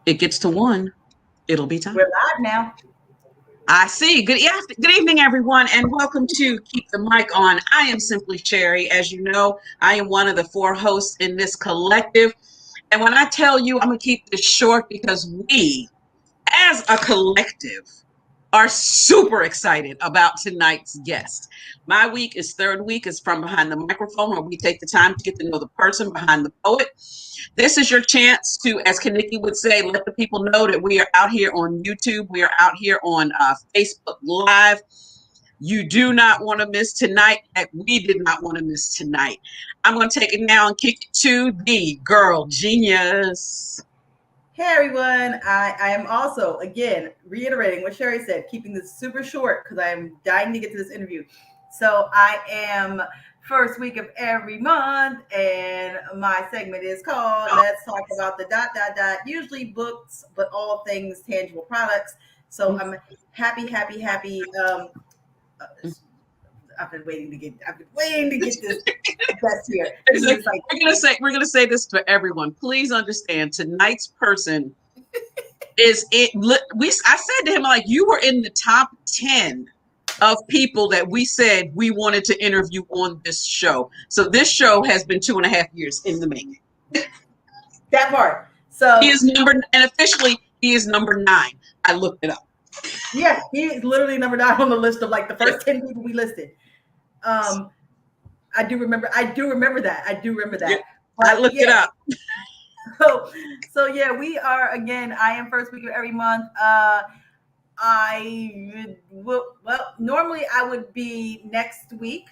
It gets to one, it'll be time. We're live now. I see. Good evening, everyone, and welcome to Keep the Mic On. I am Simply Sherry. As you know, I am one of the four hosts in this collective. And when I tell you, I'm going to keep this short because we, as a collective, are super excited about tonight's guest. My week is third week is from behind the microphone, where we take the time to get to know the person behind the poet. This is your chance to, as KaNikki would say, let the people know that we are out here on YouTube. We are out here on Facebook Live. You do not want to miss tonight. We did not want to miss tonight. I'm going to take it now and kick it to the girl genius. Hey everyone, I am also, again, reiterating what Sherry said, keeping this super short because I'm dying to get to this interview. So I am first week of every month, and my segment is called Let's Talk About the dot dot dot, usually books, but all things tangible products. So I'm happy. Uh, I've been waiting to get this guest here. This is like We're gonna say this to everyone. Please understand, tonight's person is it. I said to him, like, you were in the top 10 of people that we said we wanted to interview on this show. So this show has been 2.5 years in the making. that part. He So is and officially he is number 9. I looked it up. yeah, he is literally number 9 on the list of like the first 10 people we listed. Um, I do remember that. I do remember Yeah, that. I But looked it yeah, up. so yeah, we are again. I am first week of every month. Well, normally I would be next week,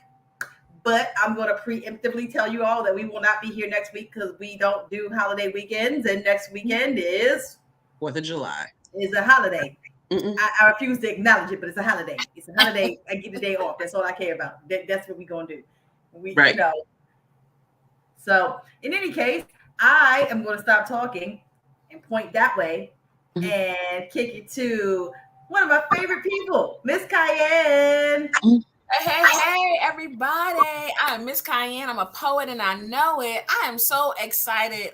but I'm going to preemptively tell you all that we will not be here next week because we don't do holiday weekends, and next weekend is 4th of July. a holiday. Mm-mm. I refuse to acknowledge it, but it's a holiday. It's a holiday. I get the day off. That's all I care about. That's what we're gonna do. Right. So in any case, I am going to stop talking and point that way Mhm. and kick it to one of my favorite people, Miss Cayenne. Mhm. Hey, everybody. I am Miss Cayenne. I'm a poet and I know it. I am so excited.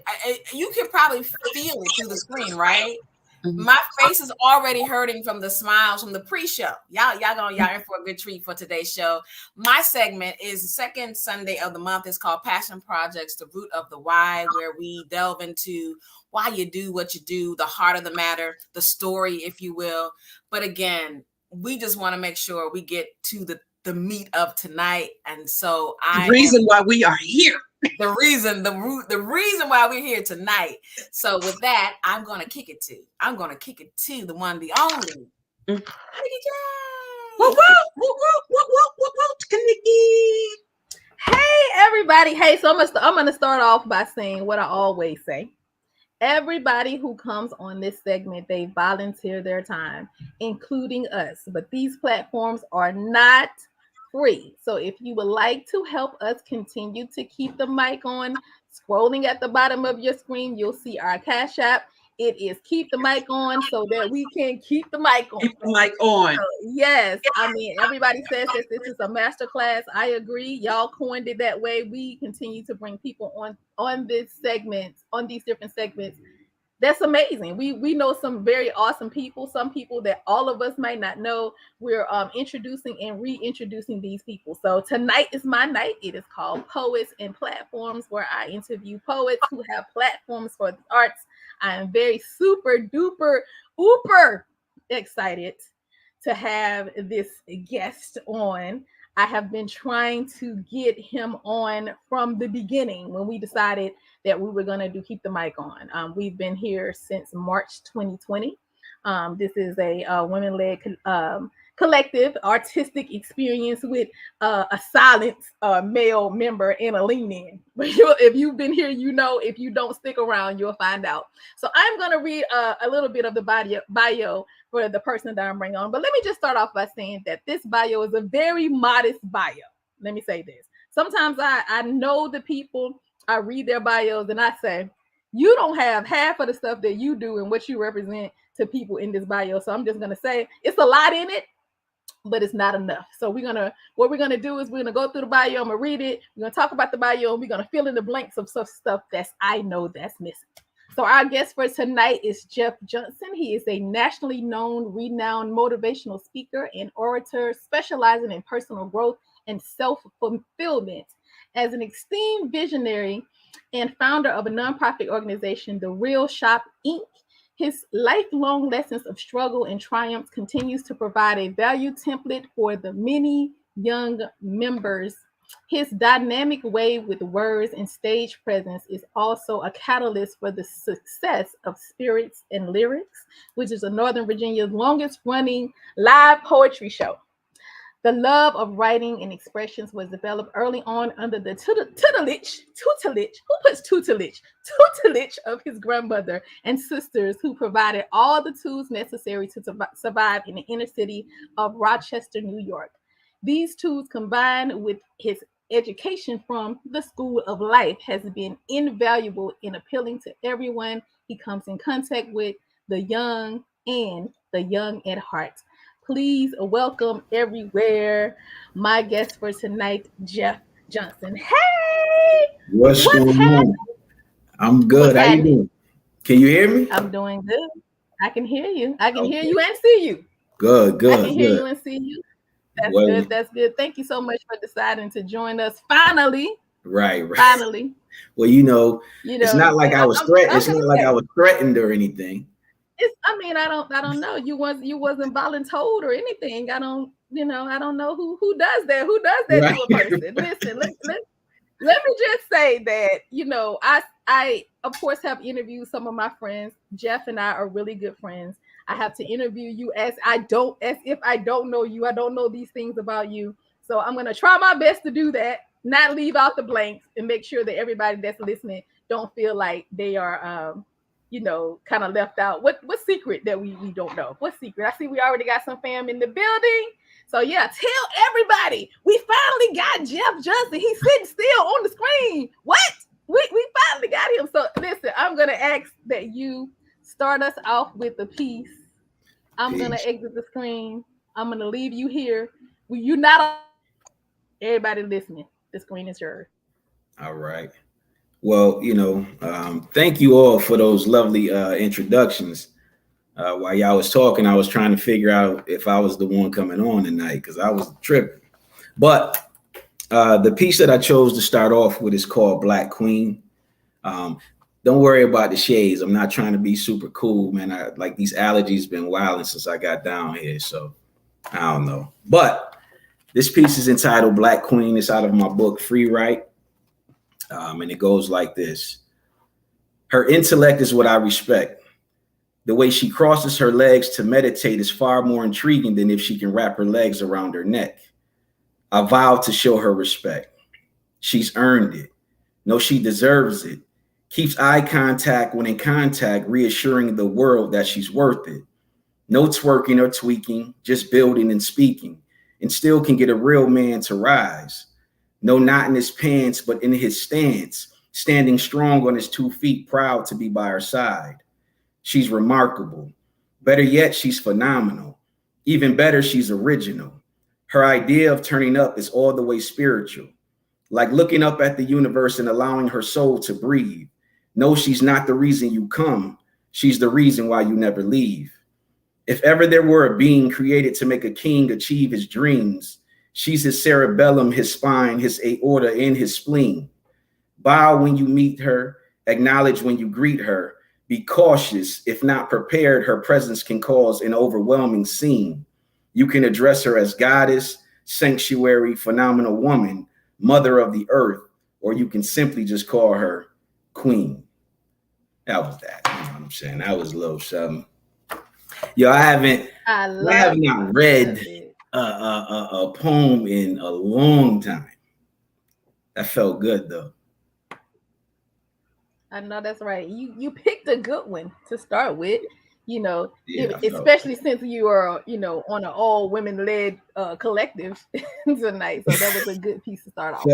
You can probably feel it through the screen, right? Mhm. My face is already hurting from the smiles from the pre-show. Y'all in for a good treat for today's show. My segment is the second Sunday of the month. It's called Passion Projects, the root of the why, where we delve into why you do what you do, the heart of the matter, the story, if you will. But again, we just want to make sure we get to the meat of tonight. And so The reason why we are here. the reason why we're here tonight. So with that, I'm gonna kick it to the one, the only Mm. KaNikki Whoa, J. KaNikki. Hey everybody. Hey, so I'm gonna start off by saying what I always say. Everybody who comes on this segment, they volunteer their time, including us. But these platforms are not free. So if you would like to help us continue to keep the mic on, scrolling at the bottom of your screen, you'll see our Cash App. It is keep the mic on so that we can keep the mic on. Keep the mic on. Yes, I mean, everybody says that this is a master class. I agree. Y'all coined it that way. We continue to bring people on this segment, on these different segments. That's amazing. We know some very awesome people, some people that all of us might not know. We're introducing and reintroducing these people. So tonight is my night. It is called Poets and Platforms, where I interview poets who have platforms for the arts. I am very super duper ooper excited to have this guest on. I have been trying to get him on from the beginning when we decided that we were going to do Keep the Mic On. We've been here since March 2020. This is a women-led collective artistic experience with a silent male member and a lean in. But if you've been here, you know. If you don't stick around, you'll find out. So I'm going to read a little bit of the bio for the person that I'm bringing on. But let me just start off by saying that this bio is a very modest bio. Let me say this. Sometimes I know the people, I read their bios and I say, you don't have half of the stuff that you do and what you represent to people in this bio. So I'm just going to say it's a lot in it, but it's not enough. So what we're gonna do is we're gonna go through the bio. I'm gonna read it. We're gonna talk about the bio, and we're gonna fill in the blanks of some stuff I know that's missing. So our guest for tonight is Jeff Johnson. He is a nationally known, renowned motivational speaker and orator specializing in personal growth and self-fulfillment. As an esteemed visionary and founder of a nonprofit organization, The Real Shop, Inc., his lifelong lessons of struggle and triumph continues to provide a value template for the many young members. His dynamic way with words and stage presence is also a catalyst for the success of Spirits and Lyrics, which is a Northern Virginia's longest running live poetry show. The love of writing and expressions was developed early on under the tutelage of his grandmother and sisters, who provided all the tools necessary to survive in the inner city of Rochester, New York. These tools, combined with his education from the School of Life, has been invaluable in appealing to everyone he comes in contact with, the young and the young at heart. Please welcome everywhere my guest for tonight, Jeff Johnson. Hey! What's going on? I'm good. How you doing? Can you hear me? I'm doing good. I can hear you. I can hear you and see you. Good. I can hear you and see you. That's good. That's good. Thank you so much for deciding to join us finally. Right. Finally. Well, it's not like I was threatened. It's not like I was threatened or anything. I don't know. You wasn't voluntold or anything. I don't know who does that. Who does that to a person? Listen, let me just say that, I of course have interviewed some of my friends. Jeff and I are really good friends. I have to interview you as if I don't know you. I don't know these things about you. So I'm going to try my best to do that, not leave out the blanks, and make sure that everybody that's listening don't feel like they are, kind of left out. What secret that we don't know? What secret? I see we already got some fam in the building. So yeah, tell everybody we finally got Jeff Johnson. He's sitting still on the screen. What? We finally got him. So listen, I'm gonna ask that you start us off with the piece. I'm gonna exit the screen. I'm gonna leave you here. You not everybody listening. The screen is yours. All right. Well, thank you all for those lovely introductions. While y'all was talking, I was trying to figure out if I was the one coming on tonight because I was tripping. But the piece that I chose to start off with is called Black Queen. Don't worry about the shades. I'm not trying to be super cool, man. These allergies been wilding since I got down here, so I don't know. But this piece is entitled Black Queen. It's out of my book, Free Write. And it goes like this. Her intellect is what I respect. The way she crosses her legs to meditate is far more intriguing than if she can wrap her legs around her neck. I vow to show her respect. She's earned it. No, she deserves it. Keeps eye contact when in contact, reassuring the world that she's worth it. No twerking or tweaking, just building and speaking, and still can get a real man to rise. No knot in his pants, but in his stance, standing strong on his 2 feet, proud to be by her side. She's remarkable. Better yet, she's phenomenal. Even better, she's original. Her idea of turning up is all the way spiritual, like looking up at the universe and allowing her soul to breathe. No, she's not the reason you come. She's the reason why you never leave. If ever there were a being created to make a king achieve his dreams, she's his cerebellum, his spine, his aorta, and his spleen. Bow when you meet her, acknowledge when you greet her. Be cautious, if not prepared, her presence can cause an overwhelming scene. You can address her as goddess, sanctuary, phenomenal woman, mother of the earth, or you can simply just call her queen. That was that. You know what I'm saying? That was a little something. Yo, I have not read a poem in a long time. That felt good though. I know that's right. You picked a good one to start with, especially since you are, on an all women led collective tonight. So that was a good piece to start off.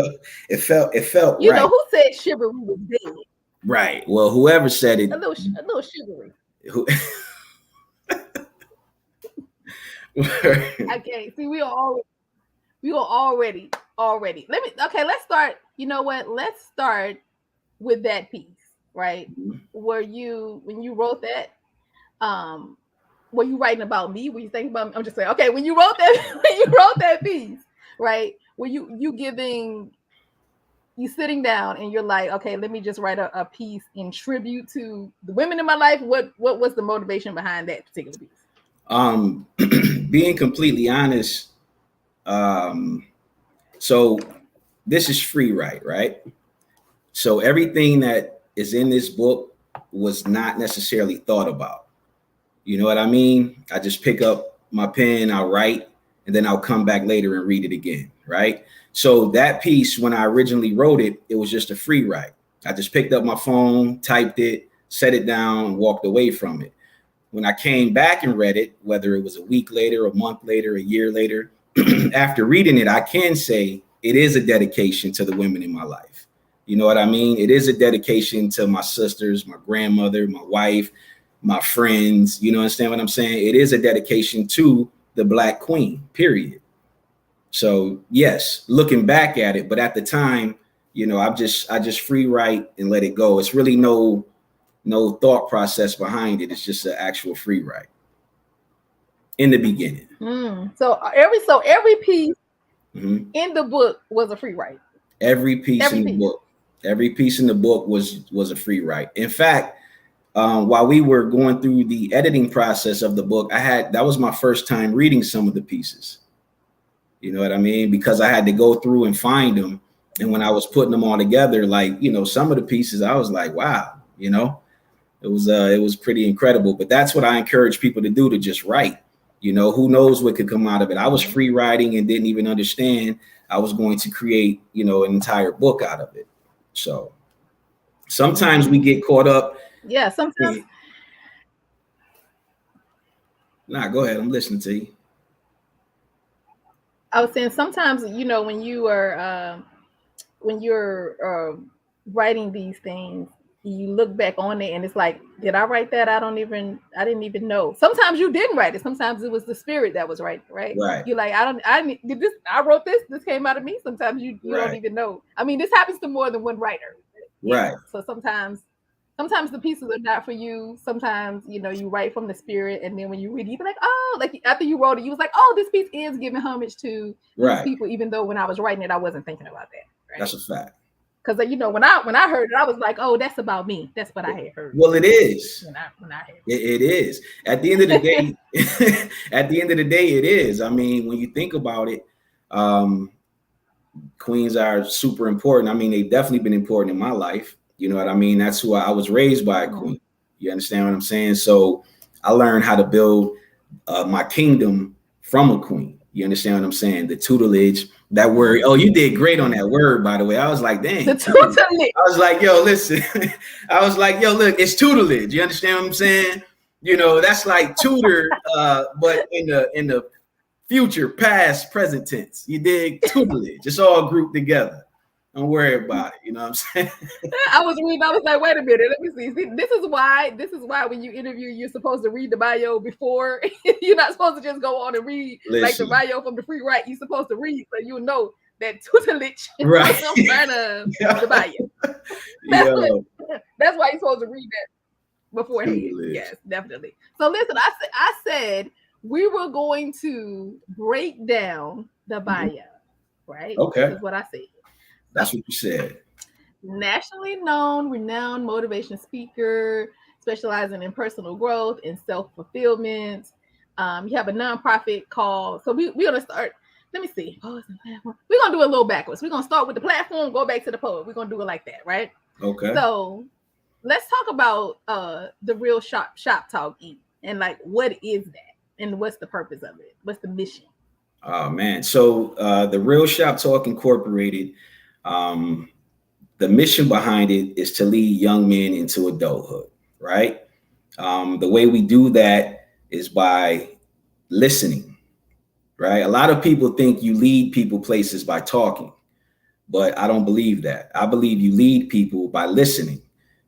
It felt right. Who said chivalry was dead? Right. Well, whoever said it. A little chivalry. Okay. See, we are already. Let's start. You know what? Let's start with that piece. right? Were you, when you wrote that, were you writing about me? Were you thinking about me? I'm just saying, okay, when you wrote that, when you wrote that piece, right? Were you sitting down and you're like, okay, let me just write a piece in tribute to the women in my life? What was the motivation behind that particular piece? Being completely honest, so this is free write, right? So everything that is in this book was not necessarily thought about. You know what I mean? I just pick up my pen, I'll write, and then I'll come back later and read it again, right? So that piece, when I originally wrote it, it was just a free write. I just picked up my phone, typed it, set it down, and walked away from it. When I came back and read it, whether it was a week later, a month later, a year later, after reading it, I can say it is a dedication to the women in my life. You know what I mean? It is a dedication to my sisters, my grandmother, my wife, my friends. You know, understand what I'm saying? It is a dedication to the Black queen, period. So yes, looking back at it, but at the time, you know, I just free write and let it go. It's really no thought process behind it. It's just an actual free write in the beginning. So every piece in the book was a free write. Every piece in the book was a free write. In fact, while we were going through the editing process of the book, that was my first time reading some of the pieces. You know what I mean? Because I had to go through and find them. And when I was putting them all together, like, you know, some of the pieces, I was like, wow, you know, it was pretty incredible. But that's what I encourage people to do, to just write. You know, who knows what could come out of it. I was free writing and didn't even understand I was going to create, you know, an entire book out of it. So sometimes we get caught up. Yeah, sometimes. Nah, go ahead. I'm listening to you. I was saying sometimes, you know, when you're writing these things, you look back on it and it's like, did I write that? I didn't even know. Sometimes you didn't write it. Sometimes it was the spirit that was writing, right? You're like, I wrote this came out of me. Sometimes you don't even know. I mean, this happens to more than one writer. Right. So sometimes the pieces are not for you. Sometimes, you know, you write from the spirit, and then when you read it, you be like, oh, like after you wrote it, you was like, oh, this piece is giving homage to these people, even though when I was writing it, I wasn't thinking about that. Right? That's a fact. Because, you know, when I heard it, I was like, oh, that's about me. That's what I had heard. Well, it is. When I heard it is. At the end of the day, it is. I mean, when you think about it, queens are super important. I mean, they've definitely been important in my life. You know what I mean? That's who I was raised by, a queen. You understand what I'm saying? So I learned how to build my kingdom from a queen. You understand what I'm saying? The tutelage, that word. Oh, you did great on that word, by the way. I was like, dang. The tutelage. I was like, yo, listen. I was like, yo, look, it's tutelage. You understand what I'm saying? You know, that's like tutor, but in the future, past, present tense. You dig? Tutelage. It's all grouped together. Don't worry about it. You know what I'm saying? I was reading. I was like, wait a minute. Let me see. This is why when you interview, you're supposed to read the bio before. You're not supposed to just go on and read like the bio from the free write. You're supposed to read so you know that tutelage right. is part of the bio. That's why you're supposed to read that beforehand. Tutelage. Yes, definitely. So listen, I said we were going to break down the bio, right? Okay. This is what I said. That's what you said. Nationally known, renowned motivation speaker, specializing in personal growth and self-fulfillment. You have a nonprofit called, so we're going to start, let me see. We're going to do a little backwards. We're going to start with the platform, go back to the poet. We're going to do it like that, right? Okay. So let's talk about the Real Shop Talk Eat, and like, what is that? And what's the purpose of it? What's the mission? Oh, man. So the Real Shop Talk Incorporated, the mission behind it is to lead young men into adulthood, right? The way we do that is by listening, right? A lot of people think you lead people places by talking, but I don't believe that. I believe you lead people by listening.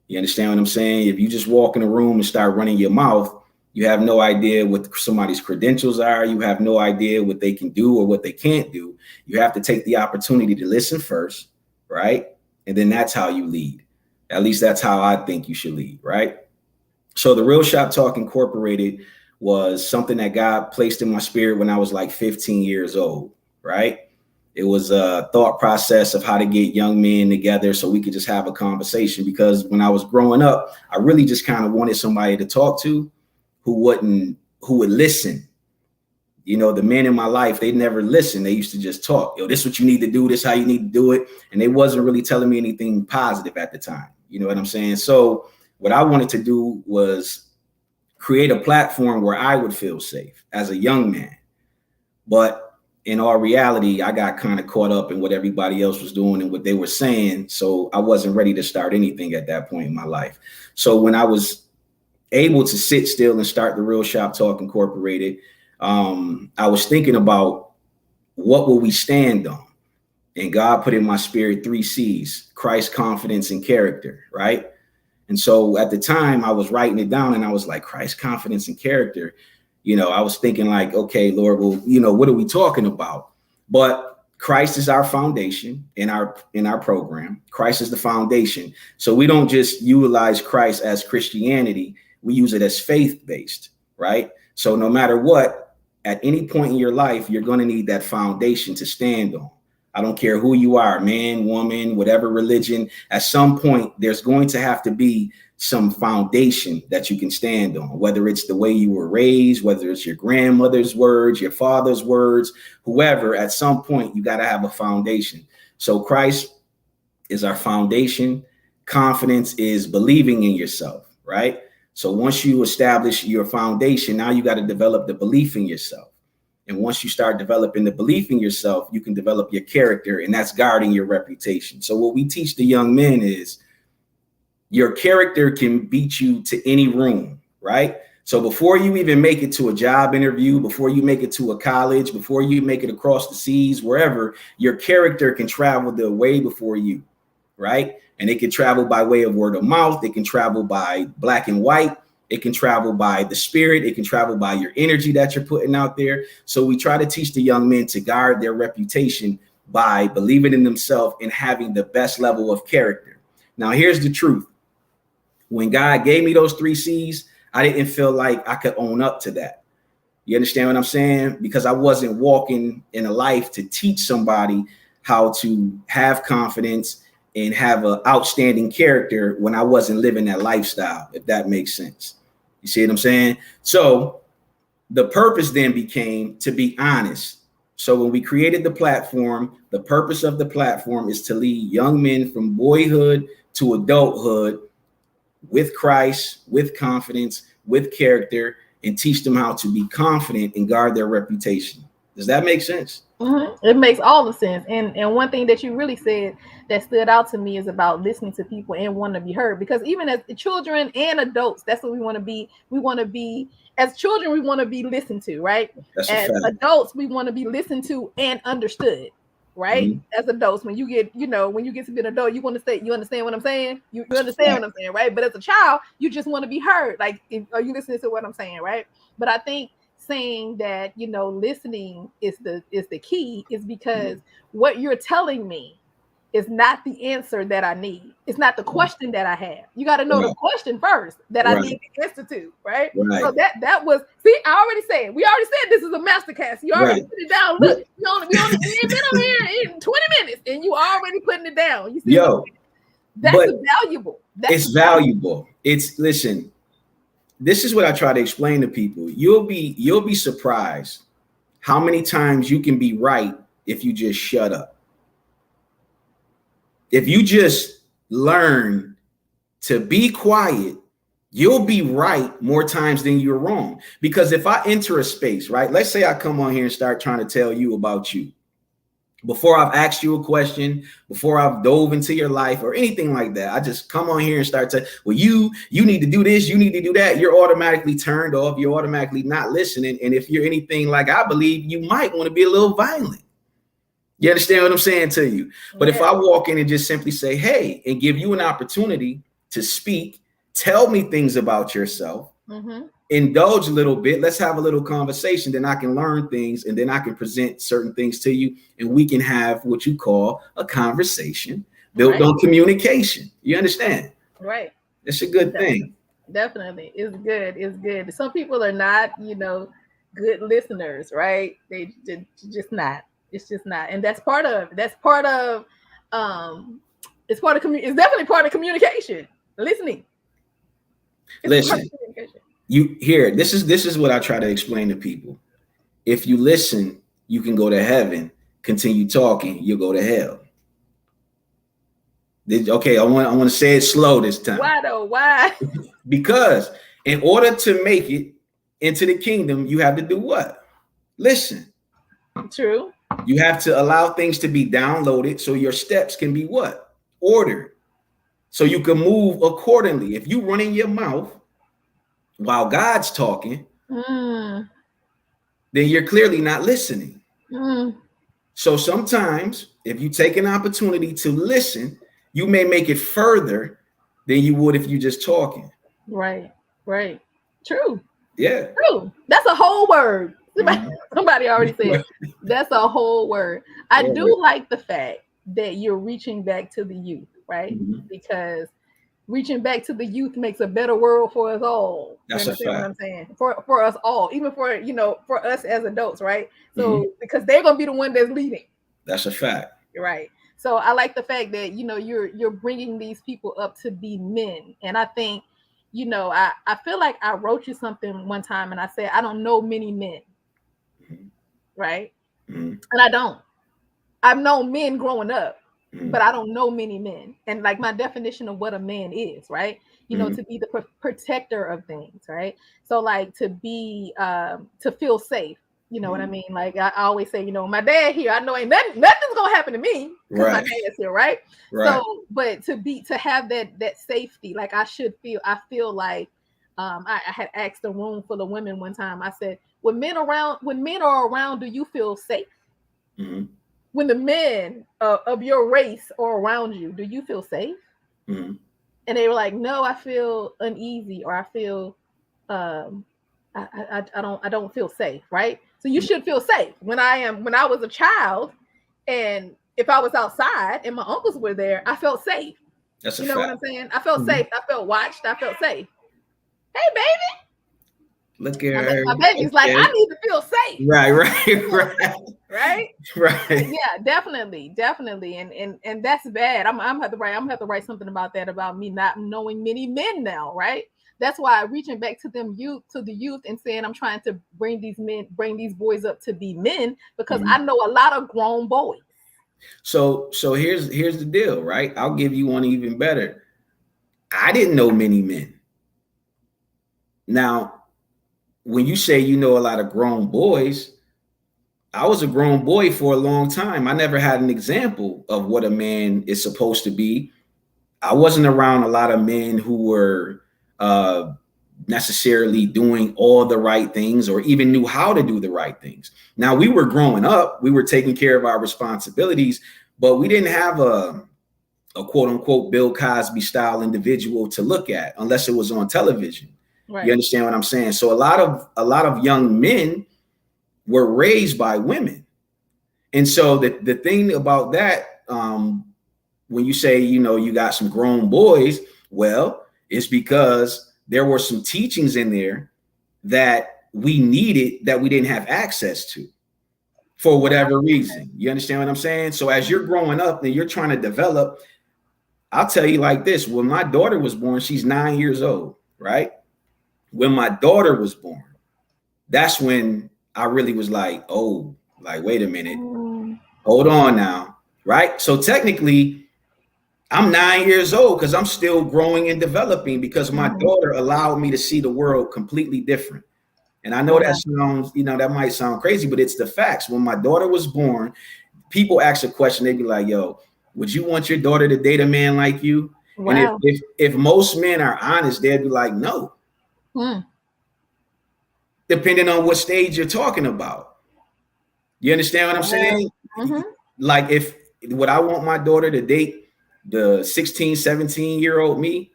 You understand what I'm saying? If you just walk in a room and start running your mouth, you have no idea what somebody's credentials are. You have no idea what they can do or what they can't do. You have to take the opportunity to listen first, right? And then that's how you lead. At least that's how I think you should lead, right? So the Real Shop Talk Incorporated was something that God placed in my spirit when I was like 15 years old, right? It was a thought process of how to get young men together so we could just have a conversation. Because when I was growing up, I really just kind of wanted somebody to talk to who would listen. You know, the men in my life, they never listened. They used to just talk. Yo, this is what you need to do. This is how you need to do it. And they wasn't really telling me anything positive at the time. You know what I'm saying? So what I wanted to do was create a platform where I would feel safe as a young man. But in all reality, I got kind of caught up in what everybody else was doing and what they were saying. So I wasn't ready to start anything at that point in my life. So when I was able to sit still and start the Real Shop Talk Incorporated, I was thinking about what will we stand on? And God put in my spirit 3 C's: Christ, confidence, and character, right? And so at the time I was writing it down and I was like, Christ, confidence, and character. You know, I was thinking like, okay, Lord, well, you know, what are we talking about? But Christ is our foundation in our program. Christ is the foundation. So we don't just utilize Christ as Christianity. We use it as faith-based, right? So no matter what, at any point in your life, you're going to need that foundation to stand on. I don't care who you are, man, woman, whatever religion. At some point, there's going to have to be some foundation that you can stand on, whether it's the way you were raised, whether it's your grandmother's words, your father's words, whoever. At some point, you got to have a foundation. So Christ is our foundation. Confidence is believing in yourself, right? So once you establish your foundation, now you got to develop the belief in yourself. And once you start developing the belief in yourself, you can develop your character, and that's guarding your reputation. So what we teach the young men is your character can beat you to any room, right? So before you even make it to a job interview, before you make it to a college, before you make it across the seas, wherever, your character can travel the way before you, right? And it can travel by way of word of mouth. It can travel by black and white. It can travel by the spirit. It can travel by your energy that you're putting out there. So we try to teach the young men to guard their reputation by believing in themselves and having the best level of character. Now, here's the truth. When God gave me those 3 C's, I didn't feel like I could own up to that. You understand what I'm saying? Because I wasn't walking in a life to teach somebody how to have confidence and have an outstanding character when I wasn't living that lifestyle, if that makes sense. You see what I'm saying? So the purpose then became to be honest. So when we created the platform, the purpose of the platform is to lead young men from boyhood to adulthood with Christ, with confidence, with character, and teach them how to be confident and guard their reputation. Does that make sense? Mm-hmm. It makes all the sense. And one thing that you really said that stood out to me is about listening to people and wanting to be heard. Because even as children and adults, that's what we want to be. We want to be, as children, we want to be listened to, right? That's as adults, we want to be listened to and understood, right? Mm-hmm. As adults, when you get to be an adult, you want to say, you understand what I'm saying? You understand what I'm saying, right? But as a child, you just want to be heard. Like, are you listening to what I'm saying, right? But I think saying that, listening is the key is because what you're telling me is not the answer that I need. It's not the question that I have. You got to know the question first that I need the answer to, right? So that was, see, we already said this is a masterclass. You already put it down. Look, we only been on here in 20 minutes and you already putting it down. You see, that's valuable. It's valuable. Listen, this is what I try to explain to people. You'll be surprised how many times you can be right if you just shut up. If you just learn to be quiet, you'll be right more times than you're wrong. Because if I enter a space, right? Let's say I come on here and start trying to tell you about you. Before I've asked you a question, before I've dove into your life or anything like that, I just come on here and start to, well, you need to do this, you need to do that. You're automatically turned off. You're automatically not listening. And if you're anything like I believe, you might want to be a little violent. You understand what I'm saying to you? But if I walk in and just simply say, hey, and give you an opportunity to speak, tell me things about yourself, indulge a little bit, let's have a little conversation, then I can learn things and then I can present certain things to you and we can have what you call a conversation built on communication. You understand? Right. It's a good thing. Definitely. It's good. It's good. Some people are not, good listeners, right? They just not. It's just not. And that's part of it's part of it's definitely part of communication. Listening. Listen, you here. This is what I try to explain to people. If you listen, you can go to heaven. Continue talking, you'll go to hell. Okay, I want to say it slow this time. Why though? Why? Because in order to make it into the kingdom, you have to do what? Listen. True. You have to allow things to be downloaded so your steps can be what? Ordered. So you can move accordingly. If you run in your mouth while God's talking, then you're clearly not listening. So sometimes if you take an opportunity to listen, you may make it further than you would if you just talking. Right. True. Yeah. True. That's a whole word. Somebody already said that's a whole word. I do like the fact that you're reaching back to the youth, right? Because reaching back to the youth makes a better world for us all. That's you understand what I'm saying? For us all, even for us as adults, right? So because they're gonna be the one that's leading. That's a fact. Right. So I like the fact that you're bringing these people up to be men, and I think I feel like I wrote you something one time, and I said I don't know many men, right? And I don't. I've known men growing up, but I don't know many men. And like my definition of what a man is, right? To be the protector of things, right? So like to be, to feel safe, you know what I mean? Like I always say, my dad here, I know ain't nothing's gonna happen to me because my dad's here, right? So, but to have that safety, like I feel like, I had asked a room full of women one time. I said, when men are around, do you feel safe? When the men of your race are around you, do you feel safe? And they were like, no, I feel uneasy, or I feel I don't feel safe, right? So you should feel safe. When I was a child, and if I was outside and my uncles were there, I felt safe. That's you know what I'm saying? I felt safe. I felt watched. I felt safe. Hey, baby. Look at her. My baby's like, I need to feel safe. Right. Yeah, definitely. And that's bad. I'm gonna have to write something about that, about me not knowing many men now, right? That's why reaching back to the youth and saying I'm trying to bring these boys up to be men, because I know a lot of grown boys. So here's the deal, right? I'll give you one even better. I didn't know many men. Now, when you say a lot of grown boys, I was a grown boy for a long time. I never had an example of what a man is supposed to be. I wasn't around a lot of men who were necessarily doing all the right things or even knew how to do the right things. Now, we were growing up, we were taking care of our responsibilities, but we didn't have a quote unquote Bill Cosby style individual to look at unless it was on television. Right. You understand what I'm saying? So a lot of young men were raised by women. And so the thing about that, when you say, you got some grown boys, well, it's because there were some teachings in there that we needed that we didn't have access to for whatever reason. You understand what I'm saying? So as you're growing up and you're trying to develop, I'll tell you like this. When my daughter was born, she's 9 years old, right? When my daughter was born, that's when I really was like, oh, like, wait a minute, hold on now, right? So technically, I'm 9 years old because I'm still growing and developing, because my daughter allowed me to see the world completely different. And I know that sounds, that might sound crazy, but it's the facts. When my daughter was born, people ask a question, they'd be like, yo, would you want your daughter to date a man like you? Wow. And if most men are honest, they'd be like, no. Depending on what stage you're talking about. You understand what I'm saying? Like would I want my daughter to date the 16, 17-year-old me?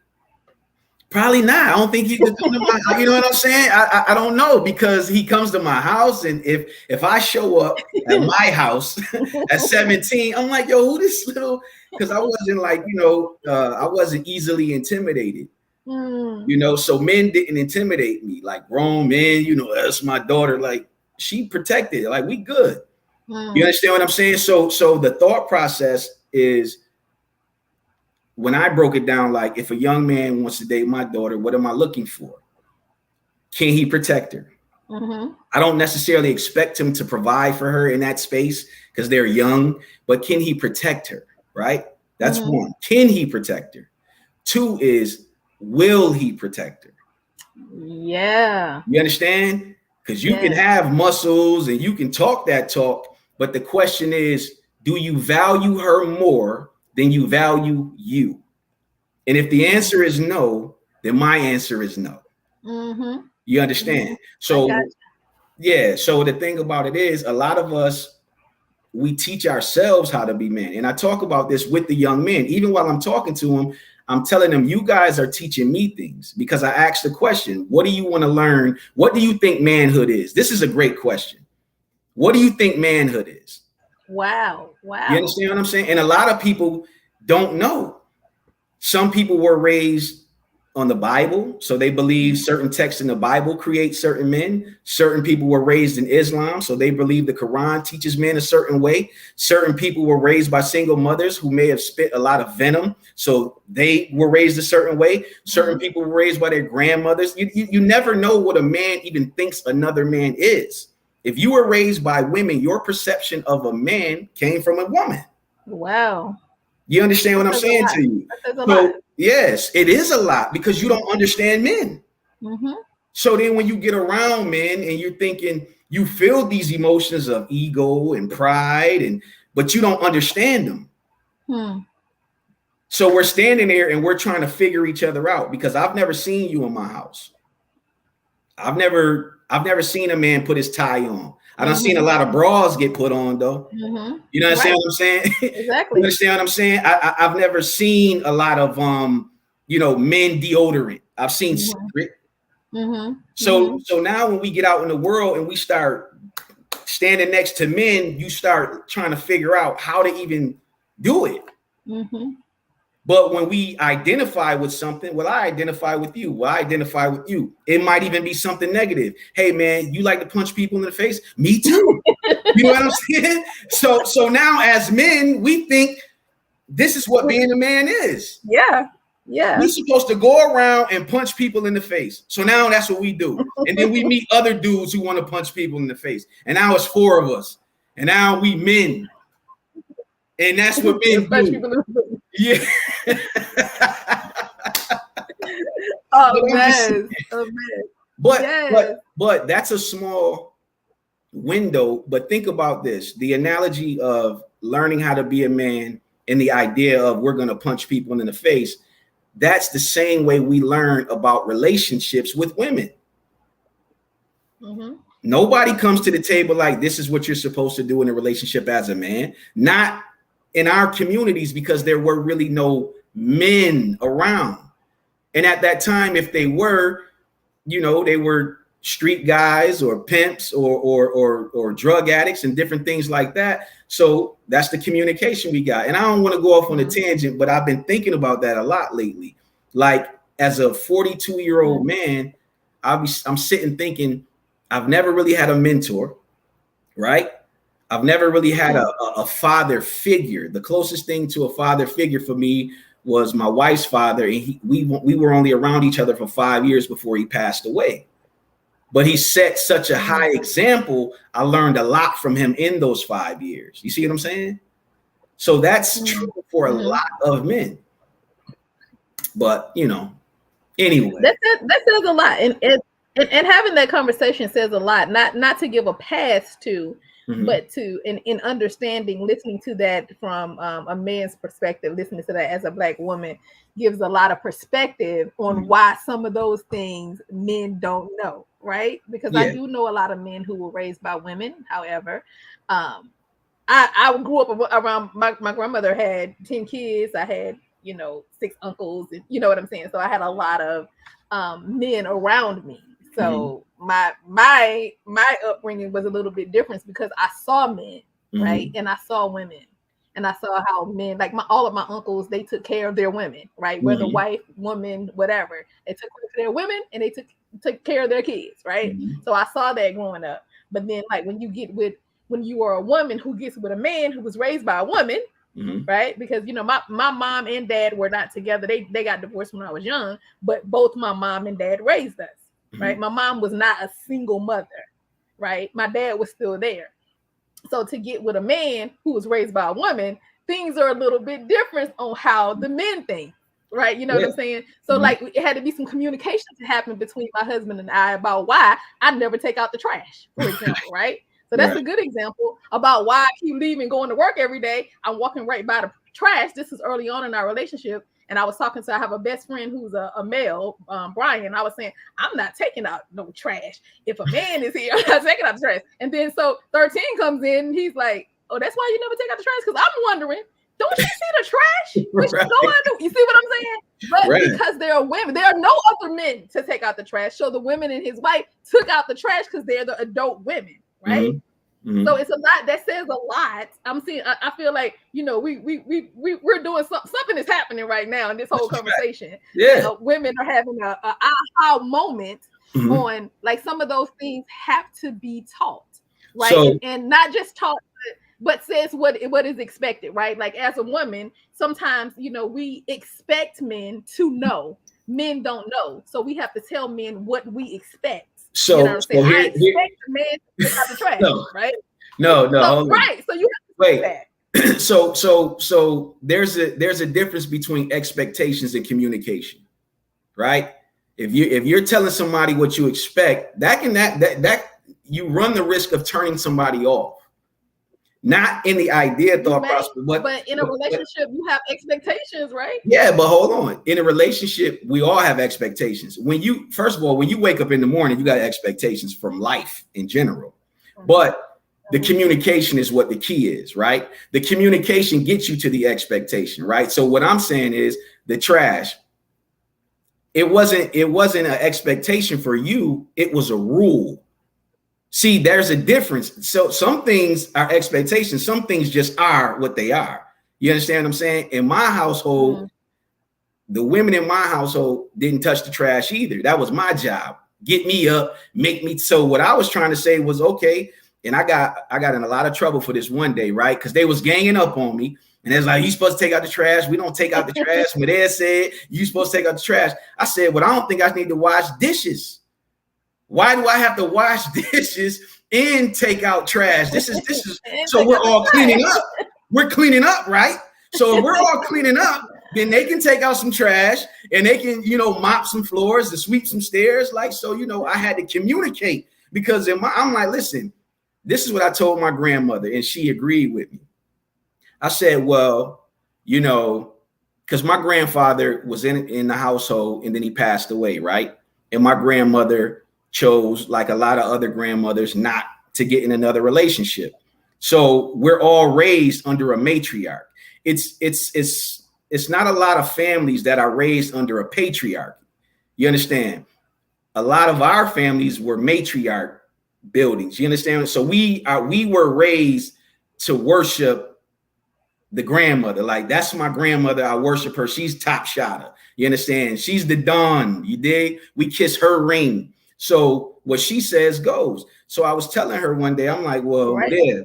Probably not. I don't think he could come to my, you know what I'm saying? I don't know, because he comes to my house, and if I show up at my house at 17, I'm like, yo, who this little, because I wasn't like, I wasn't easily intimidated. So men didn't intimidate me, like grown men, that's my daughter, like she protected, like we good. You understand what I'm saying? So the thought process is, when I broke it down, like if a young man wants to date my daughter, what am I looking for? Can he protect her? I don't necessarily expect him to provide for her in that space because they're young, but can he protect her? Right? That's one. Can he protect her? Two is, will he protect her? Yeah. You understand? Because you can have muscles and you can talk that talk, but the question is, do you value her more than you value you? And if the answer is no, then my answer is no. You understand? So so the thing about it is, a lot of us, we teach ourselves how to be men. And I talk about this with the young men. Even while I'm talking to them, I'm telling them, you guys are teaching me things, because I asked the question, what do you want to learn? What do you think manhood is? This is a great question. What do you think manhood is? Wow. You understand what I'm saying? And a lot of people don't know. Some people were raised on the Bible, so they believe certain texts in the Bible create certain men. Certain people were raised in Islam, so they believe the Quran teaches men a certain way. Certain people were raised by single mothers who may have spit a lot of venom, so they were raised a certain way. Certain people were raised by their grandmothers. You never know what a man even thinks another man is. If you were raised by women, your perception of a man came from a woman. Wow. You understand what I'm saying to you? So, yes, it is a lot, because you don't understand men. So then when you get around men and you're thinking, you feel these emotions of ego and pride, but you don't understand them. So we're standing there and we're trying to figure each other out, because I've never seen you in my house. I've never seen a man put his tie on. I done seen a lot of bras get put on, though. You understand what I'm saying? Exactly. You understand what I'm saying? I've never seen a lot of men deodorant. I've seen secret. So now when we get out in the world and we start standing next to men, you start trying to figure out how to even do it. But when we identify with something, well, I identify with you. Well, I identify with you. It might even be something negative. Hey, man, you like to punch people in the face? Me too. You know what I'm saying? So now as men, we think this is what being a man is. Yeah. We're supposed to go around and punch people in the face. So now that's what we do. And then we meet other dudes who want to punch people in the face. And now it's 4 of us. And now we men. And that's what men do. Yeah. But that's a small window. But think about this. The analogy of learning how to be a man and the idea of we're going to punch people in the face. That's the same way we learn about relationships with women. Nobody comes to the table like, this is what you're supposed to do in a relationship as a man. Not in our communities, because there were really no men around. And at that time, if they were, they were street guys or pimps or drug addicts and different things like that. So that's the communication we got. And I don't want to go off on a tangent, but I've been thinking about that a lot lately. Like, as a 42-year-old man, I'm sitting thinking, I've never really had a mentor, right? I've never really had a father figure. The closest thing to a father figure for me was my wife's father. And we were only around each other for 5 years before he passed away. But he set such a high example. I learned a lot from him in those 5 years. You see what I'm saying? So that's true for a lot of men. But, anyway. That says a lot. And having that conversation says a lot. Not to give a pass to, but in understanding, listening to that from a man's perspective, listening to that as a Black woman gives a lot of perspective on why some of those things men don't know, right? Because I do know a lot of men who were raised by women. However, I grew up around my grandmother had 10 kids. I had 6 uncles, and you know what I'm saying. So I had a lot of men around me. So my upbringing was a little bit different because I saw men, right, and I saw women, And I saw how men, like all of my uncles, they took care of their women, right? Whether wife, woman, whatever. They took care of their women and they took care of their kids, right? So I saw that growing up. But then like when you are a woman who gets with a man who was raised by a woman, right? Because my mom and dad were not together. They got divorced when I was young, but both my mom and dad raised us, right? My mom was not a single mother, right? My dad was still there. So to get with a man who was raised by a woman, things are a little bit different on how the men think, right? You know what I'm saying? So like it had to be some communication to happen between my husband and I about why I never take out the trash, for example, right? So that's a good example about why I keep leaving, going to work every day. I'm walking right by the trash. This is early on in our relationship. And I was talking to, I have a best friend who's a male, Brian. I was saying, I'm not taking out no trash. If a man is here, I'm not taking out the trash. And then so 13 comes in and he's like, oh, that's why you never take out the trash? Because I'm wondering, don't you see the trash? Which you see what I'm saying? But because there are women, there are no other men to take out the trash. So the women and his wife took out the trash because they're the adult women, right? So it's a lot that says a lot. I'm seeing. I feel like we're doing something is happening right now in this whole conversation. Women are having a aha moment on like some of those things have to be taught, right? So, and not just taught, but says what is expected, right? Like as a woman, sometimes we expect men to know. Men don't know, so we have to tell men what we expect. So, I expect the man to take out the trash, right? No. Right. So you have to wait. So there's a difference between expectations and communication, right? If you're telling somebody what you expect, that you run the risk of turning somebody off. Not in the idea thought process, but in a relationship, you have expectations, right? Yeah, but hold on. In a relationship, we all have expectations. First of all, when you wake up in the morning, you got expectations from life in general. But the communication is what the key is, right? The communication gets you to the expectation, right? So what I'm saying is the trash. It wasn't an expectation for you. It was a rule. See, there's a difference. So some things are expectations. Some things just are what they are. You understand what I'm saying? In my household, the women in my household didn't touch the trash either. That was my job. Get me up, make me. So what I was trying to say was, okay. And I got in a lot of trouble for this one day, right? Because they was ganging up on me. And it's like, you supposed to take out the trash. We don't take out the trash. Medea said, you supposed to take out the trash. I said, well, I don't think I need to wash dishes. Why do I have to wash dishes and take out trash? This is so we're all cleaning up. We're cleaning up, right? So if we're all cleaning up, then they can take out some trash and they can, mop some floors and sweep some stairs. Like, so, I had to communicate because I'm like, listen, this is what I told my grandmother and she agreed with me. I said, well, because my grandfather was in the household and then he passed away, right? And my grandmother chose, like a lot of other grandmothers, not to get in another relationship. So we're all raised under a matriarch. It's not a lot of families that are raised under a patriarch. You understand? A lot of our families were matriarch buildings. You understand? So we were raised to worship the grandmother. Like, that's my grandmother. I worship her. She's top shotter. You understand? She's the dawn. You dig? We kiss her ring. So what she says goes. So I was telling her one day, I'm like, well, yeah,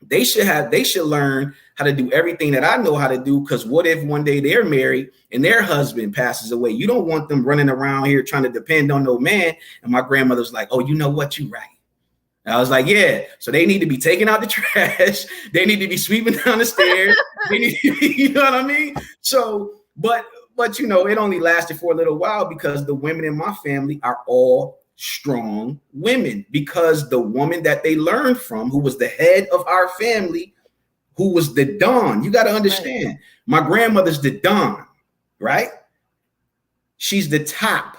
they should learn how to do everything that I know how to do. Because what if one day they're married and their husband passes away? You don't want them running around here trying to depend on no man. And my grandmother's like, oh, you know what? You right. And I was like, yeah. So they need to be taking out the trash. They need to be sweeping down the stairs. They need to be, you know what I mean? So, but it only lasted for a little while because the women in my family are all strong women, because the woman that they learned from, who was the head of our family, who was the dawn. You got to understand, my grandmother's the dawn, right? She's the top.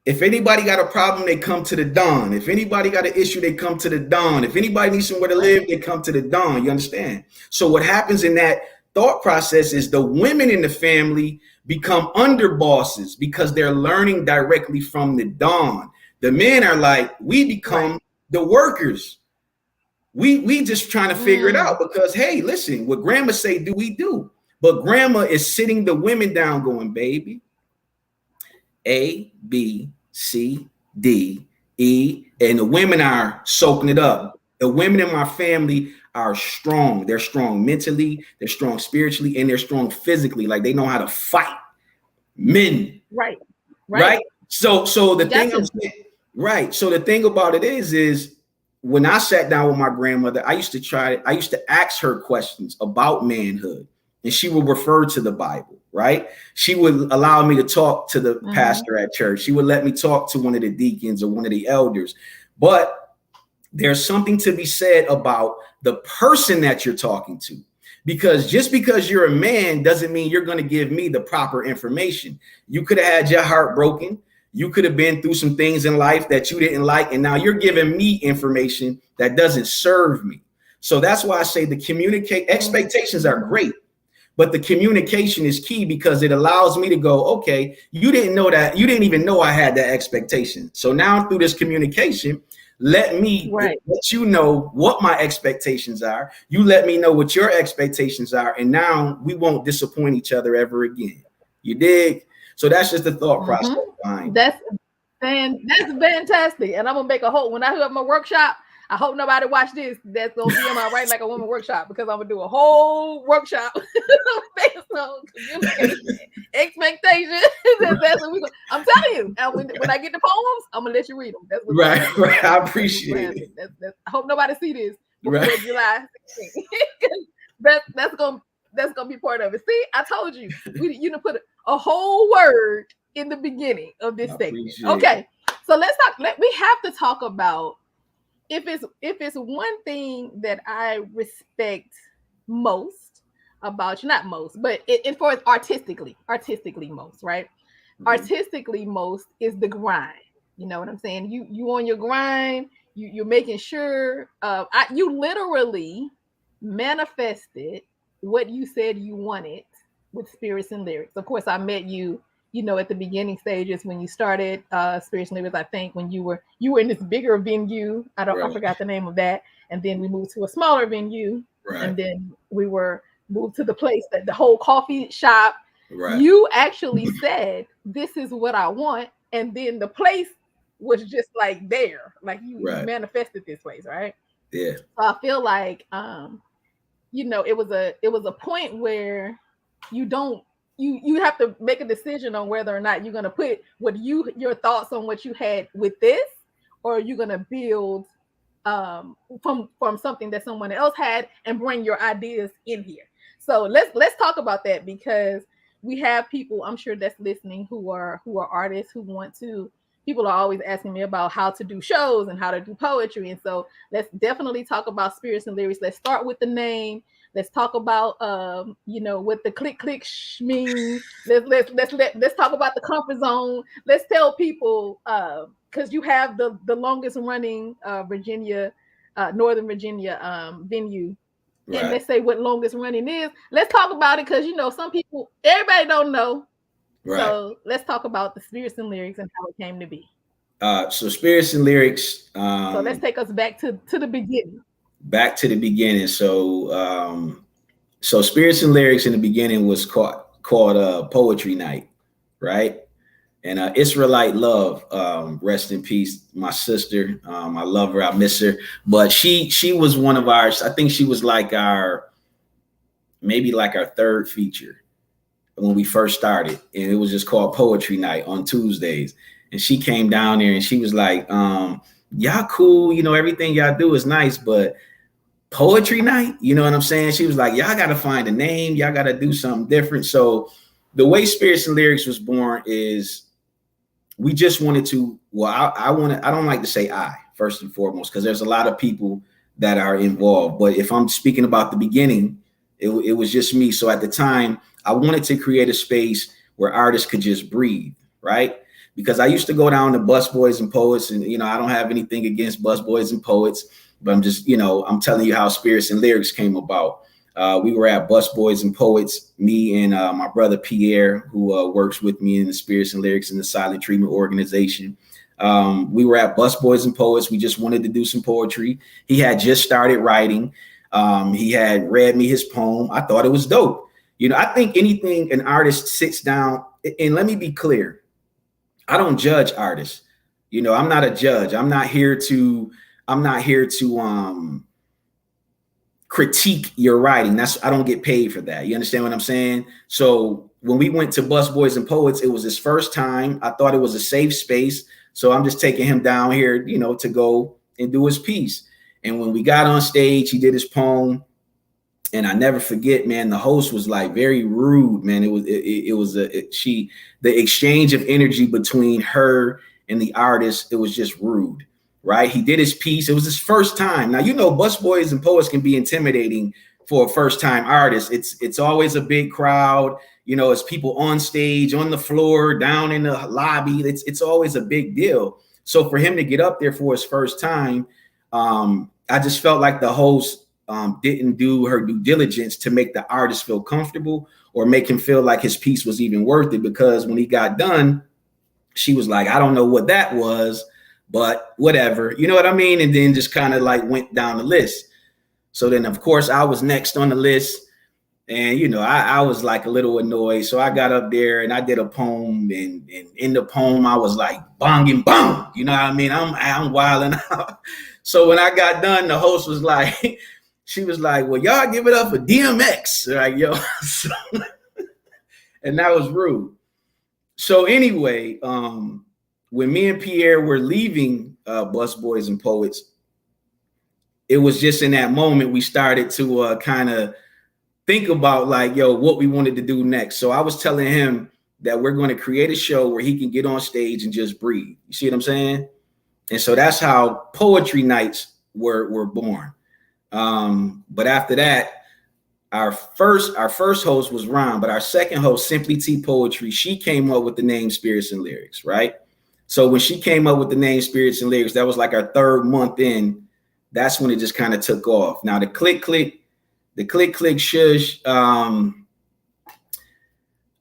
If anybody got a problem, they come to the dawn. If anybody got an issue, they come to the dawn. If anybody needs somewhere to live, they come to the dawn. You understand? So what happens in that thought process is the women in the family become under bosses because they're learning directly from the dawn. The men are like, we become the workers. We just trying to figure it out because, hey, listen, what grandma say, do we do? But grandma is sitting the women down going, baby, A, B, C, D, E, and the women are soaking it up. The women in my family are strong. They're strong mentally, they're strong spiritually, and they're strong physically. Like they know how to fight men. Right. So the thing I'm saying, right. So the thing about it is when I sat down with my grandmother, I used to ask her questions about manhood, and she would refer to the Bible, right? She would allow me to talk to the pastor at church. She would let me talk to one of the deacons or one of the elders. But there's something to be said about the person that you're talking to, because just because you're a man doesn't mean you're going to give me the proper information. You could have had your heart broken. You could have been through some things in life that you didn't like, and now you're giving me information that doesn't serve me. So that's why I say the expectations are great, but the communication is key, because it allows me to go, okay, you didn't know that. You didn't even know I had that expectation. So now through this communication, let me let you know what my expectations are. You let me know what your expectations are. And now we won't disappoint each other ever again. You dig? So that's just the thought process behind that's fantastic. And I'm gonna make a whole, when I have my workshop, I hope nobody watch this. That's gonna be in my Write Like a Woman workshop, because I'm gonna do a whole workshop based on communication, expectation. That's what we go. I'm telling you. And when I get the poems, I'm gonna let you read them. That's what right. I appreciate it. I hope nobody see this before July 16th. that's gonna be part of it. See, I told you. You done put a whole word in the beginning of this segment. Okay, so let's talk. We have to talk about, if it's one thing that I respect most about you, not most, but for artistically most, right? Artistically most is the grind. You know what I'm saying? You on your grind. You're making sure. You literally manifested what you said you wanted with Spirits and Lyrics. Of course, I met you, at the beginning stages when you started Spirits and Lyrics. I think when you were in this bigger venue. I forgot the name of that. And then we moved to a smaller venue. Right. And then we were moved to the place that the whole coffee shop. Right. You actually said, this is what I want. And then the place was just like there. Like you manifested this place, right? Yeah. So I feel like it was a point where you have to make a decision on whether or not you're going to put your thoughts on what you had with this, or you're going to build from something that someone else had and bring your ideas in here. So let's talk about that, because we have people, I'm sure, that's listening who are artists who want to. People are always asking me about how to do shows and how to do poetry, and so let's definitely talk about Spirits and Lyrics. Let's start with the name. Let's talk about what the click means. Let's talk about the comfort zone. Let's tell people, because you have the longest running Northern Virginia venue. Right. And let's say what longest running is. Let's talk about it, because some people, everybody don't know. Right. So let's talk about the Spirits and Lyrics and how it came to be. So Spirits and Lyrics. So let's take us back to the beginning. Back to the beginning. So Spirits and Lyrics in the beginning was called Poetry Night, right? And Israelite Love, rest in peace, my sister. I love her, I miss her. But she was one of ours. I think she was maybe our third feature when we first started. And it was just called Poetry Night on Tuesdays. And she came down there and she was like, y'all cool, everything y'all do is nice, but Poetry Night, you know what I'm saying? She was like, y'all got to find a name. Y'all got to do something different. So the way Spirits and Lyrics was born is we just wanted to, I don't like to say I, first and foremost, because there's a lot of people that are involved. But if I'm speaking about the beginning, it was just me. So at the time, I wanted to create a space where artists could just breathe, right? Because I used to go down to Busboys and Poets, and, I don't have anything against Busboys and Poets, but I'm just, I'm telling you how Spirits and Lyrics came about. We were at Busboys and Poets, me and my brother Pierre, who works with me in the Spirits and Lyrics and the Silent Treatment Organization. We were at Bus Boys and Poets. We just wanted to do some poetry. He had just started writing. He had read me his poem. I thought it was dope. I think anything an artist sits down, and let me be clear, I don't judge artists. I'm not a judge. I'm not here to critique your writing. I don't get paid for that. You understand what I'm saying? So when we went to Bus Boys and Poets, it was his first time. I thought it was a safe space. So I'm just taking him down here, to go and do his piece. And when we got on stage, he did his poem. And I never forget, man, the host was like very rude, man. The exchange of energy between her and the artist, it was just rude, right? He did his piece. It was his first time. Now, Bus Boys and Poets can be intimidating for a first time artist. It's always a big crowd. It's people on stage, on the floor, down in the lobby. It's always a big deal. So for him to get up there for his first time, I just felt like the host didn't do her due diligence to make the artist feel comfortable or make him feel like his piece was even worth it. Because when he got done, she was like, I don't know what that was, but whatever. You know what I mean? And then just kind of like went down the list. So then, of course, I was next on the list. And, I was like a little annoyed. So I got up there and I did a poem. And in the poem, I was like, bonging bong. You know what I mean? I'm wilding out. So when I got done, the host was like, she was like, well, y'all give it up for DMX. Like, yo. And that was rude. So anyway, when me and Pierre were leaving Bus Boys and Poets, it was just in that moment we started to kind of think about like, yo, what we wanted to do next. So I was telling him that we're going to create a show where he can get on stage and just breathe. You see what I'm saying? And so that's how poetry nights were born. But after that, our first host was Ron, but our second host, Simply T Poetry, she came up with the name Spirits and Lyrics, right? So when she came up with the name Spirits and Lyrics, that was like our third month in. That's when it just kind of took off. Now the click shush.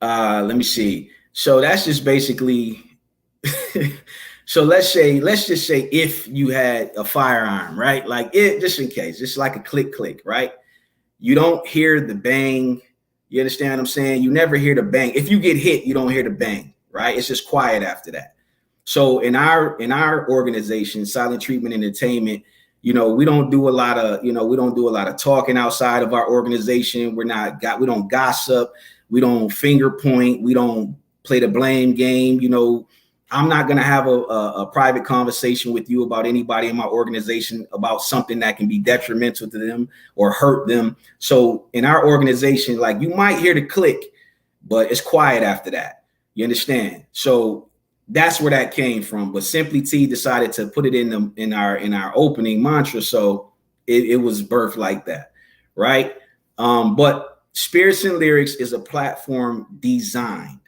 Let me see. So that's just basically. So let's just say if you had a firearm, right? Like it, just in case, just like a click, right? You don't hear the bang. You understand what I'm saying? You never hear the bang. If you get hit, you don't hear the bang, right? It's just quiet after that. So in our organization, Silent Treatment Entertainment, we don't do a lot of talking outside of our organization. We don't gossip. We don't finger point. We don't play the blame game. I'm not going to have a private conversation with you about anybody in my organization about something that can be detrimental to them or hurt them. So in our organization, like you might hear the click, but it's quiet after that. You understand? So that's where that came from. But Simply T decided to put it in our opening mantra. So it was birthed like that. Right. But Spirits and Lyrics is a platform designed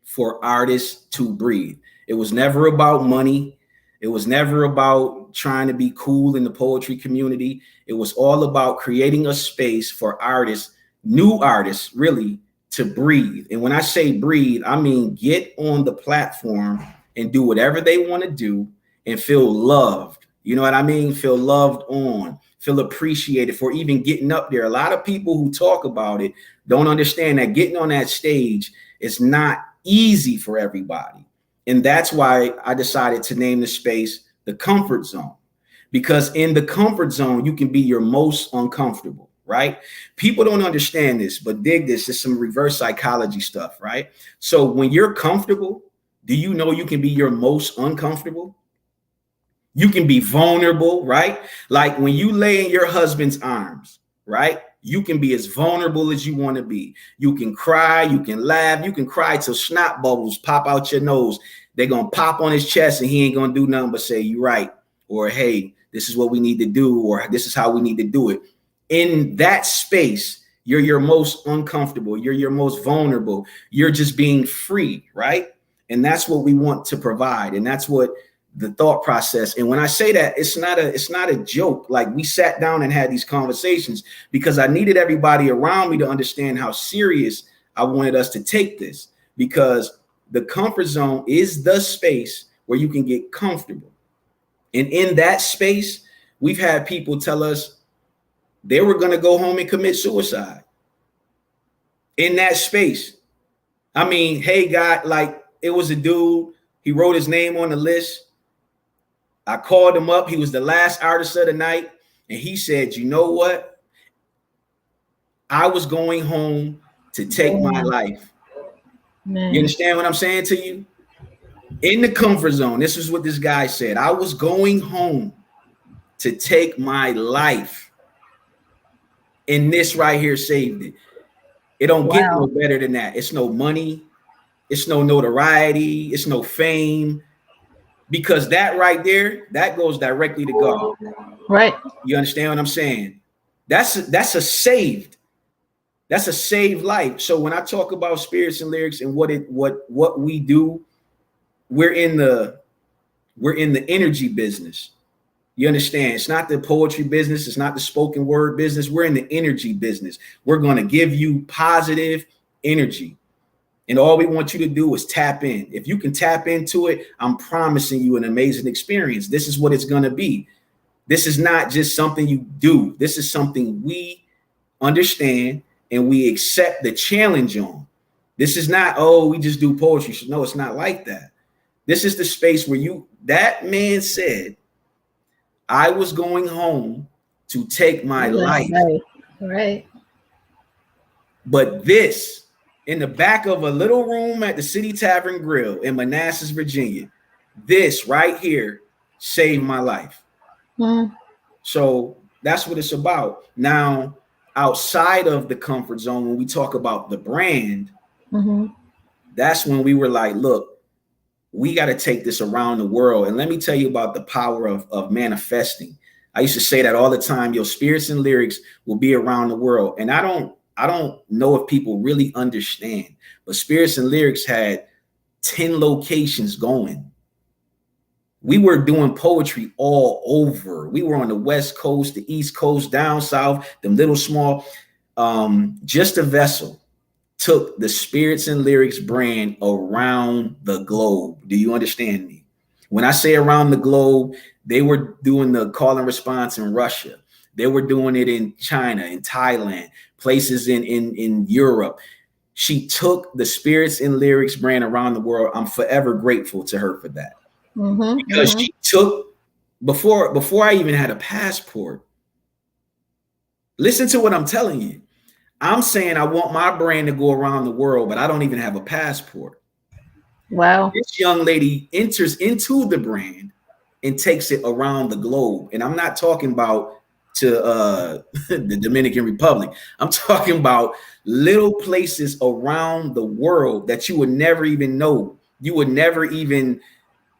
for artists to breathe. It was never about money. It was never about trying to be cool in the poetry community. It was all about creating a space for artists, new artists, really, to breathe. And when I say breathe, I mean get on the platform and do whatever they want to do and feel loved. You know what I mean? Feel loved on, feel appreciated for even getting up there. A lot of people who talk about it don't understand that getting on that stage is not easy for everybody. And that's why I decided to name the space the comfort zone, because in the comfort zone, you can be your most uncomfortable, right? People don't understand this, but dig this. It's some reverse psychology stuff, right? So when you're comfortable, do you know you can be your most uncomfortable? You can be vulnerable, right? Like when you lay in your husband's arms, right? You can be as vulnerable as you want to be. You can cry, you can laugh, you can cry till snot bubbles pop out your nose. They're going to pop on his chest and he ain't going to do nothing but say, you're right. Or, hey, this is what we need to do. Or this is how we need to do it. In that space, you're your most uncomfortable. You're your most vulnerable. You're just being free, right? And that's what we want to provide. And that's what the thought process. And when I say that, it's not a joke. Like we sat down and had these conversations because I needed everybody around me to understand how serious I wanted us to take this, because the comfort zone is the space where you can get comfortable. And in that space, we've had people tell us they were going to go home and commit suicide in that space. I mean, hey, God, like it was a dude, he wrote his name on the list. I called him up. He was the last artist of the night. And he said, you know what? I was going home to take my life. Man. You understand what I'm saying to you? In the comfort zone, this is what this guy said. I was going home to take my life. And this right here saved it. It don't get no better than that. It's no money. It's no notoriety. It's no fame. Because that right there, that goes directly to God. Right. You understand what I'm saying? That's a saved life. So when I talk about spirits and lyrics and what we do, we're in the energy business. You understand? It's not the poetry business. It's not the spoken word business. We're in the energy business. We're going to give you positive energy. And all we want you to do is tap in. If you can tap into it, I'm promising you an amazing experience. This is what it's going to be. This is not just something you do. This is something we understand and we accept the challenge on. This is not, oh, we just do poetry. No, it's not like that. This is the space where that man said, I was going home to take my life. Right. But this, in the back of a little room at the City Tavern Grill in Manassas, Virginia, this right here saved my life. So that's what it's about. Now, outside of the comfort zone, when we talk about the brand, that's when we were like, look, we got to take this around the world. And let me tell you about the power of manifesting. I used to say that all the time. Your spirits and lyrics will be around the world. And I don't know if people really understand, but Spirits and Lyrics had 10 locations going. We were doing poetry all over. We were on the West Coast, the East Coast, down south, them little small. Just a Vessel took the Spirits and Lyrics brand around the globe. Do you understand me? When I say around the globe, they were doing the call and response in Russia. They were doing it in China, in Thailand, places in Europe. She took the Spirits and Lyrics brand around the world. I'm forever grateful to her for that. Because she took, before I even had a passport, listen to what I'm telling you. I'm saying I want my brand to go around the world, but I don't even have a passport. Wow. This young lady enters into the brand and takes it around the globe. And I'm not talking about to the Dominican Republic. I'm talking about little places around the world that you would never even know. You would never even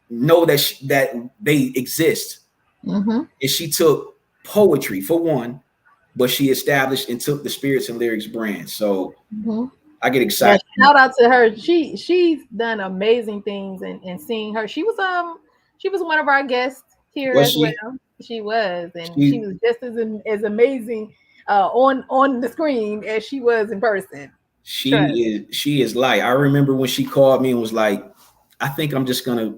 know that they exist. And she took poetry for one, but she established and took the Spirits and Lyrics brand. So I get excited. Yeah, shout out to her. She's done amazing things, and seeing her, she was one of our guests here as well. She was, and she was just as amazing on the screen as she was in person. She is light. I remember when she called me and was like, I think I'm just gonna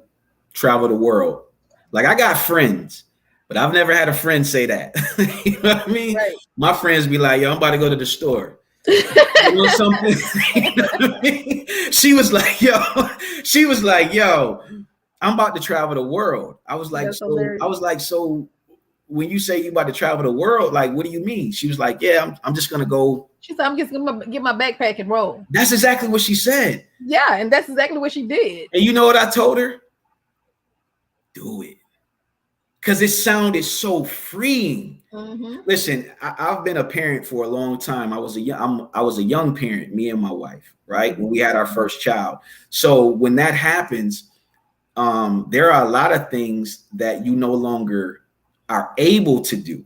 travel the world. Like, I got friends, but I've never had a friend say that. You know what I mean? Right. My friends be like, yo, I'm about to go to the store. You want something? You know what I mean? She was like, yo, I'm about to travel the world. I was like, so when you say you about to travel the world, like, what do you mean? She was like, yeah, I'm just gonna go. She said, I'm just gonna get my backpack and roll. That's exactly what she said. Yeah, and that's exactly what she did. And you know what I told her? Do it. Because it sounded so freeing. Listen, I've been a parent for a long time. I was a young parent, me and my wife, right? When we had our first child. So when that happens, there are a lot of things that you no longer are able to do.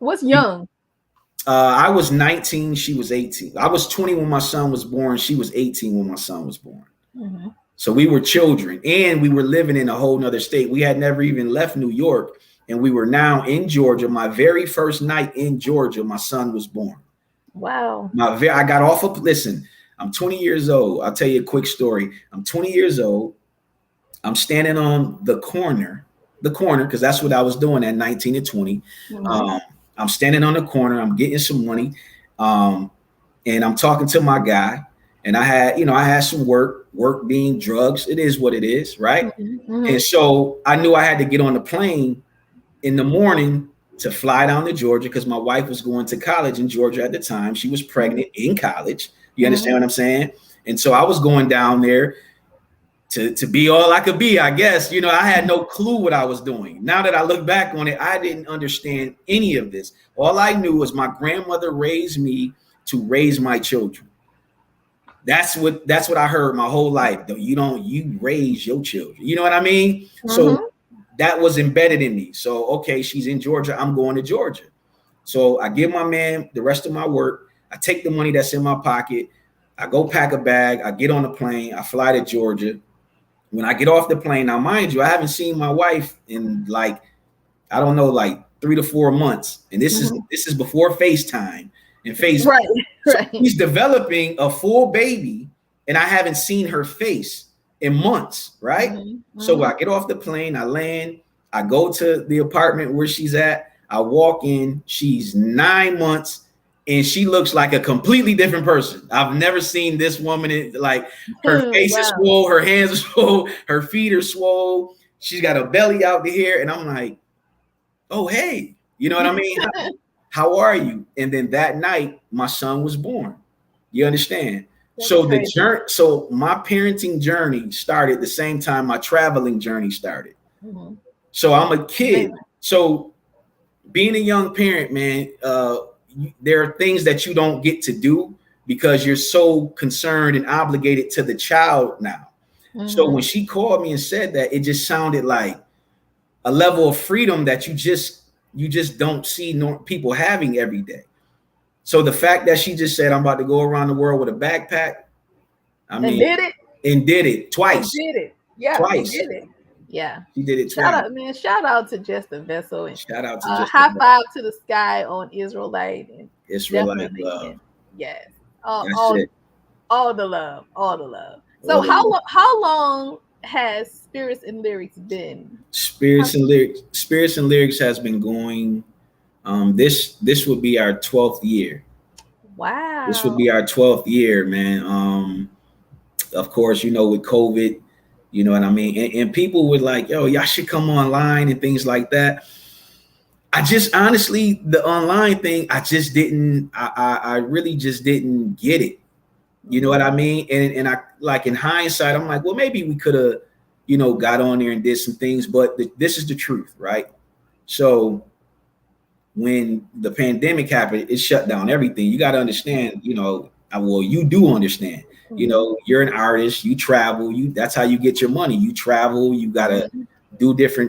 What's young? I was 19, she was 18. I was 20 when my son was born. She was 18 when my son was born. So we were children, and we were living in a whole nother state. We had never even left New York, and we were now in Georgia. My very first night in Georgia, my son was born. Wow. I got off of, listen, I'm 20 years old. I'll tell you a quick story. I'm 20 years old. I'm standing on the corner, because that's what I was doing at 19 and 20. I'm standing on the corner. I'm getting some money. And I'm talking to my guy. And I had some work being drugs. It is what it is, right? And so I knew I had to get on the plane in the morning to fly down to Georgia because my wife was going to college in Georgia at the time. She was pregnant in college. You understand what I'm saying? And so I was going down there to be all I could be, I guess. You know, I had no clue what I was doing. Now that I look back on it, I didn't understand any of this. All I knew was my grandmother raised me to raise my children. That's what I heard my whole life. You raise your children. You know what I mean? So that was embedded in me. So, okay, she's in Georgia. I'm going to Georgia. So I give my man the rest of my work. I take the money that's in my pocket. I go pack a bag. I get on the plane. I fly to Georgia. When I get off the plane, now, mind you, I haven't seen my wife in like 3 to 4 months. And this is before FaceTime and Facebook. Right. So he's developing a full baby and I haven't seen her face in months, right? So I get off the plane, I land, I go to the apartment where she's at, I walk in, she's 9 months and she looks like a completely different person. I've never seen this woman, like her face is swole, her hands are swole, her feet are swole, she's got a belly out here, and I'm like, oh, hey, you know what I mean? How are you? And then that night, my son was born. You understand? That's so crazy. So my parenting journey started the same time my traveling journey started. So I'm a kid. So being a young parent, man, there are things that you don't get to do because you're so concerned and obligated to the child now. So when she called me and said that, it just sounded like a level of freedom that you just don't see people having every day. So the fact that she just said, I'm about to go around the world with a backpack. I mean, and did it twice. Yeah. Twice. Did it. Yeah. She did it twice. Shout out to Just a Vessel. And shout out to Just high five to the sky on Israelite. And Israelite love. Yes. All the love. So how long has Spirits and Lyrics been? Spirits and Lyrics has been going. This would be our 12th year. Wow. This would be our 12th year, man. Of course, you know, with COVID, you know what I mean? And people were like, yo, y'all should come online and things like that. I just honestly, the online thing, I really just didn't get it. You know what I mean? And I, like, in hindsight, I'm like, well, maybe we could have, you know, got on there and did some things, but this is the truth, right? So when the pandemic happened, it shut down everything. You got to understand, you know, well, you do understand, you know, you're an artist, you travel, that's how you get your money. You travel, you got to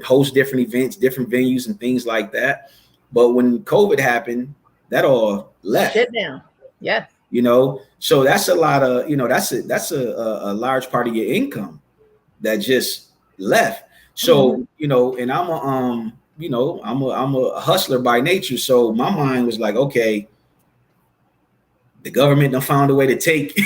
host different events, different venues and things like that. But when COVID happened, that all left. Shut down. Yes. You know, so that's a lot of, you know, that's a large part of your income that just left. So, you know, and I'm a hustler by nature. So my mind was like, okay, the government done found a way to take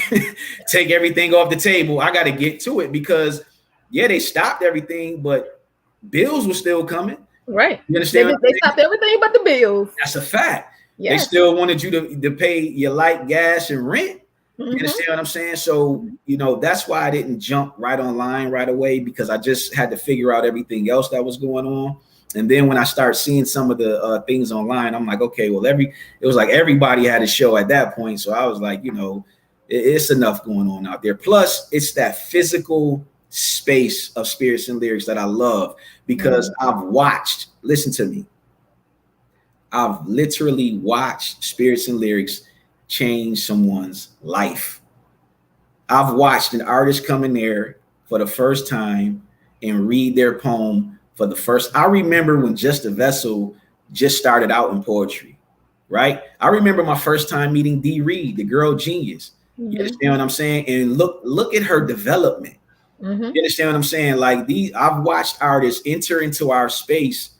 everything off the table. I got to get to it because, yeah, they stopped everything, but bills were still coming. Right. You understand? They stopped everything but the bills. That's a fact. Yes. They still wanted you to pay your light, gas, and rent. You understand what I'm saying? So, you know, that's why I didn't jump right online right away, because I just had to figure out everything else that was going on. And then when I start seeing some of the things online, I'm like, okay, well, it was like everybody had a show at that point. So I was like, you know, it's enough going on out there. Plus, it's that physical space of Spirits and Lyrics that I love, because I've watched, listen to me, I've literally watched Spirits and Lyrics change someone's life. I've watched an artist come in there for the first time and read their poem for the first. I remember when Just a Vessel just started out in poetry, right? I remember my first time meeting Dee Reed, the girl genius. You understand what I'm saying? And look at her development. You understand what I'm saying? Like, I've watched artists enter into our space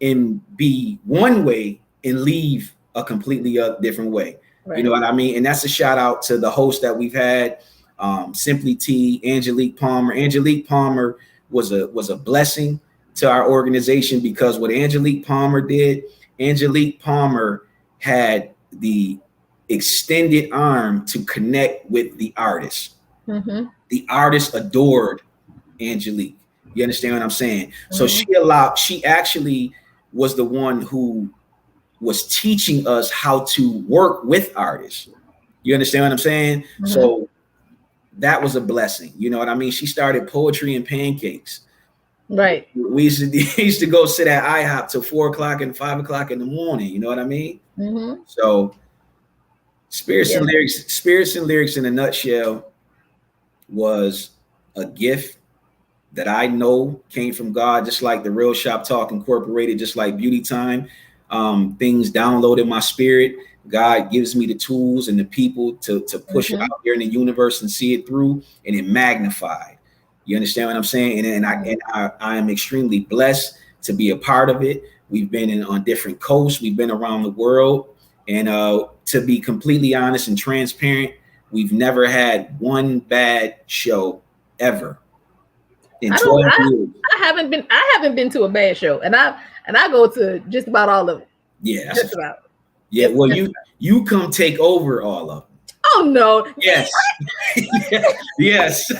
and be one way and leave a completely different way. Right. You know what I mean? And that's a shout out to the hosts that we've had, Simply T, Angelique Palmer. Angelique Palmer was a blessing to our organization, because what Angelique Palmer did, Angelique Palmer had the extended arm to connect with the artist. Mm-hmm. The artist adored Angelique. You understand what I'm saying? Mm-hmm. So she actually was the one who was teaching us how to work with artists. You understand what I'm saying? Mm-hmm. So that was a blessing. You know what I mean? She started Poetry and Pancakes. Right. We used to go sit at IHOP till 4 o'clock and 5 o'clock in the morning. You know what I mean? Mm-hmm. So Spirits and Lyrics in a nutshell was a gift that I know came from God, just like the Real Shop Talk Incorporated, just like Beauty Time. Things download in my spirit. God gives me the tools and the people to push it out there in the universe and see it through, and it magnified. You understand what I'm saying? And I am extremely blessed to be a part of it. We've been on different coasts. We've been around the world. And to be completely honest and transparent, we've never had one bad show ever. In 12 years. I haven't been to a bad show, and I go to just about all of them. Yeah, just about. Yeah, well, you come take over all of them. Oh no! Yes, yes,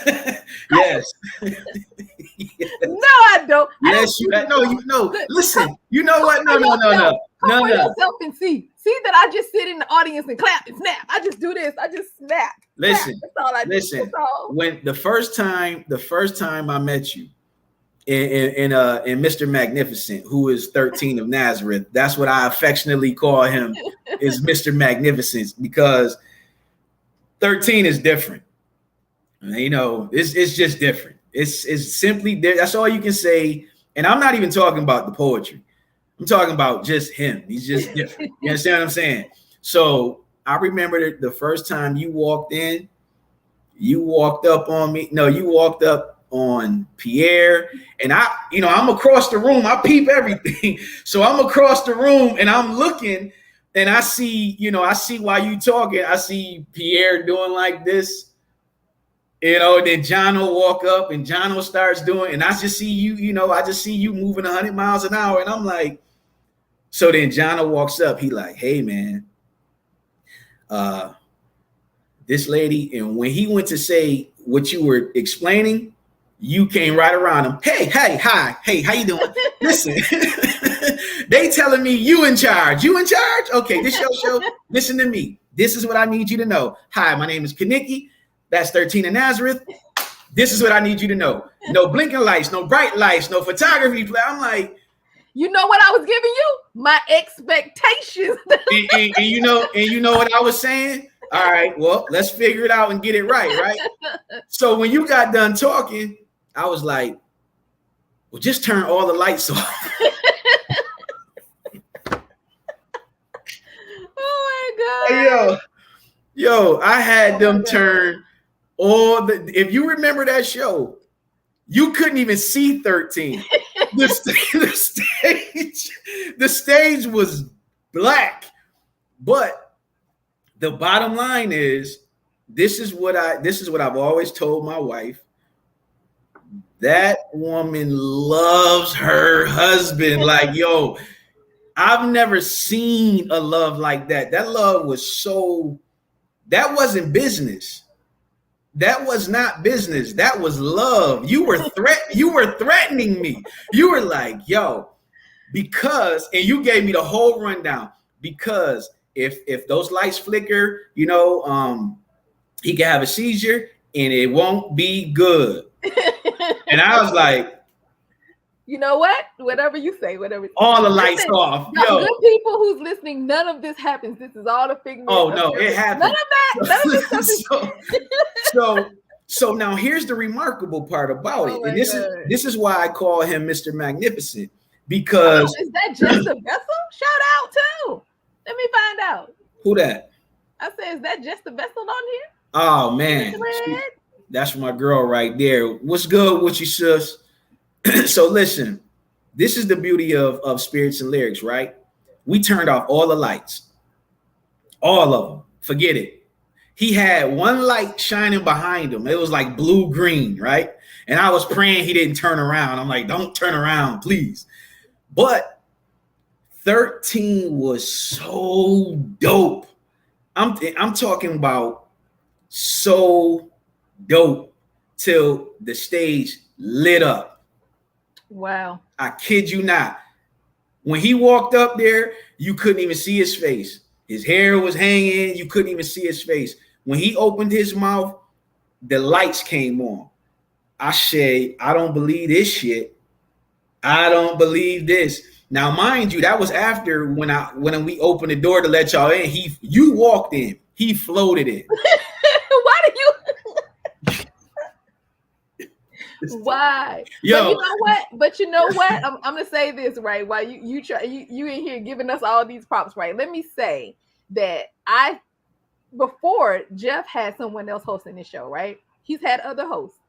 yes. No, I don't. Yes, you know. Listen, you know what? No. Come for yourself and see that I just sit in the audience and clap and snap. I just do this. I just snap. Listen, that's all I do. Listen. When the first time I met you in MrMagnificent, who is 13 of Nazareth, that's what I affectionately call him, is MrMagnificence, because 13 is different. You know, it's just different. It's simply there. That's all you can say. And I'm not even talking about the poetry. I'm talking about just him. He's just different. You understand what I'm saying? So I remember the first time you walked in, you walked up on me. No, you walked up on Pierre, and I'm across the room. I peep everything. So I'm across the room and I'm looking, and I see while you talking, I see Pierre doing like this. You know, then John will walk up and John will starts doing, and I just see you moving 100 miles an hour. And I'm like, so then John walks up. He like, hey man, this lady. And when he went to say what you were explaining, you came right around him. Hey, hi. Hey, how you doing? Listen, they telling me you in charge. You in charge? Okay, this your show. Listen to me. This is what I need you to know. Hi, my name is KaNikki. That's 13 in Nazareth. This is what I need you to know. No blinking lights, no bright lights, no photography. I'm like, you know what I was giving you? My expectations. and you know what I was saying? All right, well, let's figure it out and get it right? So when you got done talking, I was like, well, just turn all the lights off. Oh my God. Yo, I had them turn if you remember that show, you couldn't even see 13. The stage was black. But the bottom line is, this is what I've always told my wife. That woman loves her husband. Like, yo, I've never seen a love like that. That love was that wasn't business. That was not business. That was love. You were threatening me. You were like, yo, because, and you gave me the whole rundown, because if those lights flicker, he can have a seizure and it won't be good. And I was like, you know what? Whatever you say, whatever. All the lights off. Yo, good people who's listening, none of this happens. This is all a figment. Oh no, it happens. None of that. None of this so now here's the remarkable part about it, and this is why I call him MrMagnificent, because is that just a vessel? Shout out too. Let me find out. Who that? I said, is that just a vessel on here? Oh man, that's my girl right there. What's good with you, sis? So listen, this is the beauty of Spirits and Lyrics, right? We turned off all the lights, all of them. Forget it. He had one light shining behind him. It was like blue green, right? And I was praying he didn't turn around. I'm like, don't turn around, please. But 13 was so dope. I'm talking about so dope till the stage lit up. Wow. I kid you not. When he walked up there, you couldn't even see his face. His hair was hanging. You couldn't even see his face. When he opened his mouth, the lights came on. I said, I don't believe this shit. I don't believe this. Now, mind you, that was after when we opened the door to let y'all in. You walked in. He floated in. Why do you? Why? Yo. But you know what? I'm gonna say this, right? While you in here giving us all these props, right? Let me say that before Jeff had someone else hosting the show, right? He's had other hosts.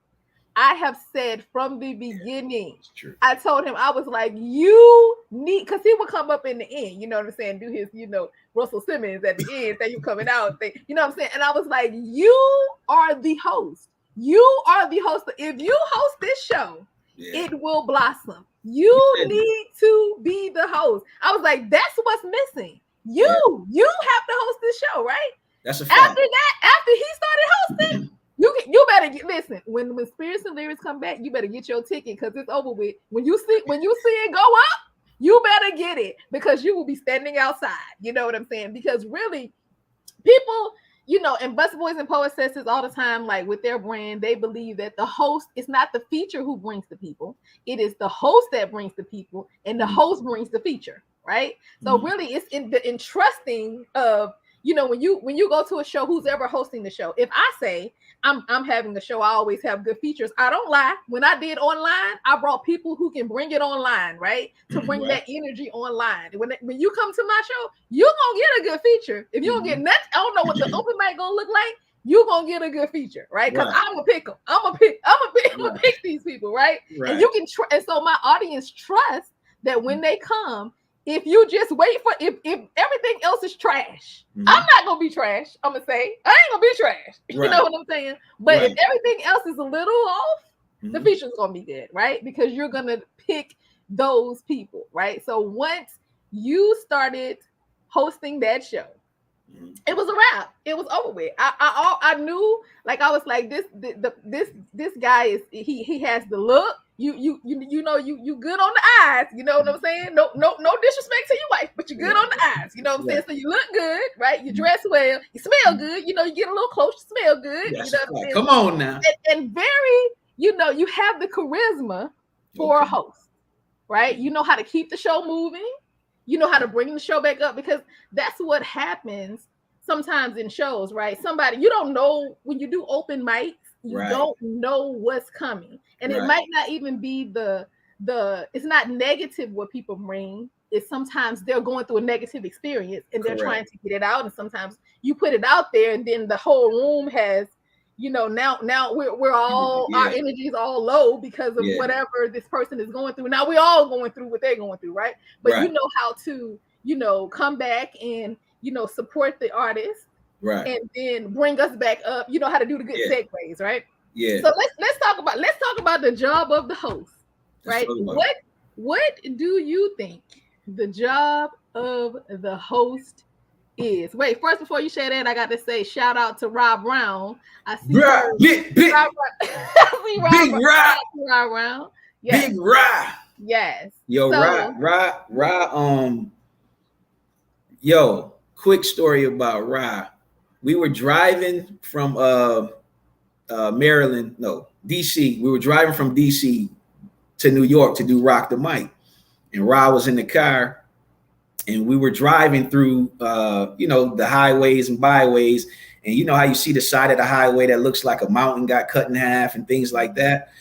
I have said from the beginning, I told him, I was like, you need, because he would come up in the end, you know what I'm saying, do his, Russell Simmons at the end, say you coming out, you know what I'm saying? And I was like, you are the host. You are the host. If you host this show, it will blossom. You need to be the host. I was like, that's what's missing. You have to host this show, right? That's a fact. After he started hosting, you better listen. When Spirits and Lyrics come back, you better get your ticket because it's over with. When you see it go up, you better get it because you will be standing outside. You know what I'm saying? Because really, people, and Bus Boys and Poets says this all the time, like with their brand, they believe that the host is not the feature who brings the people. It is the host that brings the people, and the host brings the feature, right? So really, it's in the entrusting of, when you go to a show, who's ever hosting the show. If I say I'm having a show, I always have good features. I don't lie. When I did online, I brought people who can bring it online, right? To bring that energy online. When you come to my show, you're gonna get a good feature. If you don't get nothing, I don't know what the open mic gonna look like. You're gonna get a good feature, right? Because I'm gonna pick them. I'm gonna pick these people, right? And you can and so my audience trusts that when they come, if you just wait for if everything else is trash, I'm not gonna be trash. I'm gonna say I ain't gonna be trash. You know what I'm saying? But if everything else is a little off, the feature's gonna be good, right? Because you're gonna pick those people, right? So once you started hosting that show, it was a wrap. It was over with. I knew, like I was like, this guy is he has the look. You good on the eyes. You know what I'm saying? No disrespect to your wife, but you're good on the eyes. You know what I'm saying? So you look good, right? You dress well. You smell good. You get a little close. You smell good. Yes, you know what I'm saying? Come on now. And very, you have the charisma for a host, right? You know how to keep the show moving. You know how to bring the show back up, because that's what happens sometimes in shows, right? You don't know when you do open mics, you don't know what's coming. And it might not even be it's not negative what people bring. It's sometimes they're going through a negative experience and they're trying to get it out. And sometimes you put it out there and then the whole room has, now we're all, our energy is all low because of whatever this person is going through. Now we're all going through what they're going through, right? But you know how to, come back and, support the artist, and then bring us back up. You know how to do the good segues, right? Yeah. So let's talk about the job of the host, right? What do you think the job of the host is? Wait, first before you share that, I got to say shout out to Rob Brown. I see big Rob Brown. Yes. Big Rob. Yes. Yo, Rob. Yo, quick story about Rob. We were driving from Maryland, no, DC. We were driving from DC to New York to do Rock the Mic, and Rob was in the car, and we were driving through, the highways and byways, and you know how you see the side of the highway that looks like a mountain got cut in half and things like that.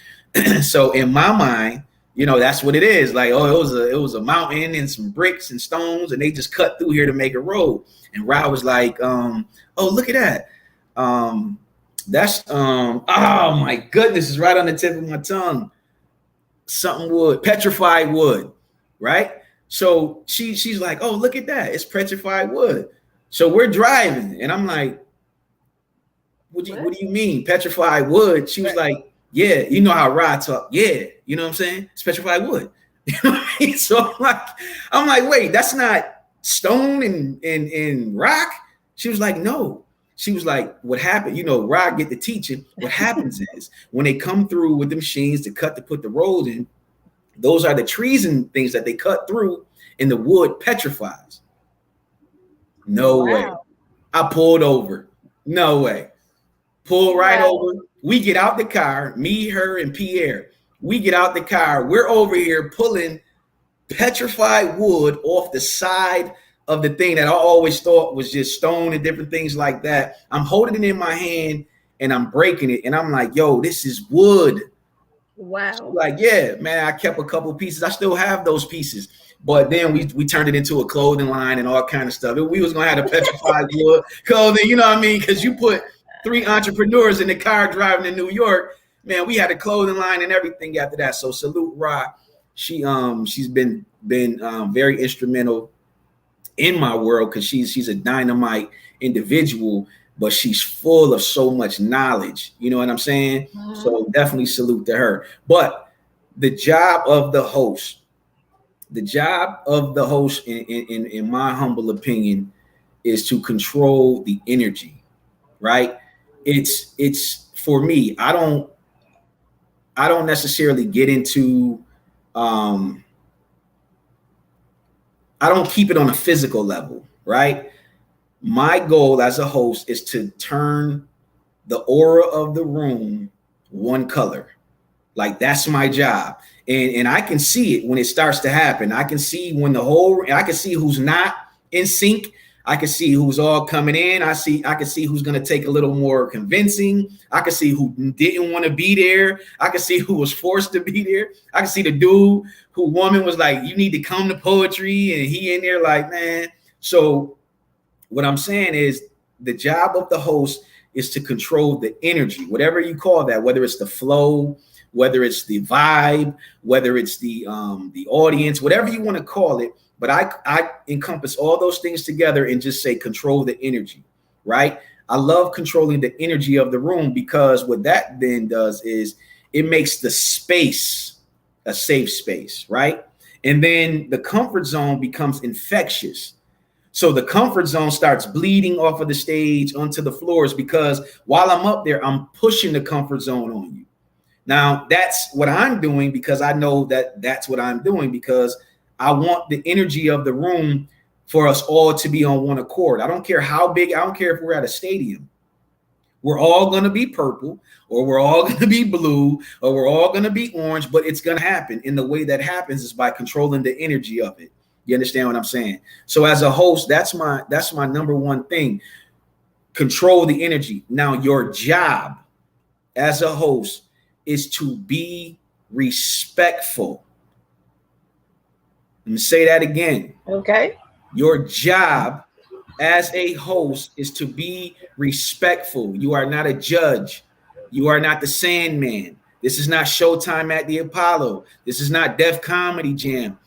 So in my mind, that's what it is. Like, oh, it was a mountain and some bricks and stones, and they just cut through here to make a road. And Rob was like, oh, look at that. That's oh my goodness, it's right on the tip of my tongue. Something wood, petrified wood, right? So she's like, oh, look at that, it's petrified wood. So we're driving, and I'm like, what do you mean petrified wood? She was like, Yeah, you know how Rod talk. Yeah, you know what I'm saying? Petrified wood. You know what I mean? So I'm like, wait, that's not stone and rock. She was like, no. She was like, what happened? You know, Rod get the teaching. What happens is when they come through with the machines to put the rolls in, those are the trees and things that they cut through, and the wood petrifies. No way. I pulled over. No way. Pull right over. We get out the car, me, her, and Pierre. We get out the car. We're over here pulling petrified wood off the side of the thing that I always thought was just stone and different things like that. I'm holding it in my hand and I'm breaking it. And I'm like, yo, this is wood. Wow. So like, yeah, man, I kept a couple pieces. I still have those pieces. But then we turned it into a clothing line and all kind of stuff. We was going to have a petrified wood clothing, you know what I mean? Because you put 3 entrepreneurs in the car driving to New York, man, we had a clothing line and everything after that. So salute Ra. She's been very instrumental in my world because she's a dynamite individual, but she's full of so much knowledge. You know what I'm saying? Mm-hmm. So definitely salute to her. But the job of the host, in my humble opinion, is to control the energy, right? It's for me, I don't necessarily get into I don't keep it on a physical level, right? My goal as a host is to turn the aura of the room one color. Like that's my job. And I can see it when it starts to happen. I can see when I can see who's not in sync. I can see who's all coming in. I can see who's going to take a little more convincing. I can see who didn't want to be there. I can see who was forced to be there. I can see the dude who woman was like, you need to come to poetry. And he in there like, man. So what I'm saying is the job of the host is to control the energy, whatever you call that, whether it's the flow, whether it's the vibe, whether it's the audience, whatever you want to call it. But I encompass all those things together and just say control the energy, right? I love controlling the energy of the room because what that then does is it makes the space a safe space, right? And then the comfort zone becomes infectious. So the comfort zone starts bleeding off of the stage onto the floors because while I'm up there, I'm pushing the comfort zone on you. Now, that's what I'm doing because I know that that's what I'm doing because I want the energy of the room for us all to be on one accord. I don't care how big. I don't care if we're at a stadium. We're all going to be purple or we're all going to be blue or we're all going to be orange, but it's going to happen. And the way that happens is by controlling the energy of it. You understand what I'm saying? So as a host, that's my number one thing. Control the energy. Now, your job as a host is to be respectful. Let me say that again. Okay. Your job as a host is to be respectful. You are not a judge. You are not the Sandman. This is not Showtime at the Apollo. This is not Def Comedy Jam.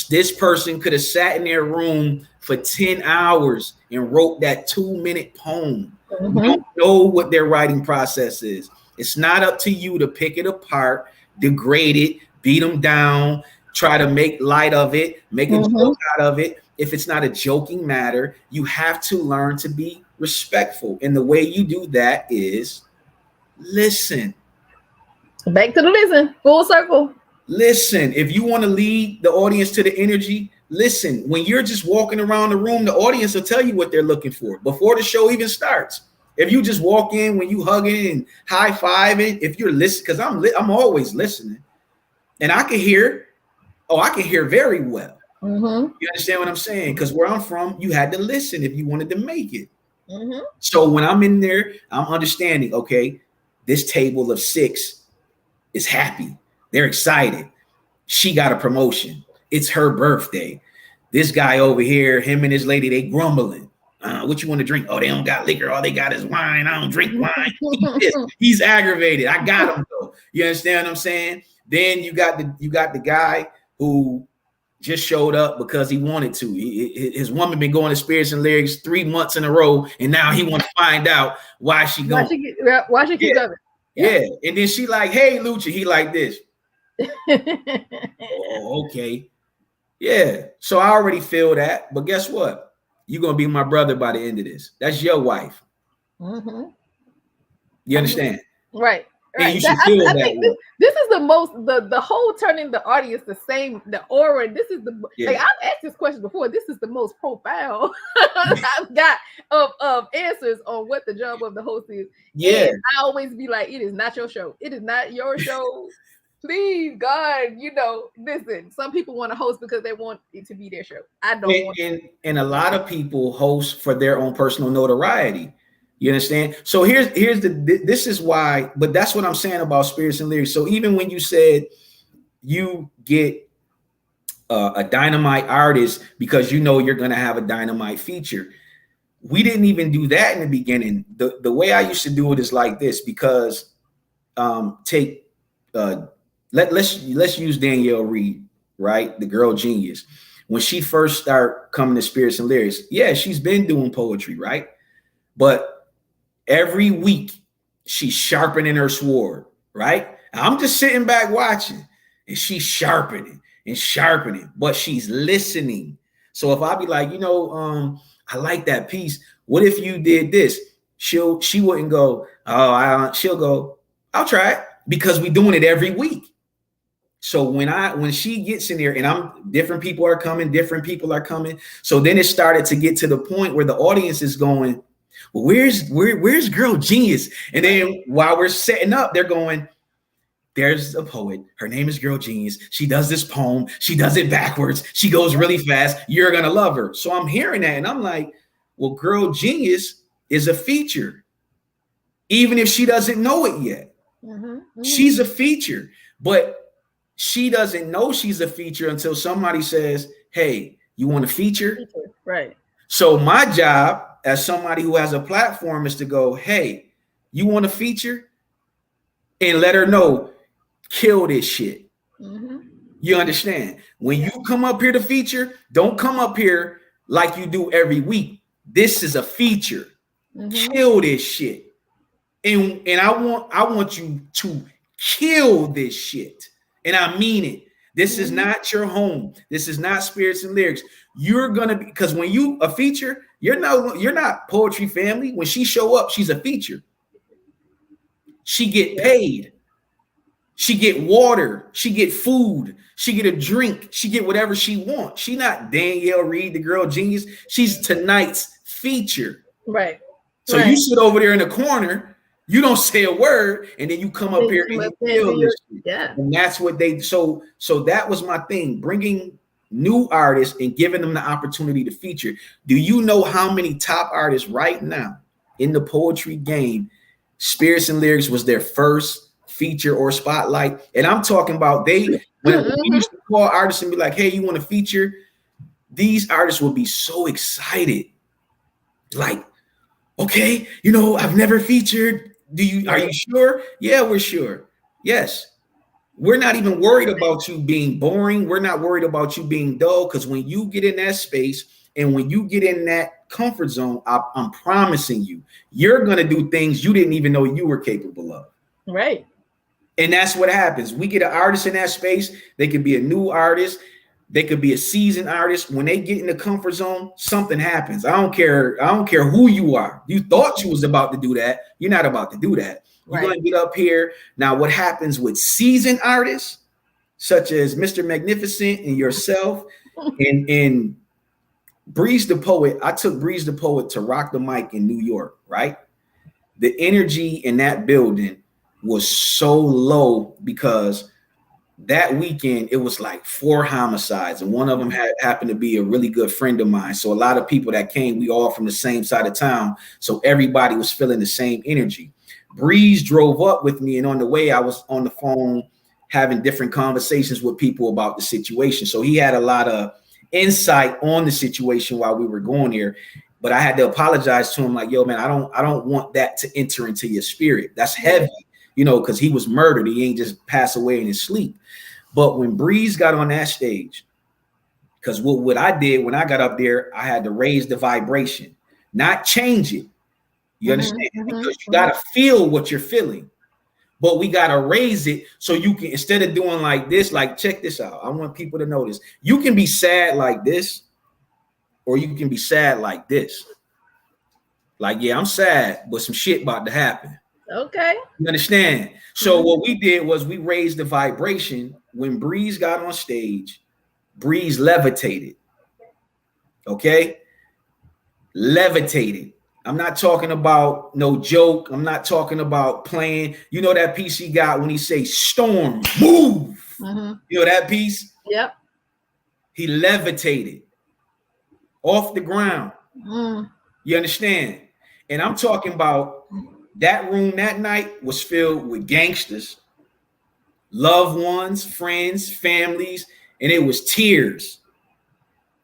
This person could have sat in their room for 10 hours and wrote that 2-minute poem. Mm-hmm. You don't know what their writing process is. It's not up to you to pick it apart, degrade it, beat them down, try to make light of it, make a joke out of it. If it's not a joking matter, you have to learn to be respectful. And the way you do that is listen. Back to the listen, full circle. Listen, if you want to lead the audience to the energy, listen. When you're just walking around the room, the audience will tell you what they're looking for before the show even starts. If you just walk in when you hugging and high-fiving, if you're listening, because I'm always listening, and I can hear very well. Mm-hmm. You understand what I'm saying? Because where I'm from, you had to listen if you wanted to make it. Mm-hmm. So when I'm in there, I'm understanding, okay, this table of 6 is happy. They're excited. She got a promotion. It's her birthday. This guy over here, him and his lady, they grumbling. What you want to drink? Oh, they don't got liquor. All they got is wine. I don't drink wine. He's aggravated. I got him though. You understand what I'm saying? Then you got the guy who just showed up because he wanted to. His woman been going to Spirits and Lyrics 3 months in a row, and now he want to find out why she going. Why she keep coming? Yeah. And then she like, hey, Lucha, he like this. Oh, okay. Yeah. So I already feel that. But guess what? You're going to be my brother by the end of this. That's your wife. Mm-hmm. You understand? Right. And you should feel I that think way. this is the most the whole turning the audience the same, the aura. This is the like I've asked this question before. This is the most profound I've got of answers on what the job of the host is. Yeah. And I always be like, it is not your show. It is not your show. Please, God, listen. Some people want to host because they want it to be their show. I don't and a lot of people host for their own personal notoriety. You understand? So this is why, but that's what I'm saying about spirits and lyrics. So even when you said you get a dynamite artist because you're going to have a dynamite feature, we didn't even do that in the beginning. The way I used to do it is like this, because let's use Danielle Reed, right? The girl genius. When she first started coming to spirits and lyrics, yeah, she's been doing poetry, right? But every week, she's sharpening her sword, right? I'm just sitting back watching, and she's sharpening and sharpening, but she's listening. So if I be like, I like that piece. What if you did this? She wouldn't go, she'll go, I'll try it, because we're doing it every week. So when she gets in there, and different people are coming. So then it started to get to the point where the audience is going, well, where's girl genius? And then while we're setting up, they're going, there's a poet. Her name is Girl Genius. She does this poem. She does it backwards. She goes really fast. You're going to love her. So I'm hearing that, and I'm like, well, Girl Genius is a feature, even if she doesn't know it yet. Mm-hmm. She's a feature, but she doesn't know she's a feature until somebody says, hey, you want a feature? Right. So my job as somebody who has a platform is to go, hey, you want a feature? And let her know, kill this shit. Mm-hmm. You understand? When you come up here to feature, don't come up here like you do every week. This is a feature. Mm-hmm. Kill this shit. And I want you to kill this shit. And I mean it. This is not your home. This is not spirits and lyrics. You're gonna be, because when you a feature, you're not poetry family. When she show up, she's a feature. She get paid. She get water. She get food. She get a drink. She get whatever she wants. She not Danielle Reed, the girl genius. She's tonight's feature. Right. So you sit over there in the corner. You don't say a word, and then you come up here and you kill this shit. Yeah. And that's what they so that was my thing, bringing new artists and giving them the opportunity to feature. Do you know how many top artists right now in the poetry game, Spirits and Lyrics was their first feature or spotlight? And I'm talking about when we used to call artists and be like, hey, you want to feature? These artists will be so excited. Like, okay, I've never featured. Are you sure? Yeah, we're sure. Yes. We're not even worried about you being boring. We're not worried about you being dull, because when you get in that space and when you get in that comfort zone, I'm promising you, you're going to do things you didn't even know you were capable of. Right. And that's what happens. We get an artist in that space. They could be a new artist. They could be a seasoned artist. When they get in the comfort zone, something happens. I don't care who you are. You thought you was about to do that. You're not about to do that. You're going to get up here. Now, what happens with seasoned artists, such as MrMagnificence and yourself, and Breeze the Poet, I took Breeze the Poet to Rock the Mic in New York, right? The energy in that building was so low because that weekend, it was like 4 homicides, and one of them happened to be a really good friend of mine. So a lot of people that came, we all from the same side of town. So everybody was feeling the same energy. Breeze drove up with me, and on the way, I was on the phone having different conversations with people about the situation. So he had a lot of insight on the situation while we were going there. But I had to apologize to him, like, yo, man, I don't want that to enter into your spirit. That's heavy, because he was murdered. He ain't just pass away in his sleep. But when Breeze got on that stage, because what I did when I got up there, I had to raise the vibration, not change it. You understand? Because you got to feel what you're feeling. but we got to raise it so you can, instead of doing like this, like check this out. I want people to notice you can be sad like this, or you can be sad like this. Like, yeah, I'm sad, but some shit about to happen. Okay. You understand? So what we did was we raised the vibration. When Breeze got on stage, Breeze levitated. Okay? Levitated. I'm not talking about no joke. I'm not talking about playing. You know that piece he got when he say storm, move. You know that piece? Yep. He levitated off the ground. You understand? And I'm talking about that room that night was filled with gangsters, loved ones, friends, families, and it was tears,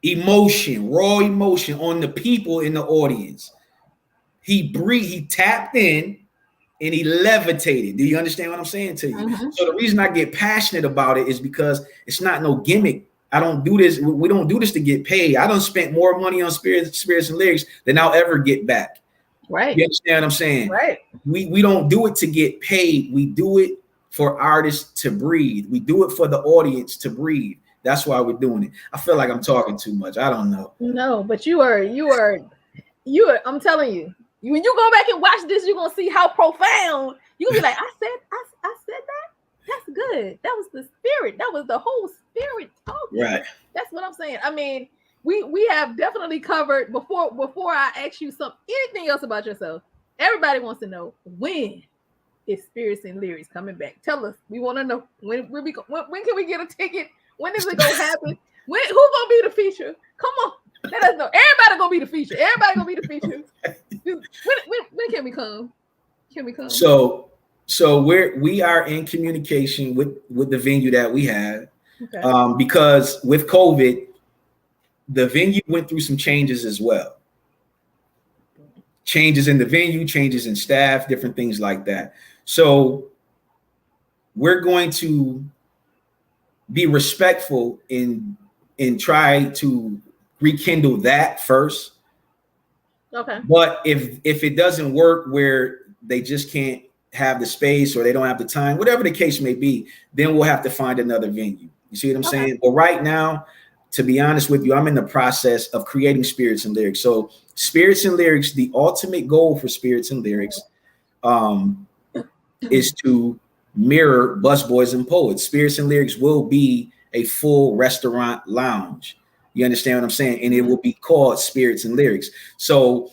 emotion, raw emotion on the people in the audience. He breathed, he tapped in, and he levitated. Do you understand what I'm saying to you? So the reason I get passionate about it is because it's not no gimmick. I don't do this. We don't do this to get paid. I done spent more money on spirits and lyrics than I'll ever get back. Right. You understand what I'm saying? Right. We don't do it to get paid. We do it for artists to breathe. We do it for the audience to breathe. That's why we're doing it. I feel like I'm talking too much. I don't know. No, but you are, I'm telling you, when you go back and watch this, you're going to see how profound. You're going to be like, I said that? That's good. That was the spirit. That was the whole spirit talking. Right. That's what I'm saying. I mean, we have definitely covered before I ask you anything else about yourself. Everybody wants to know, when is Spirits and Lyrics coming back? Tell us. We want to know when can we get a ticket? When is it gonna happen? Who gonna be the feature? Come on, let us know. Everybody gonna be the feature. Everybody gonna be the feature. When can we come? Can we come? So we are in communication with the venue that we have. Okay. Because with COVID, the venue went through some changes as well. Changes in the venue, changes in staff, different things like that. So we're going to be respectful and try to rekindle that first. Okay. But if it doesn't work, where they just can't have the space or they don't have the time, whatever the case may be, then we'll have to find another venue. You see what I'm saying? But right now, to be honest with you, I'm in the process of creating Spirits and Lyrics. So Spirits and Lyrics, the ultimate goal for Spirits and Lyrics is to mirror Busboys and Poets. Spirits and Lyrics will be a full restaurant lounge. You understand what I'm saying? And it will be called Spirits and Lyrics. So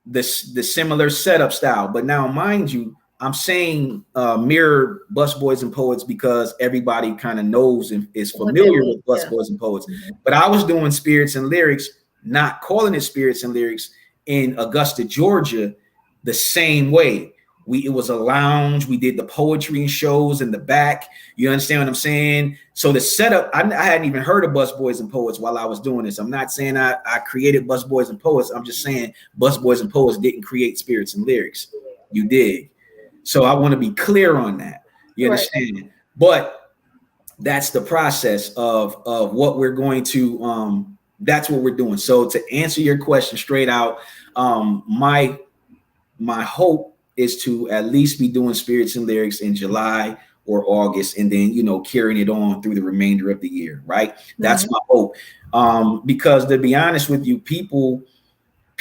the similar setup style. But now, mind you, I'm saying mirror Busboys and Poets because everybody kind of knows and is familiar with Busboys and Poets. But I was doing Spirits and Lyrics, not calling it Spirits and Lyrics, in Augusta, Georgia, the same way. It was a lounge. We did the poetry and shows in the back. You understand what I'm saying? So the setup, I hadn't even heard of Busboys and Poets while I was doing this. I'm not saying I created Busboys and Poets. I'm just saying Busboys and Poets didn't create Spirits and Lyrics. You did. So I want to be clear on that. You understand? Right. But that's the process of what we're going to, that's what we're doing. So to answer your question straight out, my hope is to at least be doing Spirits and Lyrics in July or August, and then, carrying it on through the remainder of the year. Right. That's my hope. Because to be honest with you, people,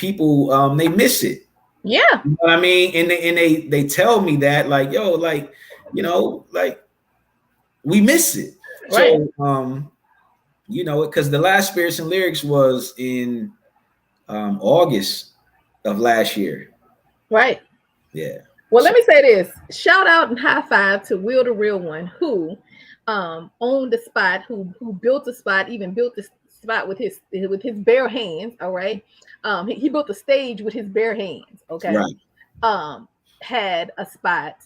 they miss it. Yeah. You know what I mean? And they tell me that, like, yo, like, like we miss it. Right. So, because the last Spirits and Lyrics was in August of last year. Right. Yeah. Well, let me say this. Shout out and high five to Will the Real One, who owned the spot, who built the spot, even built the spot with his bare hands. All right. He built the stage with his bare hands. Okay. Right. Had a spot.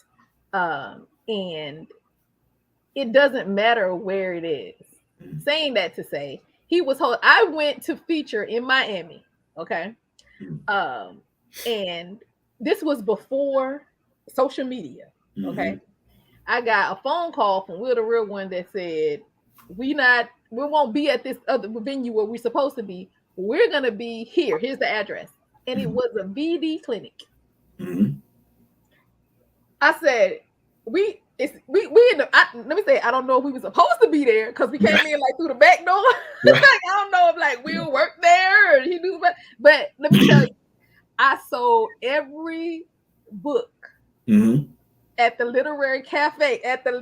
And it doesn't matter where it is. Mm-hmm. Saying that to say, I went to feature in Miami. Okay. Mm-hmm. And this was before social media. Okay. Mm-hmm. I got a phone call from Will the Real One that said, we won't be at this other venue where we're supposed to be. We're going to be here. Here's the address. And it was a VD clinic. Mm-hmm. I said, we in the, let me say, I don't know if we were supposed to be there because we came in like through the back door. Right. Like, I don't know if like Will worked there or he knew, but let me tell you, I sold every book at the literary cafe, at the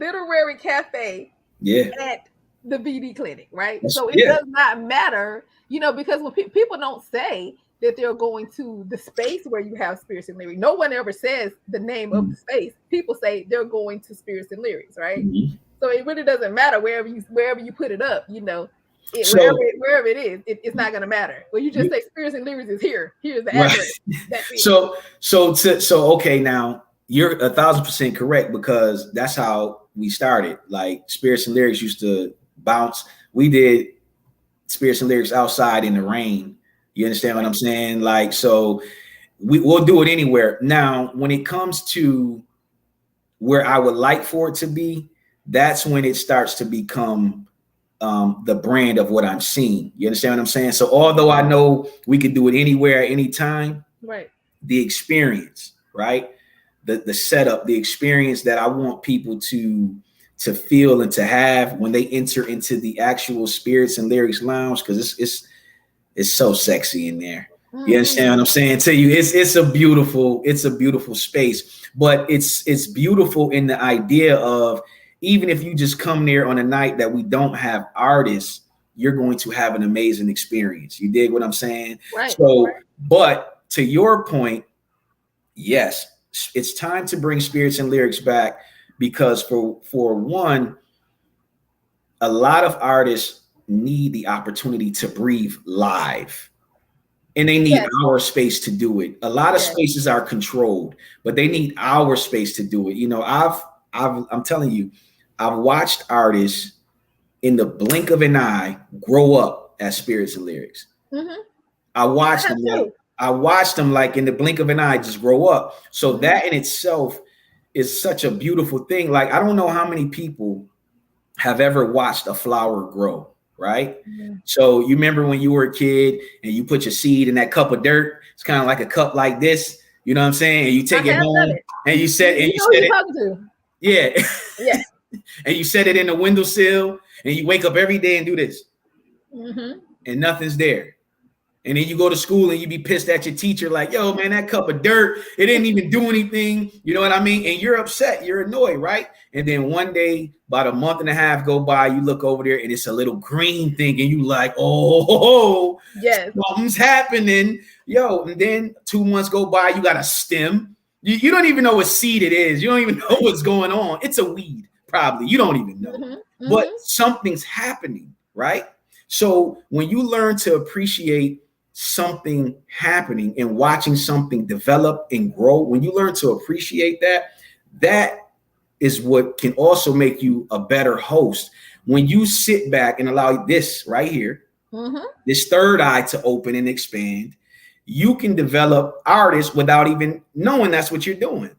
VD clinic, right? So it does not matter, because when people don't say that they're going to the space where you have spirits and lyrics. No one ever says the name of the space. People say they're going to spirits and lyrics, right? So it really doesn't matter wherever you put it up, wherever it is, it's not going to matter. Well, you just say spirits and lyrics is here. Here's the address. That's it. So okay, now you're 1,000% correct, because that's how we started. Like spirits and lyrics used to bounce. We did spirits and lyrics outside in the rain. You understand what I'm saying? Like, so we'll do it anywhere. Now, when it comes to where I would like for it to be, that's when it starts to become the brand of what I'm seeing. You understand what I'm saying? So although I know we could do it anywhere, anytime, right? The experience, right? The setup, the experience that I want people to feel and to have when they enter into the actual Spirits and Lyrics Lounge, because it's so sexy in there. You understand what I'm saying to you? It's a beautiful space, but it's beautiful in the idea of, even if you just come there on a night that we don't have artists, you're going to have an amazing experience. You dig what I'm saying? Right. So, but to your point, yes, it's time to bring Spirits and Lyrics back, because for one, a lot of artists need the opportunity to breathe live, and they need our space to do it. A lot of spaces are controlled, but they need our space to do it. I'm telling you, I've watched artists in the blink of an eye grow up as Spirits and Lyrics. I watched them like in the blink of an eye just grow up. So that in itself is such a beautiful thing. Like, I don't know how many people have ever watched a flower grow. Right. So you remember when you were a kid and you put your seed in that cup of dirt? It's kind of like a cup like this. You know what I'm saying? And you take it home and you set it. Yeah. And you set it in the windowsill and you wake up every day and do this. And nothing's there. And then you go to school and you be pissed at your teacher, like, yo, man, that cup of dirt, it didn't even do anything. You know what I mean? And you're upset, you're annoyed, right? And then one day, about a month and a half go by, you look over there and it's a little green thing, and you like, oh, yes, something's happening. Yo, and then 2 months go by, you got a stem. You don't even know what seed it is. You don't even know what's going on. It's a weed, probably. You don't even know. But something's happening, right? So when you learn to appreciate something happening and watching something develop and grow, when you learn to appreciate that, that is what can also make you a better host. When you sit back and allow this right here, this third eye to open and expand, you can develop artists without even knowing that's what you're doing.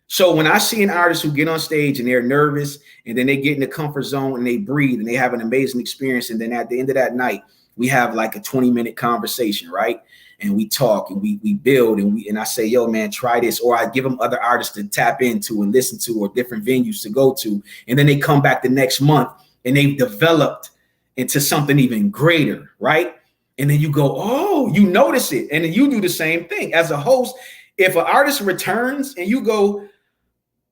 So when I see an artist who get on stage and they're nervous and then they get in the comfort zone and they breathe and they have an amazing experience, and then at the end of that night, we have like a 20-minute conversation, right? And we talk and we build and I say, yo, man, try this. Or I give them other artists to tap into and listen to, or different venues to go to. And then they come back the next month and they've developed into something even greater, right? And then you go, oh, you notice it. And then you do the same thing. As a host, if an artist returns and you go,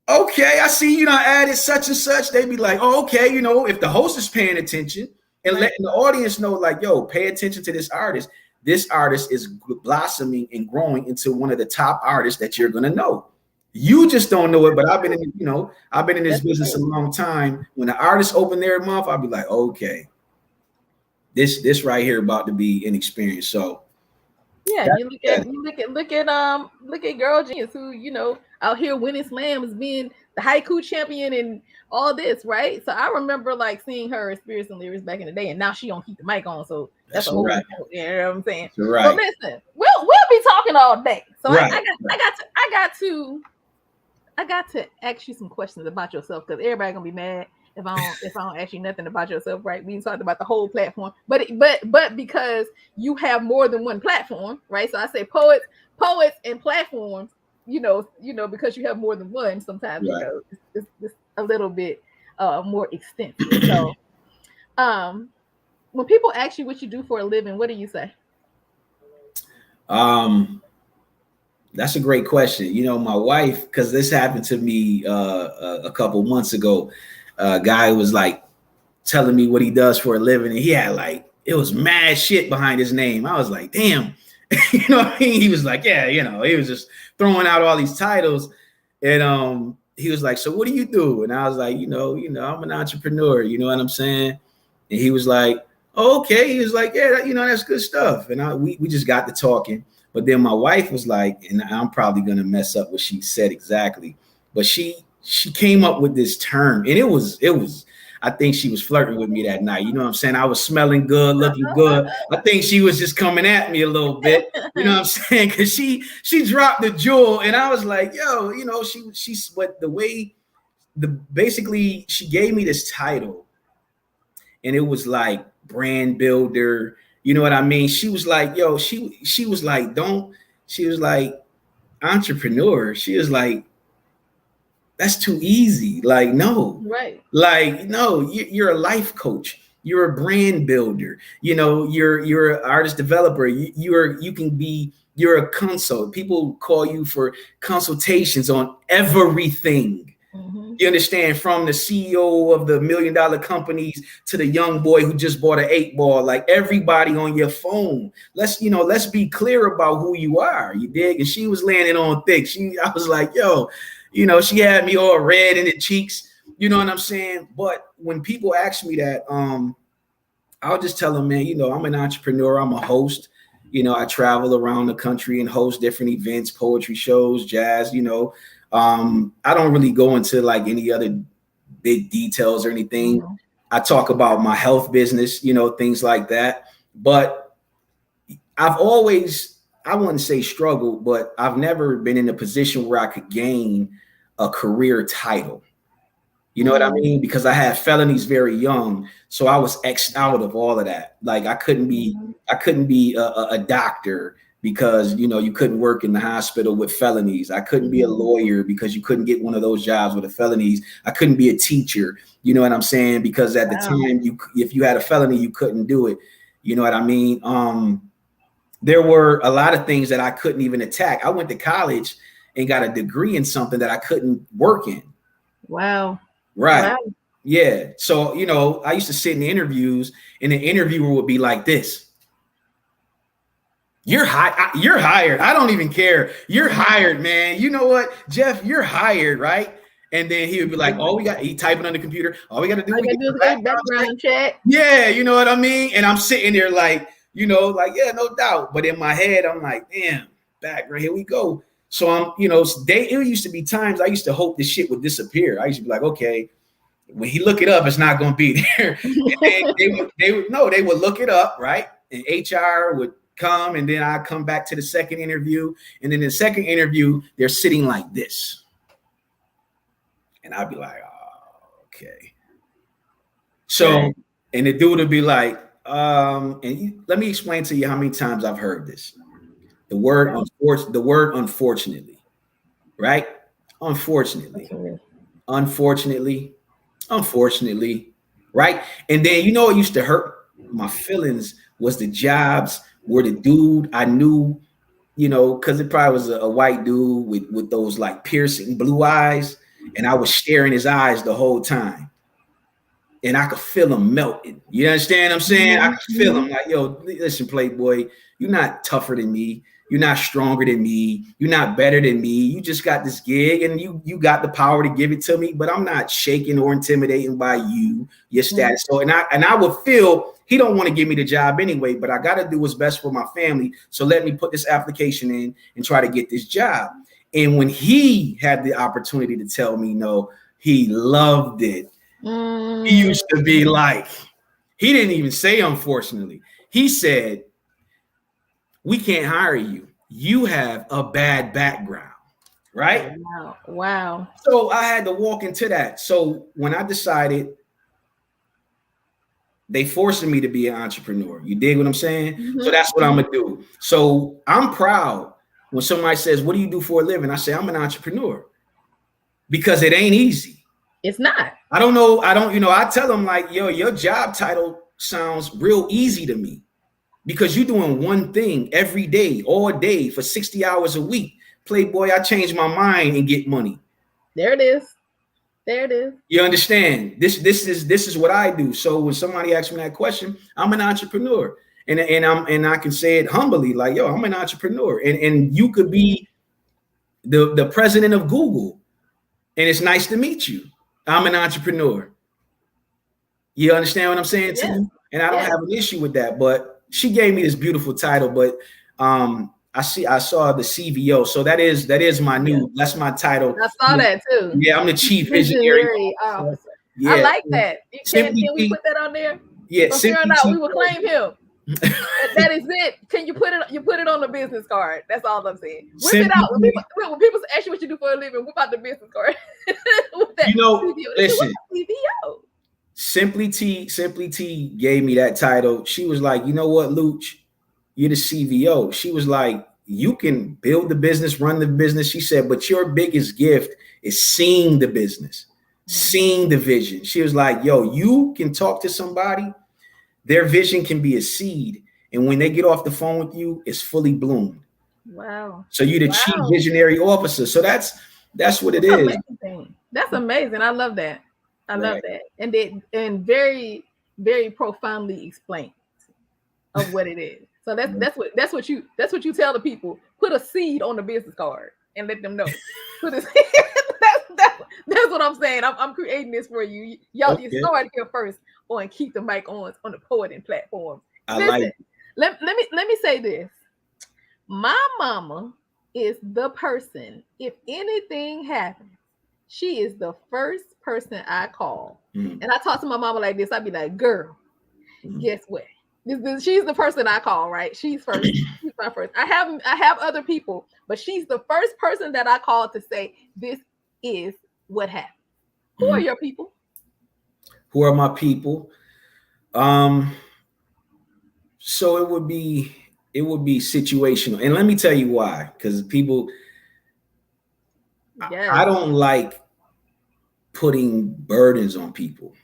okay, I see you done added such and such, they be like, oh, okay, if the host is paying attention and letting the audience know, like, yo, pay attention to this artist. This artist is blossoming and growing into one of the top artists that you're gonna know. You just don't know it, but I've been in this business a long time. When the artists open their mouth, I'll be like, okay, this right here about to be an experience. So yeah, you look at Girl Genius, who out here winning slams, being the haiku champion and all this, right? So I remember like seeing her at Spirits and Lyrics back in the day, and now she don't keep the mic on, so that's a whole right. You know what I'm saying? Right. But listen, we'll be talking all day. So right. I got to ask you some questions about yourself, because everybody gonna be mad if I don't ask you nothing about yourself, right? We talked about the whole platform, but because you have more than one platform, right? So I say poets and platforms, because you have more than one. Sometimes it's a little bit more extensive. So, when people ask you what you do for a living, what do you say? That's a great question. You know, my wife, because this happened to me a couple months ago. A guy was like telling me what he does for a living, and he had like, it was mad shit behind his name. I was like, damn. You know what I mean? He was like, yeah, you know, he was just throwing out all these titles. And he was like, so what do you do? And I was like, you know, I'm an entrepreneur, you know what I'm saying? And he was like, oh, okay. He was like, yeah, that's good stuff. And we just got to talking. But then my wife was like, and I'm probably going to mess up what she said exactly, but she came up with this term, and it was, I think she was flirting with me that night. You know what I'm saying? I was smelling good, looking good. I think she was just coming at me a little bit. You know what I'm saying? Because she dropped the jewel, and I was like, yo, you know, she's but basically she gave me this title, and it was like brand builder. You know what I mean? She was like, yo, she was like, she was like, entrepreneur. She was like, that's too easy. Like, no, Right. Like, no, you're a life coach. You're a brand builder. You know, you're an artist developer. You're a consult. People call you for consultations on everything. Mm-hmm. You understand, from the CEO of the $1 million companies to the young boy who just bought an 8-ball, like everybody on your phone. Let's be clear about who you are. You dig? And she was landing on thick. I was like, yo, you know, she had me all red in the cheeks. You know what I'm saying? But when people ask me that, I'll just tell them, man, you know, I'm an entrepreneur. I'm a host. You know, I travel around the country and host different events, poetry shows, jazz, you know. I don't really go into like any other big details or anything. Mm-hmm. I talk about my health business, you know, things like that. But I've always, I wouldn't say struggled, but I've never been in a position where I could gain a career title. You know what I mean? Because I had felonies very young. So I was X'd out of all of that. Like I couldn't be a doctor because, you know, you couldn't work in the hospital with felonies. I couldn't be a lawyer because you couldn't get one of those jobs with the felonies. I couldn't be a teacher. You know what I'm saying? Because at the time, if you had a felony, you couldn't do it. You know what I mean? There were a lot of things that I couldn't even attack. I went to college and got a degree in something that I couldn't work in. Wow. Right. Wow. Yeah. So, you know, I used to sit in the interviews and the interviewer would be like this. You're hired. I don't even care. You're hired, man. You know what, Jeff, you're hired, right? And then he would be like, he typing on the computer. All we got to do is background check. Yeah. You know what I mean? And I'm sitting there like, you know, like, yeah, no doubt. But in my head, I'm like, damn, background, here we go. So I'm, you know, it used to be times I used to hope this shit would disappear. I used to be like, okay, when he look it up, it's not going to be there. And they would look it up, right? And HR would come, and then I come back to the second interview, and then the second interview, they're sitting like this, and I'd be like, oh, okay. So, and the dude would be like, let me explain to you how many times I've heard this. The word unfortunately, right? Unfortunately, right? And then, you know, what used to hurt my feelings was the jobs where the dude I knew, you know, because it probably was a white dude with those like piercing blue eyes, and I was staring his eyes the whole time. And I could feel him melting. You understand what I'm saying? I could feel him like, yo, listen, Playboy, you're not tougher than me. You're not stronger than me. You're not better than me. You just got this gig and you got the power to give it to me, but I'm not shaken or intimidated by your status. So, and I would feel he don't want to give me the job anyway, but I got to do what's best for my family. So let me put this application in and try to get this job. And when he had the opportunity to tell me no, he loved it. He used to be like, he didn't even say unfortunately. He said, we can't hire you. You have a bad background, right? Wow. So I had to walk into that. So when I decided, they forcing me to be an entrepreneur. You dig what I'm saying? Mm-hmm. So that's what I'm going to do. So I'm proud when somebody says, what do you do for a living? I say, I'm an entrepreneur, because it ain't easy. It's not. I don't know. I tell them like, yo, your job title sounds real easy to me because you're doing one thing every day, all day for 60 hours a week. Playboy, I change my mind and get money. There it is. There it is. You understand? This is what I do. So when somebody asks me that question, I'm an entrepreneur. And I can say it humbly, like, yo, I'm an entrepreneur. And you could be the president of Google. And it's nice to meet you. I'm an entrepreneur. You understand what I'm saying to you? And I don't have an issue with that. But she gave me this beautiful title. But I saw the CVO. So that is my new, that's my title. I saw that too. Yeah, I'm the chief visionary officer. Yeah. I like that. Can we put that on there? Yeah. From here on out, we will claim him. That is it. Can you put it on the business card? That's all I'm saying. Whip it out. When people ask you what you do for a living, whip out the business card. Listen. Simply T gave me that title. She was like, you know what, Luch? You're the CVO. She was like, you can build the business, run the business. She said, but your biggest gift is seeing the business, seeing the vision. She was like, yo, you can talk to somebody. Their vision can be a seed. And when they get off the phone with you, it's fully bloomed. Wow. So you're the chief visionary officer. So that's what it is. Amazing. That's amazing. I love that. I love that. And very, very profoundly explained of what it is. So that's what you tell the people. Put a seed on the business card and let them know. That's what I'm saying. I'm creating this for you. Y'all, you start here first on Keep the Mic on the Poeting platform. Listen, let me say this. My mama is the person, if anything happens, she is the first person I call. And I talk to my mama like this. I'd be like, girl, guess what? She's the person I call, right? She's first. She's my first. I have other people, but she's the first person that I call to say, this is what happened. Who are your people? Who are my people? So it would be situational. And let me tell you why. Because people, I don't like putting burdens on people.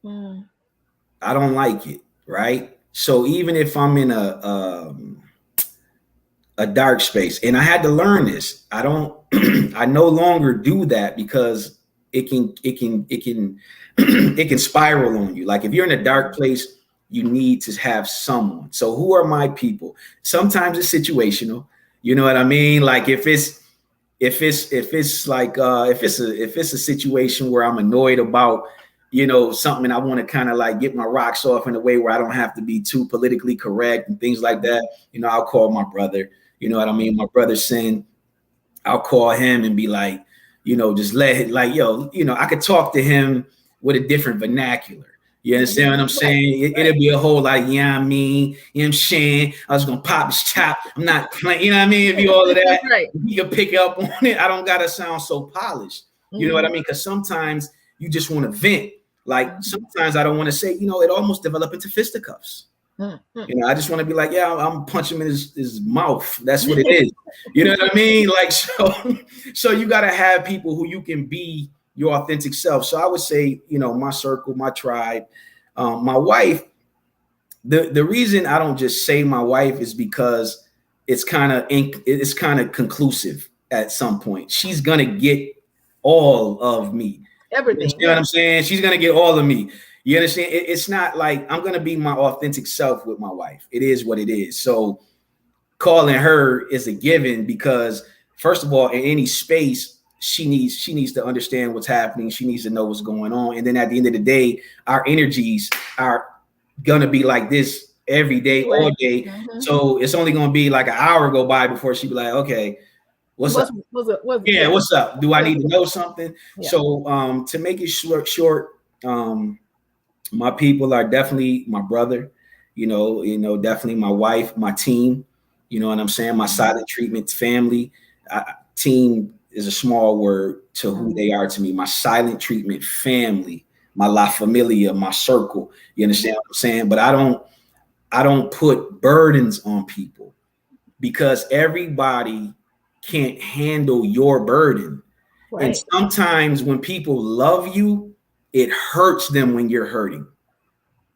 I don't like it, right? So even if I'm in a dark space, and I had to learn this, I no longer do that because it can spiral on you. Like if you're in a dark place, you need to have someone. So who are my people? Sometimes it's situational. You know what I mean? Like if it's a situation where I'm annoyed about, something, and I want to kind of like get my rocks off in a way where I don't have to be too politically correct and things like that. I'll call my brother, you know what I mean? My brother Sin, I'll call him and be like, just let it like, I could talk to him with a different vernacular. You understand what I'm saying? It'll be a whole like, yeah, I mean, you know what I'm saying? I was going to pop his chop. I'm not playing, you know what I mean? It'll be all of that. Right. You can pick up on it. I don't got to sound so polished. You know what I mean? Because sometimes you just want to vent. Like sometimes I don't want to say, it almost develop into fisticuffs. I just want to be like, yeah, I'm punching him in his mouth. That's what it is. You know what I mean? Like, so you got to have people who you can be your authentic self. So I would say, my circle, my tribe, my wife, the reason I don't just say my wife is because it's kind of conclusive at some point. She's going to get all of me. Everything. You know what I'm saying? She's going to get all of me. You understand? It's not like I'm going to be my authentic self with my wife. It is what it is. So calling her is a given because first of all, in any space, she needs to understand what's happening. She needs to know what's going on. And then at the end of the day, our energies are going to be like this every day, all day. So it's only going to be like an hour go by before she be like, okay, what's up? What's up? Do I need to know something? Yeah. So to make it short, my people are definitely my brother, definitely my wife, my team, you know what I'm saying? My silent treatment family. Team is a small word to who they are to me. My silent treatment family, my La Familia, my circle. You understand what I'm saying? But I don't put burdens on people because everybody can't handle your burden. Right. And sometimes when people love you, it hurts them when you're hurting.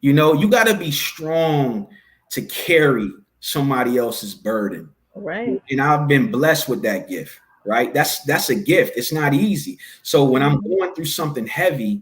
You know, you got to be strong to carry somebody else's burden. Right. And I've been blessed with that gift, right? That's a gift. It's not easy. So when I'm going through something heavy,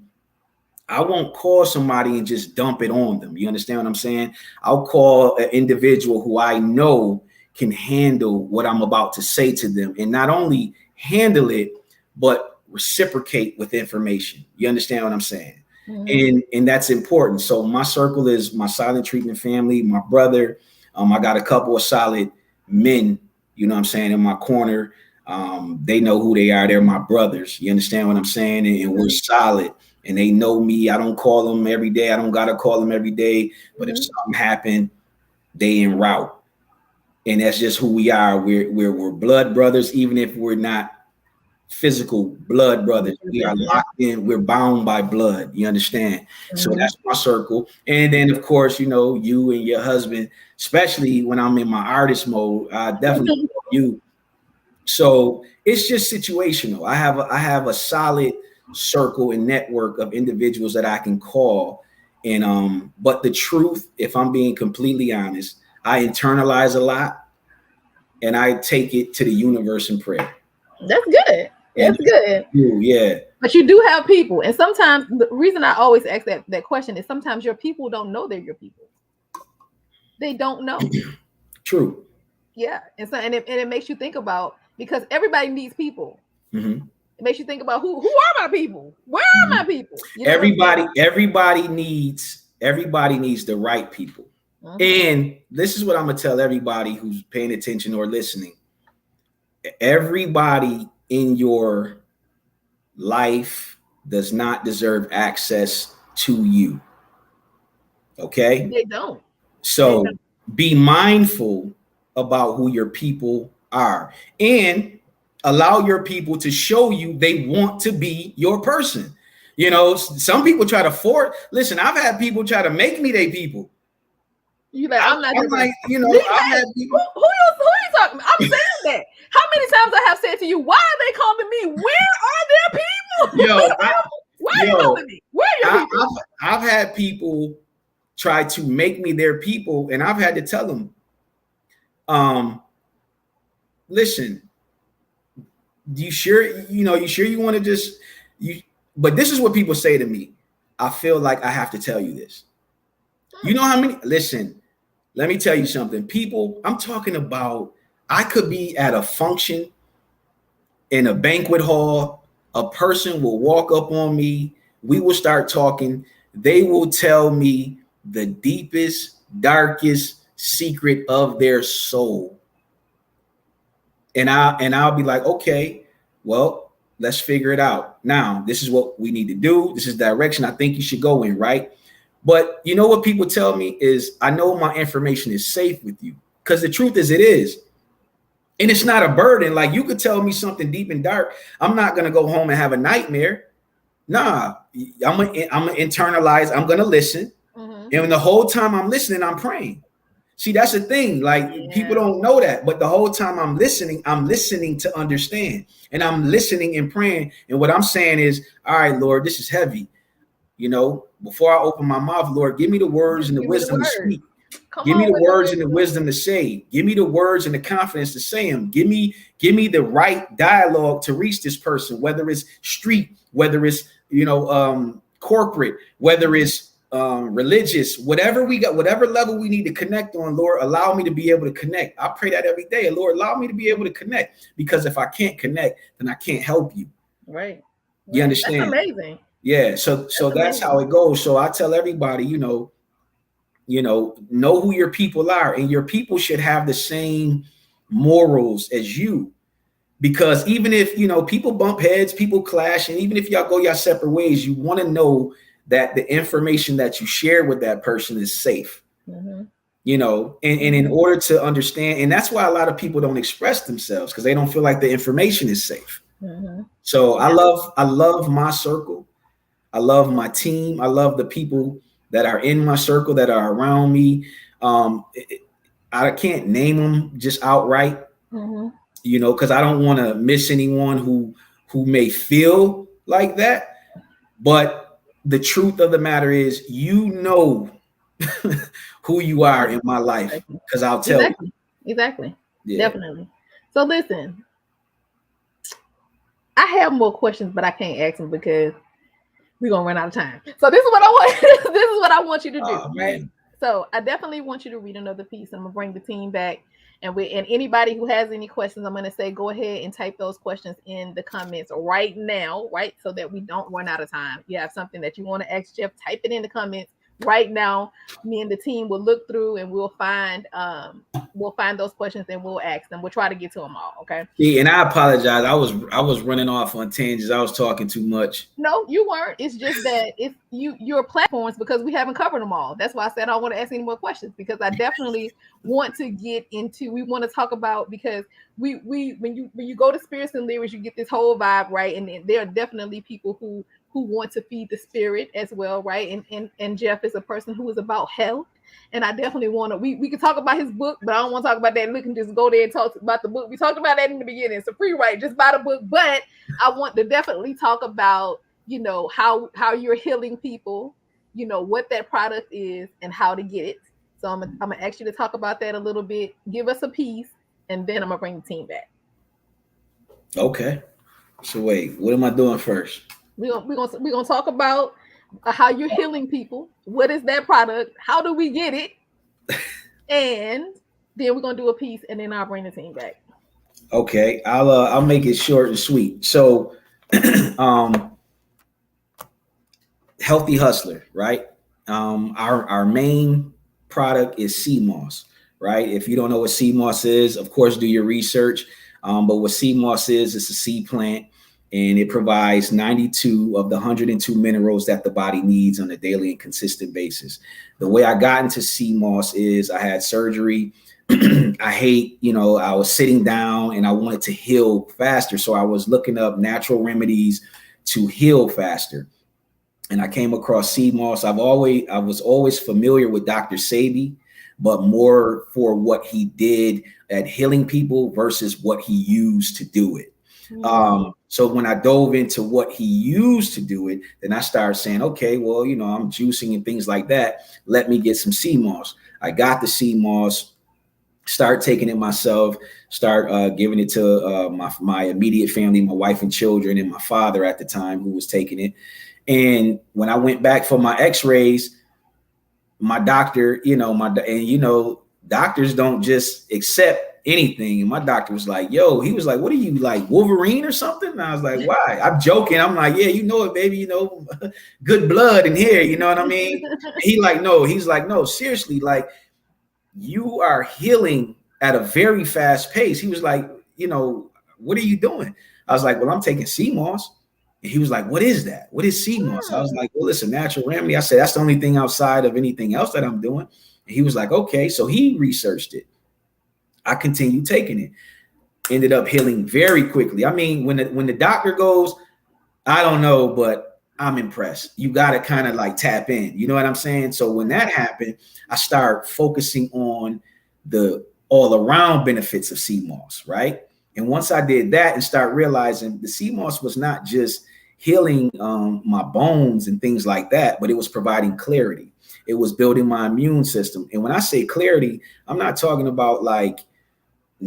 I won't call somebody and just dump it on them. You understand what I'm saying? I'll call an individual who I know can handle what I'm about to say to them, and not only handle it, but reciprocate with information. You understand what I'm saying? And that's important. So my circle is my silent treatment family, my brother. I got a couple of solid men, you know what I'm saying, in my corner. They know who they are. They're my brothers. You understand what I'm saying? And we're solid. And they know me. I don't call them every day. I don't gotta call them every day. But if something happened, they en route. And that's just who we are. We're blood brothers, even if we're not physical blood brothers. We are locked in. We're bound by blood. You understand? So that's my circle. And then, of course, you know, you and your husband, especially when I'm in my artist mode, I definitely you. So it's just situational. I have a solid circle and network of individuals that I can call. And but the truth, if I'm being completely honest, I internalize a lot and I take it to the universe in prayer. That's good. That's good. Yeah. But you do have people. And sometimes the reason I always ask that question is sometimes your people don't know they're your people. They don't know. True. Yeah. And so it makes you think about, because everybody needs people. It makes you think about who are my people? Where are my people? You know everybody needs the right people. And this is what I'm gonna tell everybody who's paying attention or listening. Everybody in your life does not deserve access to you. Okay? They don't. So be mindful about who your people are and allow your people to show you they want to be your person. You know, some people try to force. Listen, I've had people try to make me their people. You like, I'm like, you know, I've had people. Who are you talking about? I'm saying that. How many times I have said to you, why are they calling me? Where are their people? Why are you calling me? Where are your people? I've had people try to make me their people, and I've had to tell them, listen, you sure you want to just but this is what people say to me. I feel like I have to tell you this. You know how many, listen, let me tell you something. People, I'm talking about, I could be at a function in a banquet hall. A person will walk up on me. We will start talking. They will tell me the deepest, darkest secret of their soul. And I'll be like, okay, well, let's figure it out. Now, this is what we need to do. This is the direction I think you should go in, right? But you know what people tell me is, I know my information is safe with you, because the truth is it is. And it's not a burden. Like, you could tell me something deep and dark. I'm not going to go home and have a nightmare. Nah, I'm gonna internalize. I'm going to listen. And the whole time I'm listening, I'm praying. See, that's the thing. Like, people don't know that. But the whole time I'm listening to understand. And I'm listening and praying. And what I'm saying is, all right, Lord, this is heavy. You know, before I open my mouth, Lord, give me the words and the wisdom to speak. Give me the words and the wisdom to say. Give me the words and the confidence to say them. Give me the right dialogue to reach this person, whether it's street, whether it's, you know, corporate, whether it's religious, whatever we got, whatever level we need to connect on, Lord, allow me to be able to connect. I pray that every day. Lord, allow me to be able to connect, because if I can't connect, then I can't help you. Right. You understand? That's amazing. Yeah. So that's how it goes. So I tell everybody, you know who your people are, and your people should have the same morals as you. Because even if, you know, people bump heads, people clash, and even if y'all go your separate ways, you want to know that the information that you share with that person is safe. You know, and in order to understand, and that's why a lot of people don't express themselves, because they don't feel like the information is safe. So I love my circle. I love my team. I love the people that are in my circle, that are around me. I can't name them just outright, you know, because I don't want to miss anyone who who may feel like that, but the truth of the matter is, you know, who you are in my life, because I'll tell you. Exactly. Yeah. Definitely. So listen, I have more questions, but I can't ask them because we're gonna run out of time. So this is what I want. This is what I want you to do, right? So I definitely want you to read another piece, and I'm gonna bring the team back. And anybody who has any questions, I'm gonna say go ahead and type those questions in the comments right now, right? So that we don't run out of time. You have something that you want to ask Jeff, type it in the comments right now. Me and the team will look through and we'll find those questions and we'll ask them. We'll try to get to them all. Okay. Yeah, and I apologize. I was running off on tangents. I was talking too much. No, you weren't. It's just that it's your platforms, because we haven't covered them all. That's why I said I don't want to ask any more questions, because I definitely want to get into. We want to talk about, because we when you go to Spirits and Lyrics, you get this whole vibe, right? And there are definitely people who want to feed the spirit as well, right? And Jeff is a person who is about health. And I definitely want to, we can talk about his book, but I don't want to talk about that. We can just go there and talk about the book. We talked about that in the beginning. It's a free write, just buy the book. But I want to definitely talk about, you know, how you're healing people, you know, what that product is and how to get it. So I'm gonna ask you to talk about that a little bit, give us a piece, and then I'm gonna bring the team back. Okay. So wait, what am I doing first? We're gonna talk about how you're healing people. What is that product? How do we get it? And then we're gonna do a piece, and then I'll bring the team back. Okay, I'll make it short and sweet. So, Healthy Hustler, right? Our main product is sea moss, right? If you don't know what sea moss is, of course, do your research. But what sea moss is, it's a sea plant, and it provides 92 of the 102 minerals that the body needs on a daily and consistent basis. The way I got into sea moss is I had surgery. I was sitting down and I wanted to heal faster. So I was looking up natural remedies to heal faster. And I came across sea moss. I was always familiar with Dr. Sebi, but more for what he did at healing people versus what he used to do it. So when I dove into what he used to do it, then I started saying, okay, well, you know, I'm juicing and things like that. Let me get some sea moss. I got the sea moss, start taking it myself, start giving it to my immediate family, my wife and children, and my father at the time who was taking it. And when I went back for my x-rays, my doctor, doctors don't just accept anything. And my doctor was like, he was like, what are you, like Wolverine or something? And I was like, why? I'm joking. I'm like, yeah, you know it, baby, you know, good blood in here. You know what I mean? He's like, no, seriously, like you are healing at a very fast pace. He was like, you know, what are you doing? I was like, well, I'm taking sea moss. And he was like, what is that? What is sea moss? I was like, well, it's a natural remedy. I said, that's the only thing outside of anything else that I'm doing. And he was like, okay. So he researched it. I continued taking it. Ended up healing very quickly. I mean, when the doctor goes, I don't know, but I'm impressed. You got to kind of like tap in. You know what I'm saying? So when that happened, I started focusing on the all around benefits of sea moss, right? And once I did that and start realizing the sea moss was not just healing my bones and things like that, but it was providing clarity. It was building my immune system. And when I say clarity, I'm not talking about like,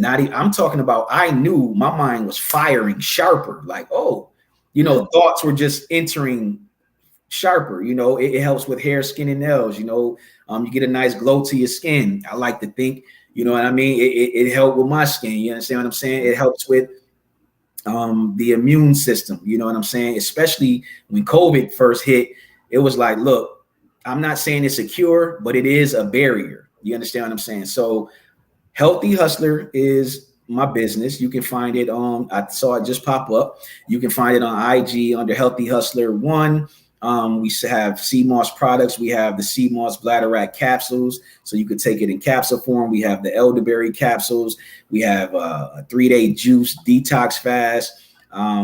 I'm talking about, I knew my mind was firing sharper. Like, thoughts were just entering sharper. You know, it helps with hair, skin, and nails. You know, you get a nice glow to your skin. I like to think, you know what I mean? It helped with my skin. You understand what I'm saying? It helps with the immune system. You know what I'm saying? Especially when COVID first hit, it was like, look, I'm not saying it's a cure, but it is a barrier. You understand what I'm saying? So Healthy Hustler is my business. You can find it on, I saw it just pop up. You can find it on IG under Healthy Hustler 1. We have sea moss products. We have the sea moss bladderwrack capsules, so you could take it in capsule form. We have the elderberry capsules. We have a 3-day juice detox fast.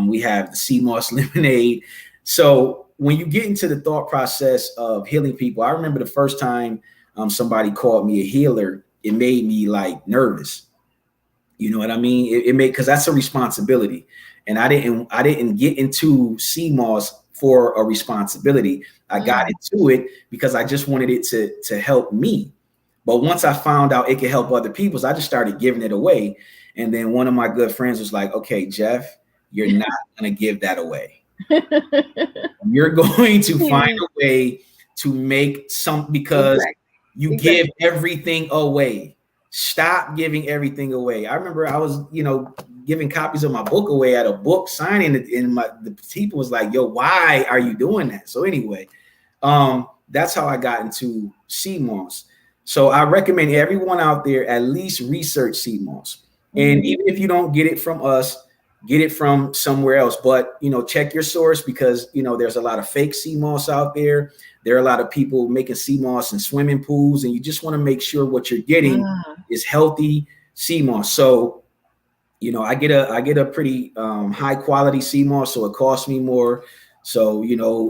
We have the sea moss lemonade. So when you get into the thought process of healing people, I remember the first time somebody called me a healer, it made me like nervous. You know what I mean? It made, because that's a responsibility. And I didn't get into CMOS for a responsibility. I got into it because I just wanted it to help me. But once I found out it could help other people, so I just started giving it away. And then one of my good friends was like, okay, Jeff, you're not going to give that away. You're going to find a way to make some, because you give everything away. Stop giving everything away. I remember I was, giving copies of my book away at a book signing, and the people was like, yo, why are you doing that? So anyway, that's how I got into CMOS. So I recommend everyone out there at least research CMOS. And even if you don't get it from us, get it from somewhere else. But, check your source, because, there's a lot of fake CMOS out there. There are a lot of people making CMOS in swimming pools, and you just want to make sure what you're getting is healthy CMOS. So, I get a pretty high quality CMOS, so it costs me more. So,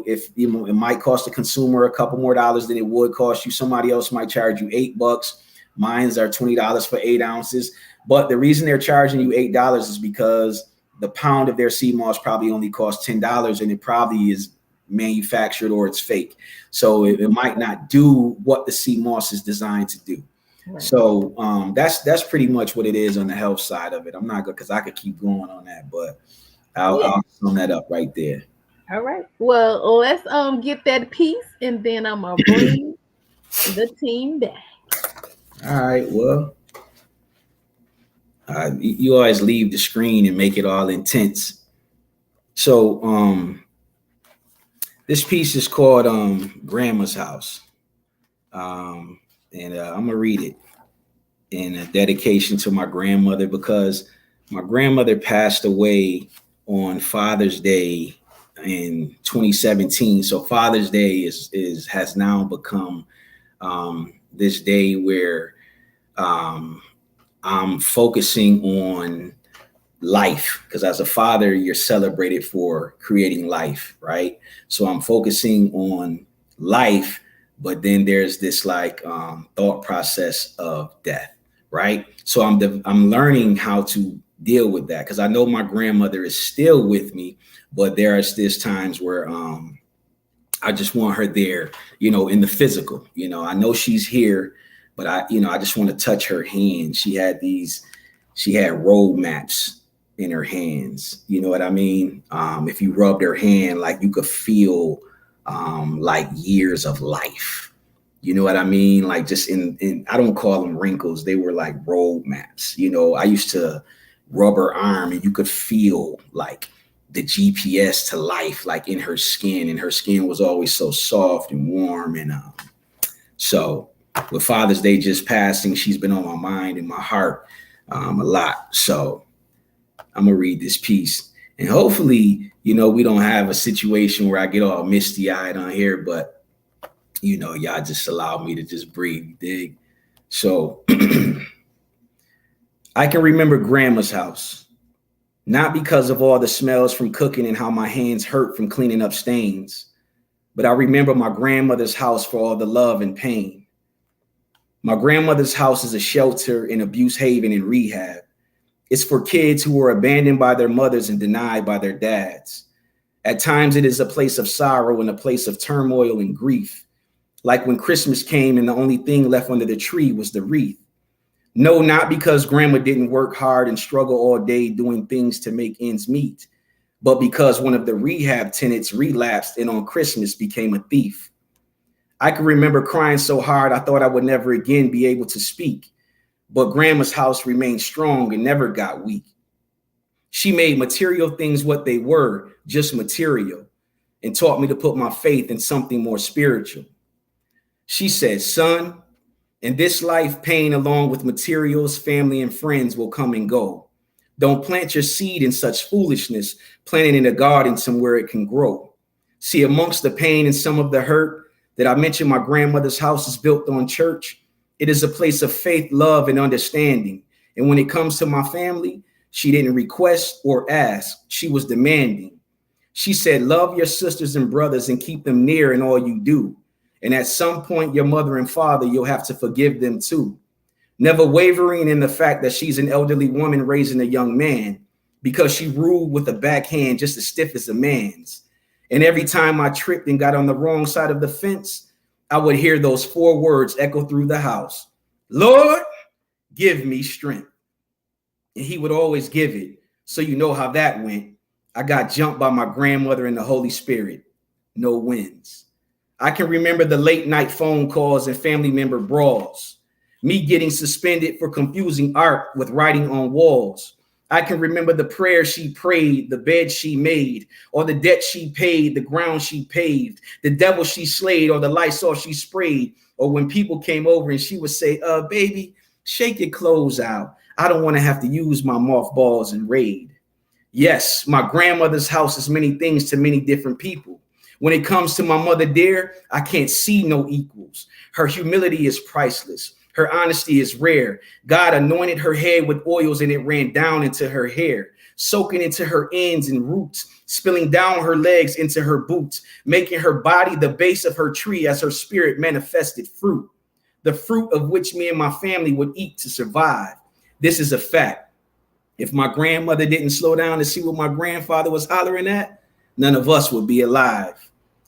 if it might cost the consumer a couple more dollars than it would cost you. Somebody else might charge you $8. Mine's are $20 for 8 ounces. But the reason they're charging you $8 is because the pound of their CMOS probably only costs $10, and it probably is manufactured or it's fake. So it might not do what the CMOS is designed to do. Right. So that's pretty much what it is on the health side of it. I'm not good, because I could keep going on that, but I'll sum that up right there. All right. Well, let's get that piece, and then I'm gonna bring the team back. All right. Well, you always leave the screen and make it all intense. So this piece is called Grandma's House. And I'm gonna read it in a dedication to my grandmother, because my grandmother passed away on Father's Day in 2017. So Father's Day has now become this day where I'm focusing on life, because as a father, you're celebrated for creating life, right? So I'm focusing on life, but then there's this thought process of death, right? So I'm learning how to deal with that, because I know my grandmother is still with me, but there's times where I just want her there, in the physical. I know she's here, but I just want to touch her hand. She had road maps in her hands. You know what I mean? If you rubbed her hand, you could feel years of life. You know what I mean? Just in I don't call them wrinkles. They were like road maps. I used to rub her arm, and you could feel the GPS to life, in her skin, and her skin was always so soft and warm. And so with Father's Day just passing, she's been on my mind and my heart a lot. So I'm gonna read this piece, and hopefully, we don't have a situation where I get all misty eyed on here, but y'all just allow me to just breathe, dig? So I can remember Grandma's house, not because of all the smells from cooking and how my hands hurt from cleaning up stains, but I remember my grandmother's house for all the love and pain. My grandmother's house is a shelter, an abuse haven, and rehab. It's for kids who were abandoned by their mothers and denied by their dads. At times, it is a place of sorrow and a place of turmoil and grief. Like when Christmas came and the only thing left under the tree was the wreath. No, not because grandma didn't work hard and struggle all day doing things to make ends meet, but because one of the rehab tenants relapsed and on Christmas became a thief. I can remember crying so hard I thought I would never again be able to speak, but grandma's house remained strong and never got weak. She made material things what they were, just material, and taught me to put my faith in something more spiritual. She said, son, in this life, pain along with materials, family, and friends will come and go. Don't plant your seed in such foolishness, plant it in a garden somewhere it can grow. See, amongst the pain and some of the hurt that I mentioned, my grandmother's house is built on church. It is a place of faith, love, and understanding. And when it comes to my family, she didn't request or ask. She was demanding. She said, love your sisters and brothers and keep them near in all you do. And at some point, your mother and father, you'll have to forgive them too. never wavering in the fact that she's an elderly woman raising a young man, because she ruled with a backhand just as stiff as a man's. And every time I tripped and got on the wrong side of the fence, I would hear those 4 words echo through the house: Lord, give me strength. And he would always give it. So you know how that went. I got jumped by my grandmother and the Holy Spirit. No wins. I can remember the late night phone calls and family member brawls, me getting suspended for confusing art with writing on walls. I can remember the prayer she prayed, the bed she made, or the debt she paid, the ground she paved, the devil she slayed, or the Lysol she sprayed, or when people came over and she would say, baby, shake your clothes out. I don't want to have to use my mothballs and raid. Yes, my grandmother's house is many things to many different people. When it comes to my mother dear, I can't see no equals. Her humility is priceless. Her honesty is rare. God anointed her head with oils and it ran down into her hair, soaking into her ends and roots, spilling down her legs into her boots, making her body the base of her tree as her spirit manifested fruit, the fruit of which me and my family would eat to survive. This is a fact. If my grandmother didn't slow down to see what my grandfather was hollering at, none of us would be alive.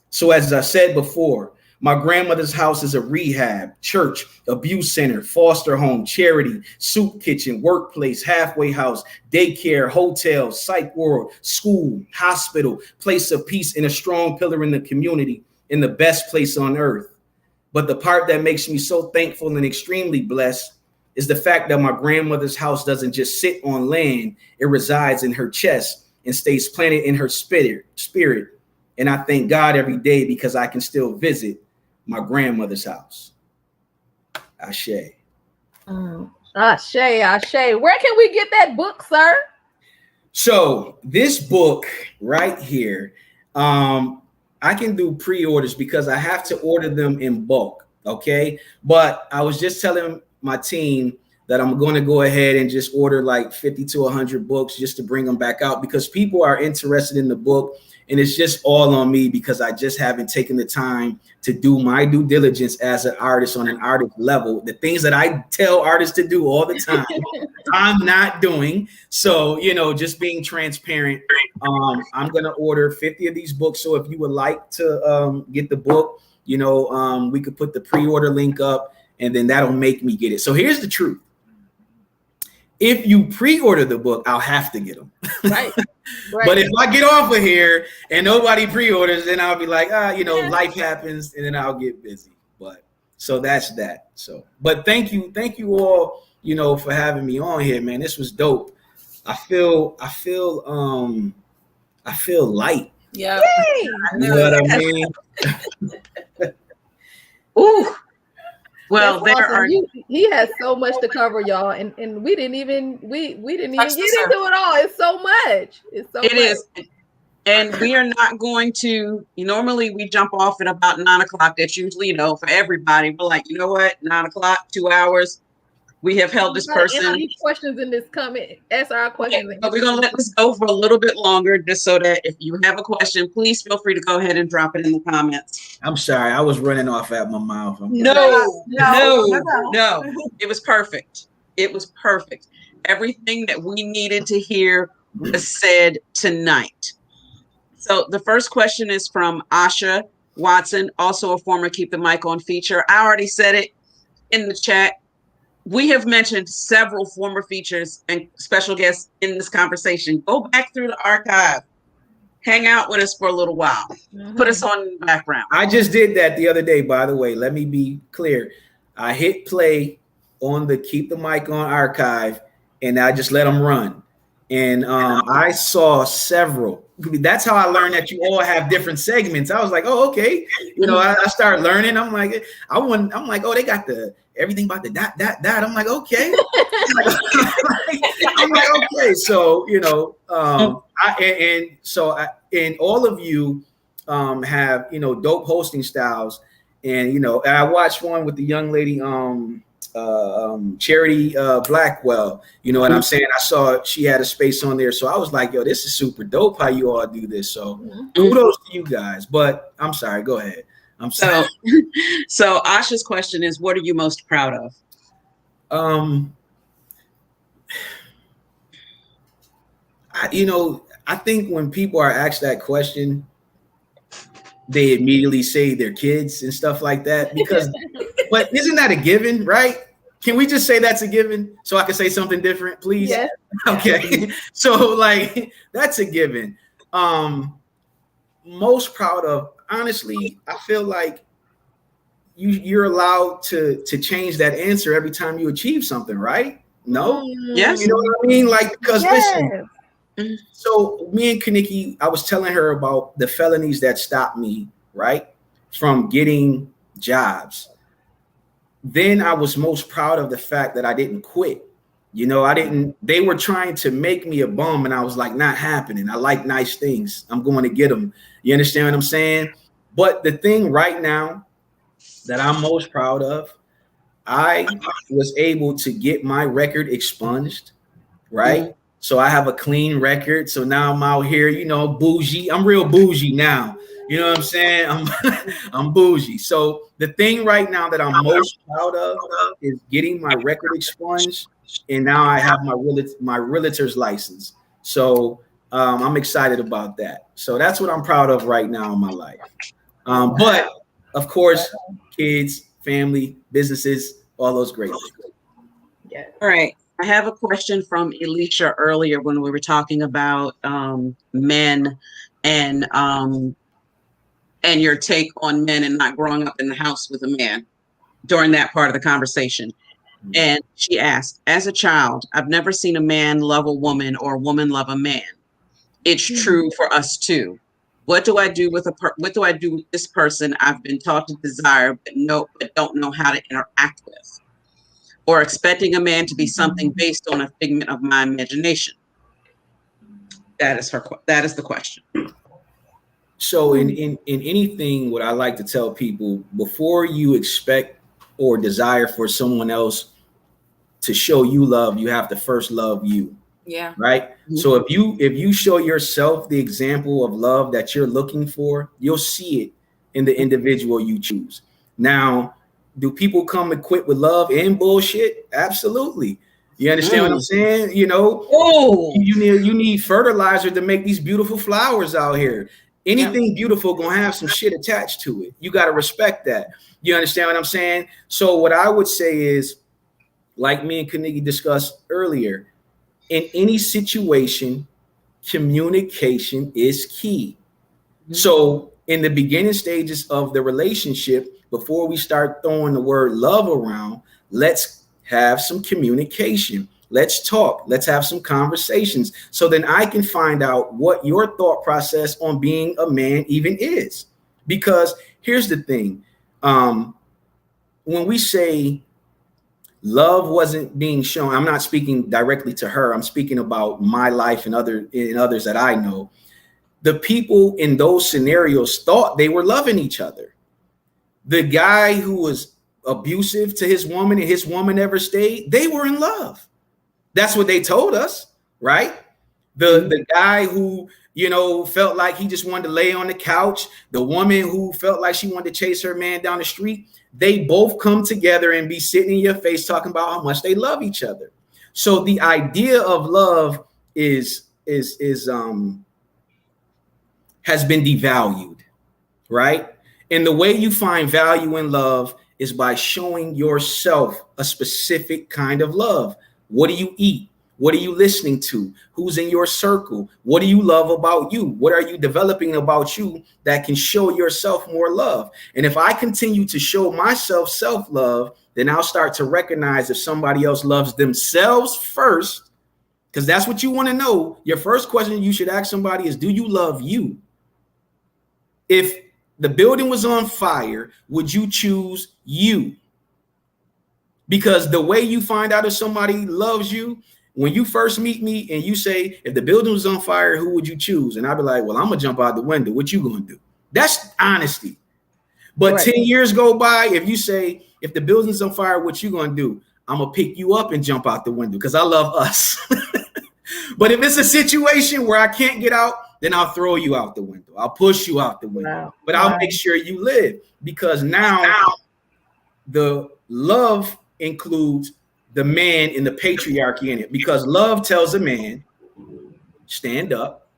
So as I said before, my grandmother's house is a rehab, church, abuse center, foster home, charity, soup kitchen, workplace, halfway house, daycare, hotel, psych ward, school, hospital, place of peace, and a strong pillar in the community, in the best place on earth. But the part that makes me so thankful and extremely blessed is the fact that my grandmother's house doesn't just sit on land, it resides in her chest and stays planted in her spirit. And I thank God every day because I can still visit my grandmother's house. Ashe. Ashe, Ashe. Where can we get that book, sir? So this book right here, I can do pre-orders because I have to order them in bulk. Okay. But I was just telling my team that I'm going to go ahead and just order like 50 to 100 books just to bring them back out because people are interested in the book. And it's just all on me because I just haven't taken the time to do my due diligence as an artist on an artist level. The things that I tell artists to do all the time, I'm not doing. So, you know, just being transparent, I'm going to order 50 of these books. So if you would like to get the book, you know, we could put the pre-order link up and then that'll make me get it. So here's the truth. If you pre-order the book, I'll have to get them. Right. Right. But if I get off of here and nobody pre-orders, then I'll be like, you know, life happens and then I'll get busy. But so that's that. So, but thank you all, you know, for having me on here, man. This was dope. I feel light. Yeah. You know what I mean? Ooh. Well, That's there awesome. are. He has so much to cover, y'all, and we didn't even get into it all. It's so much. It's so. It is, and we are not going to. Normally, we jump off at about 9 o'clock. That's usually, you know, for everybody. We're like, you know what, 9 o'clock, 2 hours. We have held this person. Any questions in this comment? Answer our questions. Okay, but we're gonna let this go for a little bit longer, just so that if you have a question, please feel free to go ahead and drop it in the comments. I'm sorry, I was running off at my mouth. No. It was perfect. It was perfect. Everything that we needed to hear was said tonight. So the first question is from Asha Watson, also a former Keep the Mic On feature. I already said it in the chat. We have mentioned several former features and special guests in this conversation. Go back through the archive. Hang out with us for a little while. Mm-hmm. Put us on the background. I just did that the other day, by the way. Let me be clear. I hit play on the Keep the Mic On archive, and I just let them run. And I saw several. That's how I learned that you all have different segments. I was like, oh, okay. You know, I started learning. I'm like, oh, they got the everything about the dot. I'm like, okay. I'm like, okay. So, you know, and all of you have, you know, dope hosting styles. And, you know, and I watched one with the young lady, Charity Blackwell, you know what I'm saying? I saw she had a space on there. So I was like, yo, this is super dope how you all do this. So kudos to you guys. But I'm sorry, go ahead. I'm sorry. So Asha's question is, what are you most proud of? I think when people are asked that question, they immediately say their kids and stuff like that but isn't that a given, right? Can we just say that's a given so I can say something different, please? Yes. Okay. So like that's a given. Most proud of, honestly, I feel like you're allowed to change that answer every time you achieve something, right? No? Yes. You know what I mean? Like, because Yes. listen, so me and KaNikki, I was telling her about the felonies that stopped me, right, from getting jobs. Then I was most proud of the fact that I didn't quit. They were trying to make me a bum, and I was like, not happening. I like nice things. I'm going to get them. You understand what I'm saying? But the thing right now that I'm most proud of, I was able to get my record expunged, right? Mm-hmm. So I have a clean record. So now I'm out here, bougie. I'm real bougie now. You know what I'm saying? I'm bougie. So the thing right now that I'm most proud of is getting my record expunged. And now I have my realtor's license. So I'm excited about that. So that's what I'm proud of right now in my life. But of course, kids, family, businesses, all those great things. Yeah. All right. I have a question from Alicia earlier when we were talking about men and your take on men and not growing up in the house with a man during that part of the conversation. Mm-hmm. And she asked, as a child, I've never seen a man love a woman or a woman love a man. It's true for us too. What do I do with this person I've been taught to desire but don't know how to interact with? Or expecting a man to be something based on a figment of my imagination? That is the question. So in anything, what I like to tell people, before you expect or desire for someone else to show you love, you have to first love you. Yeah. Right. Mm-hmm. So if you show yourself the example of love that you're looking for, you'll see it in the individual you choose. Now, do people come equipped with love and bullshit? Absolutely. You understand what I'm saying? You need fertilizer to make these beautiful flowers out here. Anything beautiful gonna have some shit attached to it. You got to respect that. You understand what I'm saying? So what I would say is, like me and KaNikki discussed earlier, in any situation, communication is key. Mm-hmm. So in the beginning stages of the relationship, before we start throwing the word love around, let's have some communication. Let's talk. Let's have some conversations. So then I can find out what your thought process on being a man even is. Because here's the thing. When we say love wasn't being shown, I'm not speaking directly to her. I'm speaking about my life and others that I know. The people in those scenarios thought they were loving each other. The guy who was abusive to his woman and his woman never stayed, they were in love. That's what they told us, right? The guy who, felt like he just wanted to lay on the couch, the woman who felt like she wanted to chase her man down the street, they both come together and be sitting in your face talking about how much they love each other. So the idea of love has been devalued, right? And the way you find value in love is by showing yourself a specific kind of love. What do you eat? What are you listening to? Who's in your circle? What do you love about you? What are you developing about you that can show yourself more love? And if I continue to show myself self-love, then I'll start to recognize if somebody else loves themselves first, because that's what you want to know. Your first question you should ask somebody is, do you love you? If the building was on fire, would you choose you? Because the way you find out if somebody loves you, when you first meet me and you say, if the building was on fire, who would you choose? And I'd be like, well, I'm going to jump out the window. What you going to do? That's honesty. But right. 10 years go by. If you say, if the building's on fire, what you going to do? I'm going to pick you up and jump out the window because I love us. But if it's a situation where I can't get out, then I'll throw you out the window. I'll push you out the window. Wow. But I'll make sure you live, because now the love includes the man and the patriarchy in it, because love tells a man, stand up,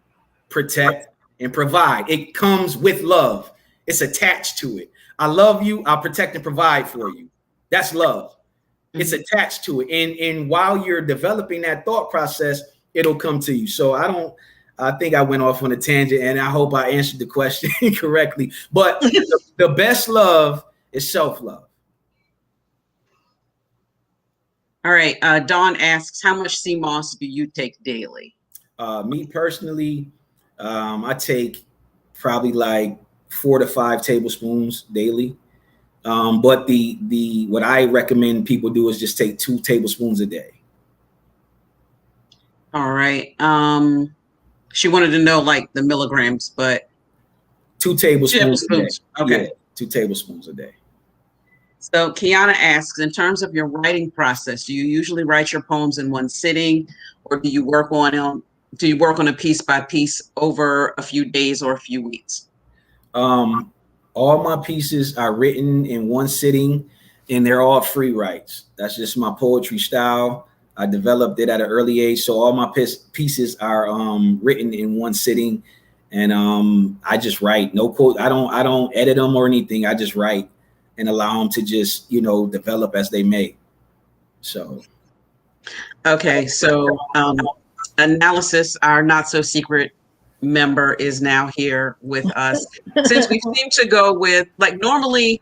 protect, and provide. It comes with love. It's attached to it. I love you. I'll protect and provide for you. That's love. It's attached to it. And while you're developing that thought process, it'll come to you. So I think I went off on a tangent, and I hope I answered the question correctly. But the best love is self-love. All right. Dawn asks, how much sea moss do you take daily? Me personally, I take probably like 4 to 5 tablespoons daily. But the what I recommend people do is just take 2 tablespoons a day. All right. She wanted to know like the milligrams, but 2 tablespoons. Okay. Yeah, 2 tablespoons a day. So Kiana asks, in terms of your writing process, do you usually write your poems in one sitting, or do you work on a piece by piece over a few days or a few weeks? All my pieces are written in one sitting, and they're all free writes. That's just my poetry style. I developed it at an early age, so all my pieces are written in one sitting, and I just write. No quote. I don't edit them or anything. I just write and allow them to just develop as they may. So. Okay, so Analysis, our not so secret member, is now here with us. Since we seem to go with, like, normally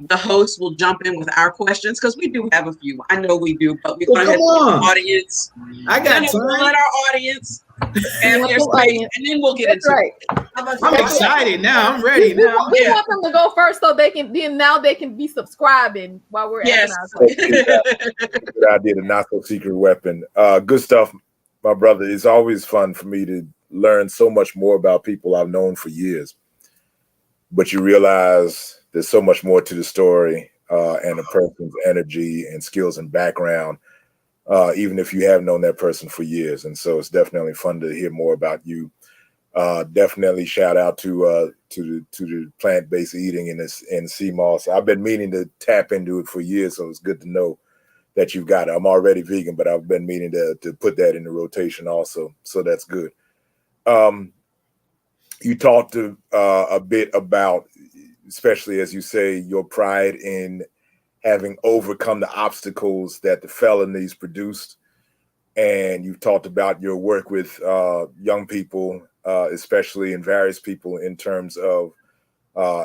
the host will jump in with our questions, because we do have a few. I know we do, but we're going to let the audience. I got time. We'll let our audience have their space, and then we'll get into it. I'm excited now. I'm ready now. We want them to go first, so they can be subscribing while we're yes. Good idea, the not so secret weapon. Good stuff, my brother. It's always fun for me to learn so much more about people I've known for years, but you realize there's so much more to the story and a person's energy and skills and background, even if you have known that person for years. And so it's definitely fun to hear more about you. Definitely shout out to the plant-based eating in sea moss. I've been meaning to tap into it for years, so it's good to know that you've got it. I'm already vegan, but I've been meaning to put that in the rotation also, so that's good. You talked a bit about, especially as you say, your pride in having overcome the obstacles that the felonies produced, and you've talked about your work with young people, especially in various people, in terms of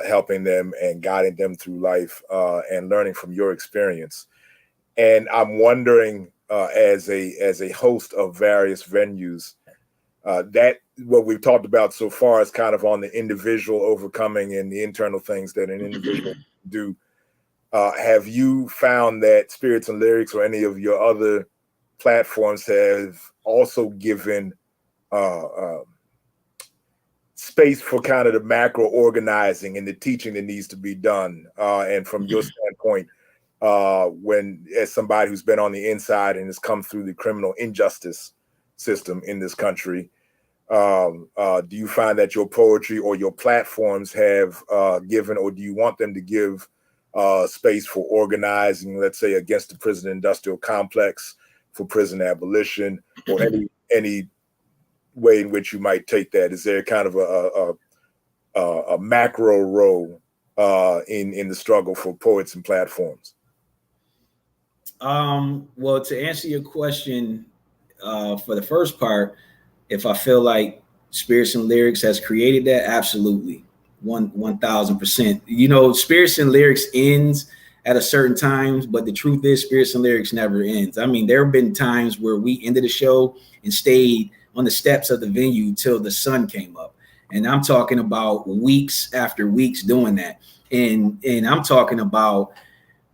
helping them and guiding them through life and learning from your experience. And I'm wondering, as a host of various venues, that what we've talked about so far is kind of on the individual overcoming and the internal things that an individual do. Have you found that Spirits and Lyrics or any of your other platforms have also given space for kind of the macro organizing and the teaching that needs to be done? And from your standpoint, when, as somebody who's been on the inside and has come through the criminal injustice system in this country, do you find that your poetry or your platforms have given, or do you want them to give space for organizing, let's say, against the prison industrial complex, for prison abolition, or any way in which you might take that? Is there kind of a macro role in the struggle for poets and platforms? Well, to answer your question, for the first part, if I feel like Spirits and Lyrics has created that, absolutely, 1,000%. Spirits and Lyrics ends at a certain time, but the truth is Spirits and Lyrics never ends. I mean, there have been times where we ended the show and stayed on the steps of the venue till the sun came up. And I'm talking about weeks after weeks doing that. And I'm talking about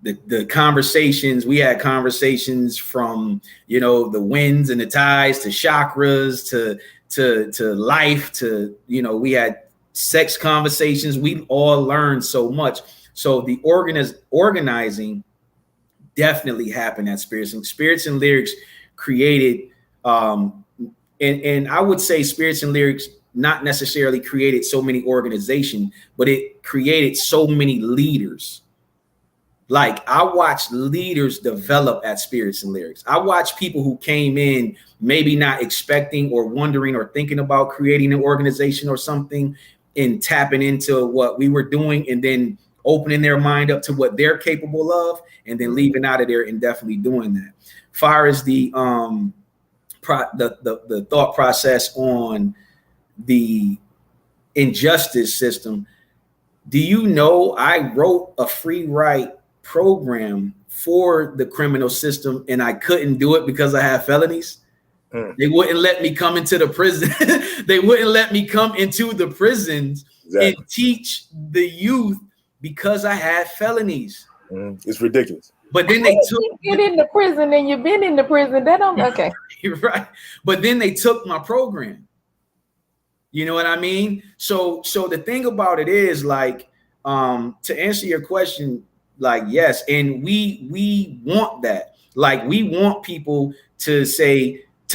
the conversations. We had conversations from, the winds and the tides to chakras to life to, we had sex conversations. We all learned so much. So the organizing definitely happened at Spirits and Lyrics created, and I would say Spirits and Lyrics not necessarily created so many organizations, but it created so many leaders. Like, I watched leaders develop at Spirits and Lyrics. I watched people who came in maybe not expecting or wondering or thinking about creating an organization or something, and tapping into what we were doing, and then opening their mind up to what they're capable of, and then leaving out of there and definitely doing that. Far as the thought process on the injustice system, do you know I wrote a free write program for the criminal system, and I couldn't do it because I have felonies? They wouldn't let me come into the prison. They wouldn't let me come into the prisons and teach the youth because I had felonies. It's ridiculous. But then they took get in the prison and you've been in the prison. That don't okay. You're right. But then they took my program. You know what I mean? So the thing about it is, like, to answer your question, like, yes, and we want that. Like, we want people to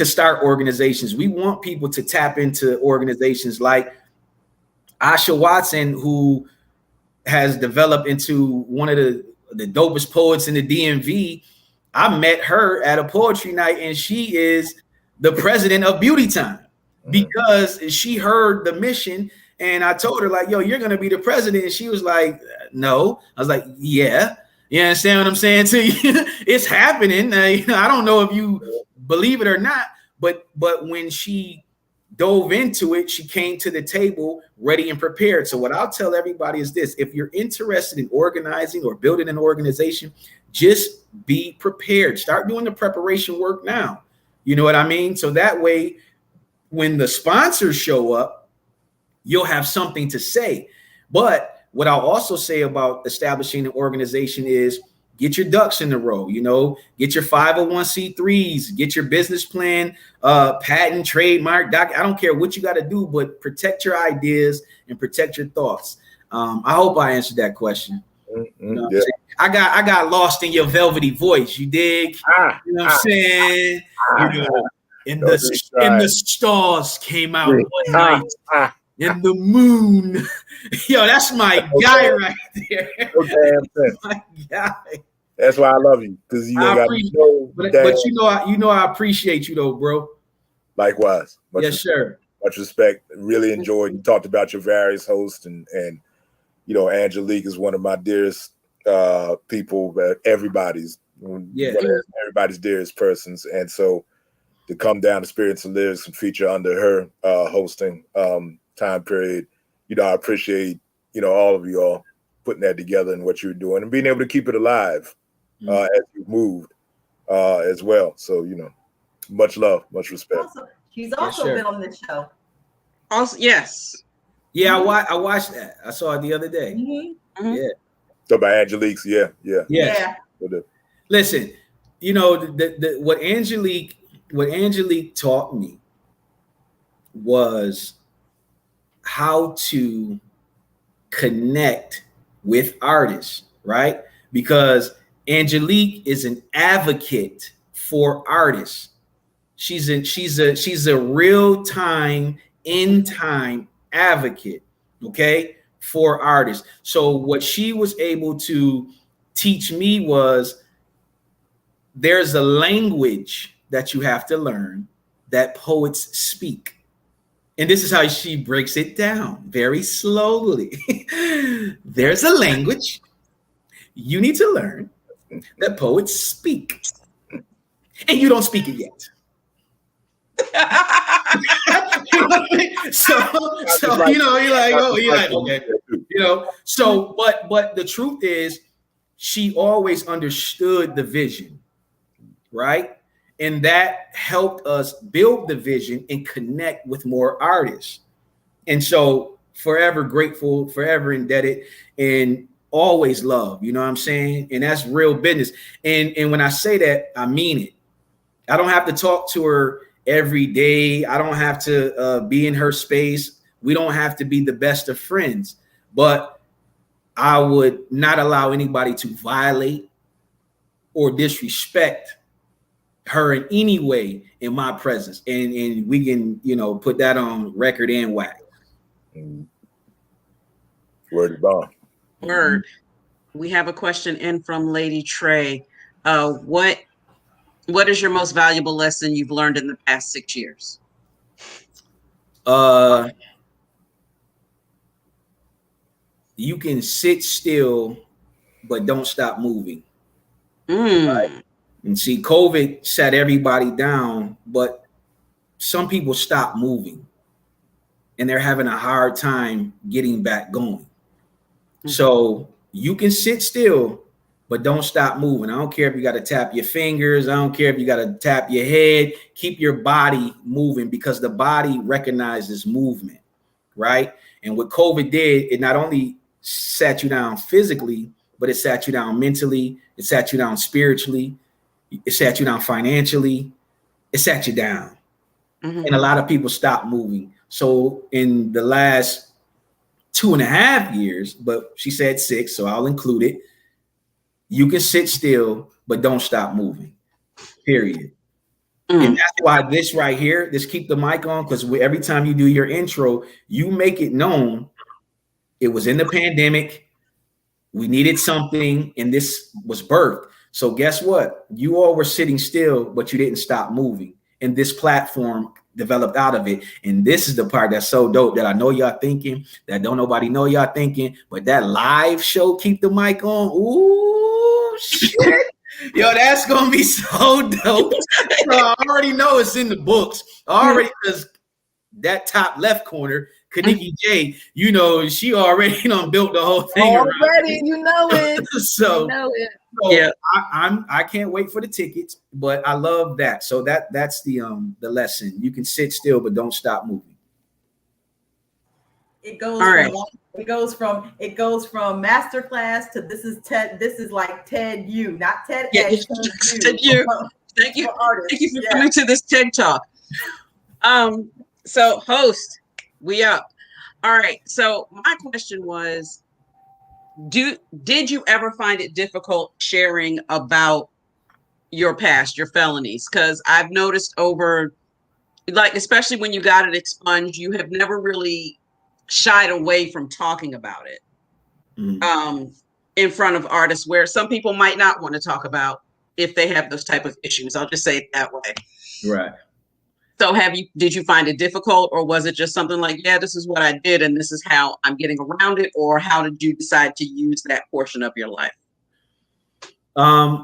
start organizations. We want people to tap into organizations like Asha Watson, who has developed into one of the dopest poets in the DMV. I met her at a poetry night, and she is the president of Beauty Time because she heard the mission. And I told her, like, yo, you're going to be the president. And she was like, no. I was like, yeah. You understand what I'm saying to you? It's happening. I don't know if you believe it or not, but when she dove into it, she came to the table ready and prepared. So what I'll tell everybody is this: if you're interested in organizing or building an organization, just be prepared. Start doing the preparation work now. You know what I mean? So that way, when the sponsors show up, you'll have something to say. But what I'll also say about establishing an organization is get your ducks in a row, get your 501c3s, get your business plan, patent, trademark, I don't care what you got to do, but protect your ideas and protect your thoughts. I hope I answered that question. Yeah. I got lost in your velvety voice. You dig? You know what I'm saying? And the stars came out one night. And the moon. Yo, that's my guy right there. That's my guy. That's why I love you, because I appreciate you though, bro. Likewise. Yes, sir. Much respect. Really enjoyed. You talked about your various hosts, and Angelique is one of my dearest people. Everybody's dearest persons, and so to come down to Spirits and Lyrics and feature under her hosting time period, I appreciate all of y'all putting that together and what you're doing and being able to keep it alive as you've moved as well. So much love, much respect. He's also been on this show. Also, yes. Yeah, I watched that. I saw it the other day. Yeah. So about Angelique's, yeah. Listen, what Angelique taught me was how to connect with artists, right? Because Angelique is an advocate for artists. She's a real-time, in-time advocate, okay, for artists. So what she was able to teach me was there's a language that you have to learn that poets speak. And this is how she breaks it down very slowly. There's a language you need to learn that poets speak, and you don't speak it yet. So you're like, okay, So, but the truth is, she always understood the vision, right? And that helped us build the vision and connect with more artists. And so forever grateful, forever indebted, and always love, you know what I'm saying? And that's real business. And when I say that, I mean it. I don't have to talk to her every day. I don't have to be in her space. We don't have to be the best of friends, but I would not allow anybody to violate or disrespect her in any way in my presence, and we can put that on record and wax. Word to bond. Word. We have a question in from Lady Trey. What is your most valuable lesson you've learned in the past 6 years? You can sit still, but don't stop moving. Right? And see, COVID sat everybody down, but some people stop moving and they're having a hard time getting back going. So you can sit still, but don't stop moving. I don't care if you got to tap your fingers. I don't care if you got to tap your head. Keep your body moving, because the body recognizes movement, right? And what COVID did, it not only sat you down physically, but it sat you down mentally. It sat you down spiritually. It sat you down financially. It sat you down. And a lot of people stopped moving. So in the last 2.5 years, but she said 6, so I'll include it. You can sit still, but don't stop moving, period. And that's why this right here, this keep the mic on, because every time you do your intro, you make it known it was in the pandemic. We needed something, and this was birthed. So guess what? You all were sitting still, but you didn't stop moving. And this platform developed out of it. And this is the part that's so dope that I know y'all thinking, that don't nobody know y'all thinking, but that live show, Keep the Mic On. Ooh, shit. Yo, that's going to be so dope. So I already know it's in the books. Already, because that top left corner, KaNikki J, you know, she already built the whole thing already, you know it. So, you know it. So yeah, I can't wait for the tickets, but I love that. So that's the lesson. You can sit still, but don't stop moving. It goes from masterclass to this is TED. This is like TED U, not TED. Yeah, TED U. Thank you. Thank you for coming to this TED Talk. So host, we up. All right. So my question was, did you ever find it difficult sharing about your past, your felonies? Because I've noticed over, like, especially when you got it expunged, you have never really shied away from talking about it in front of artists, where some people might not want to talk about if they have those type of issues. I'll just say it that way. Right. So did you find it difficult, or was it just something like, yeah, this is what I did and this is how I'm getting around it? Or how did you decide to use that portion of your life? I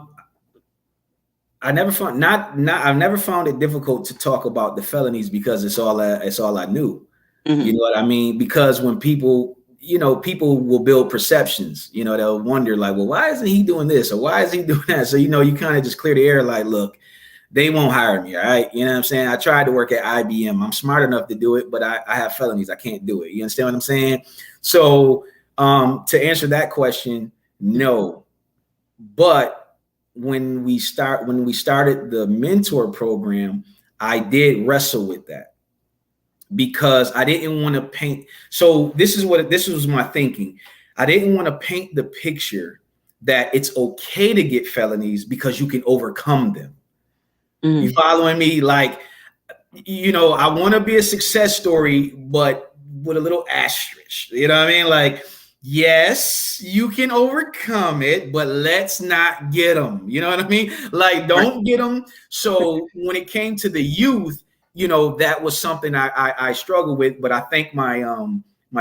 never found I've never found it difficult to talk about the felonies, because it's all I knew. You know what I mean? Because when people will build perceptions, they'll wonder like, well, why isn't he doing this? Or why is he doing that? So, you kind of just clear the air like, look, they won't hire me. All right. You know what I'm saying? I tried to work at IBM. I'm smart enough to do it, but I have felonies. I can't do it. You understand what I'm saying? So to answer that question, no. But when we started the mentor program, I did wrestle with that, because I didn't want to paint. So this was my thinking. I didn't want to paint the picture that it's okay to get felonies because you can overcome them. You following me? Like, I want to be a success story, but with a little asterisk. You know what I mean? Like, yes, you can overcome it, but let's not get them. You know what I mean? Like, don't get them. So when it came to the youth, that was something I struggled with. But I thank my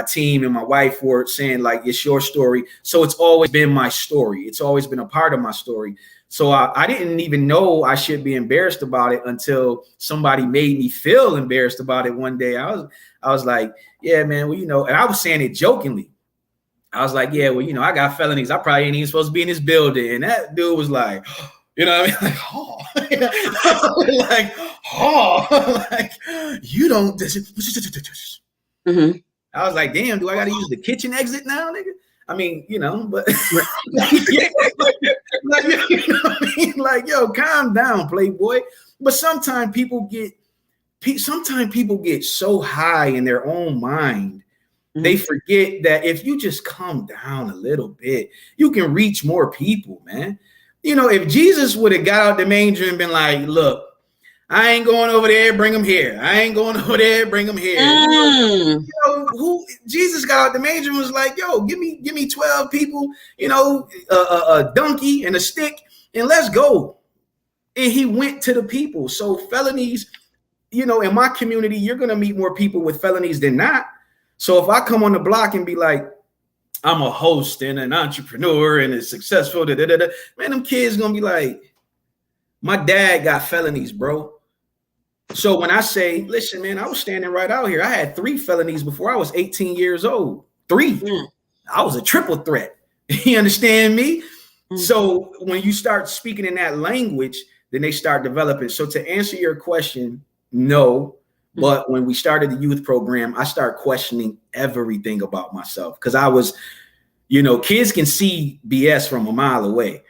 team and my wife for saying, like, it's your story. So it's always been my story. It's always been a part of my story. So I didn't even know I should be embarrassed about it until somebody made me feel embarrassed about it one day. I was like, yeah, man, well, and I was saying it jokingly. I was like, yeah, well, I got felonies. I probably ain't even supposed to be in this building. And that dude was like, you know what I mean? Like, like, you don't. I was like, damn, do I got to use the kitchen exit now, nigga? I mean, but like, yo, calm down, playboy. But sometimes people get so high in their own mind, they forget that if you just calm down a little bit, you can reach more people, man. If Jesus would have got out the manger and been like, look, I ain't going over there, bring them here. I ain't going over there, bring them here. who Jesus got out the manger and was like, yo, give me 12 people, a donkey and a stick, and let's go. And he went to the people. So felonies, in my community, you're going to meet more people with felonies than not. So if I come on the block and be like, I'm a host and an entrepreneur and a successful, man, them kids going to be like, my dad got felonies, bro. So when I say, listen, man, I was standing right out here. I had 3 felonies before I was 18 years old. 3. I was a triple threat. You understand me? So when you start speaking in that language, then they start developing. So to answer your question, no. But when we started the youth program, I started questioning everything about myself because I was, kids can see BS from a mile away.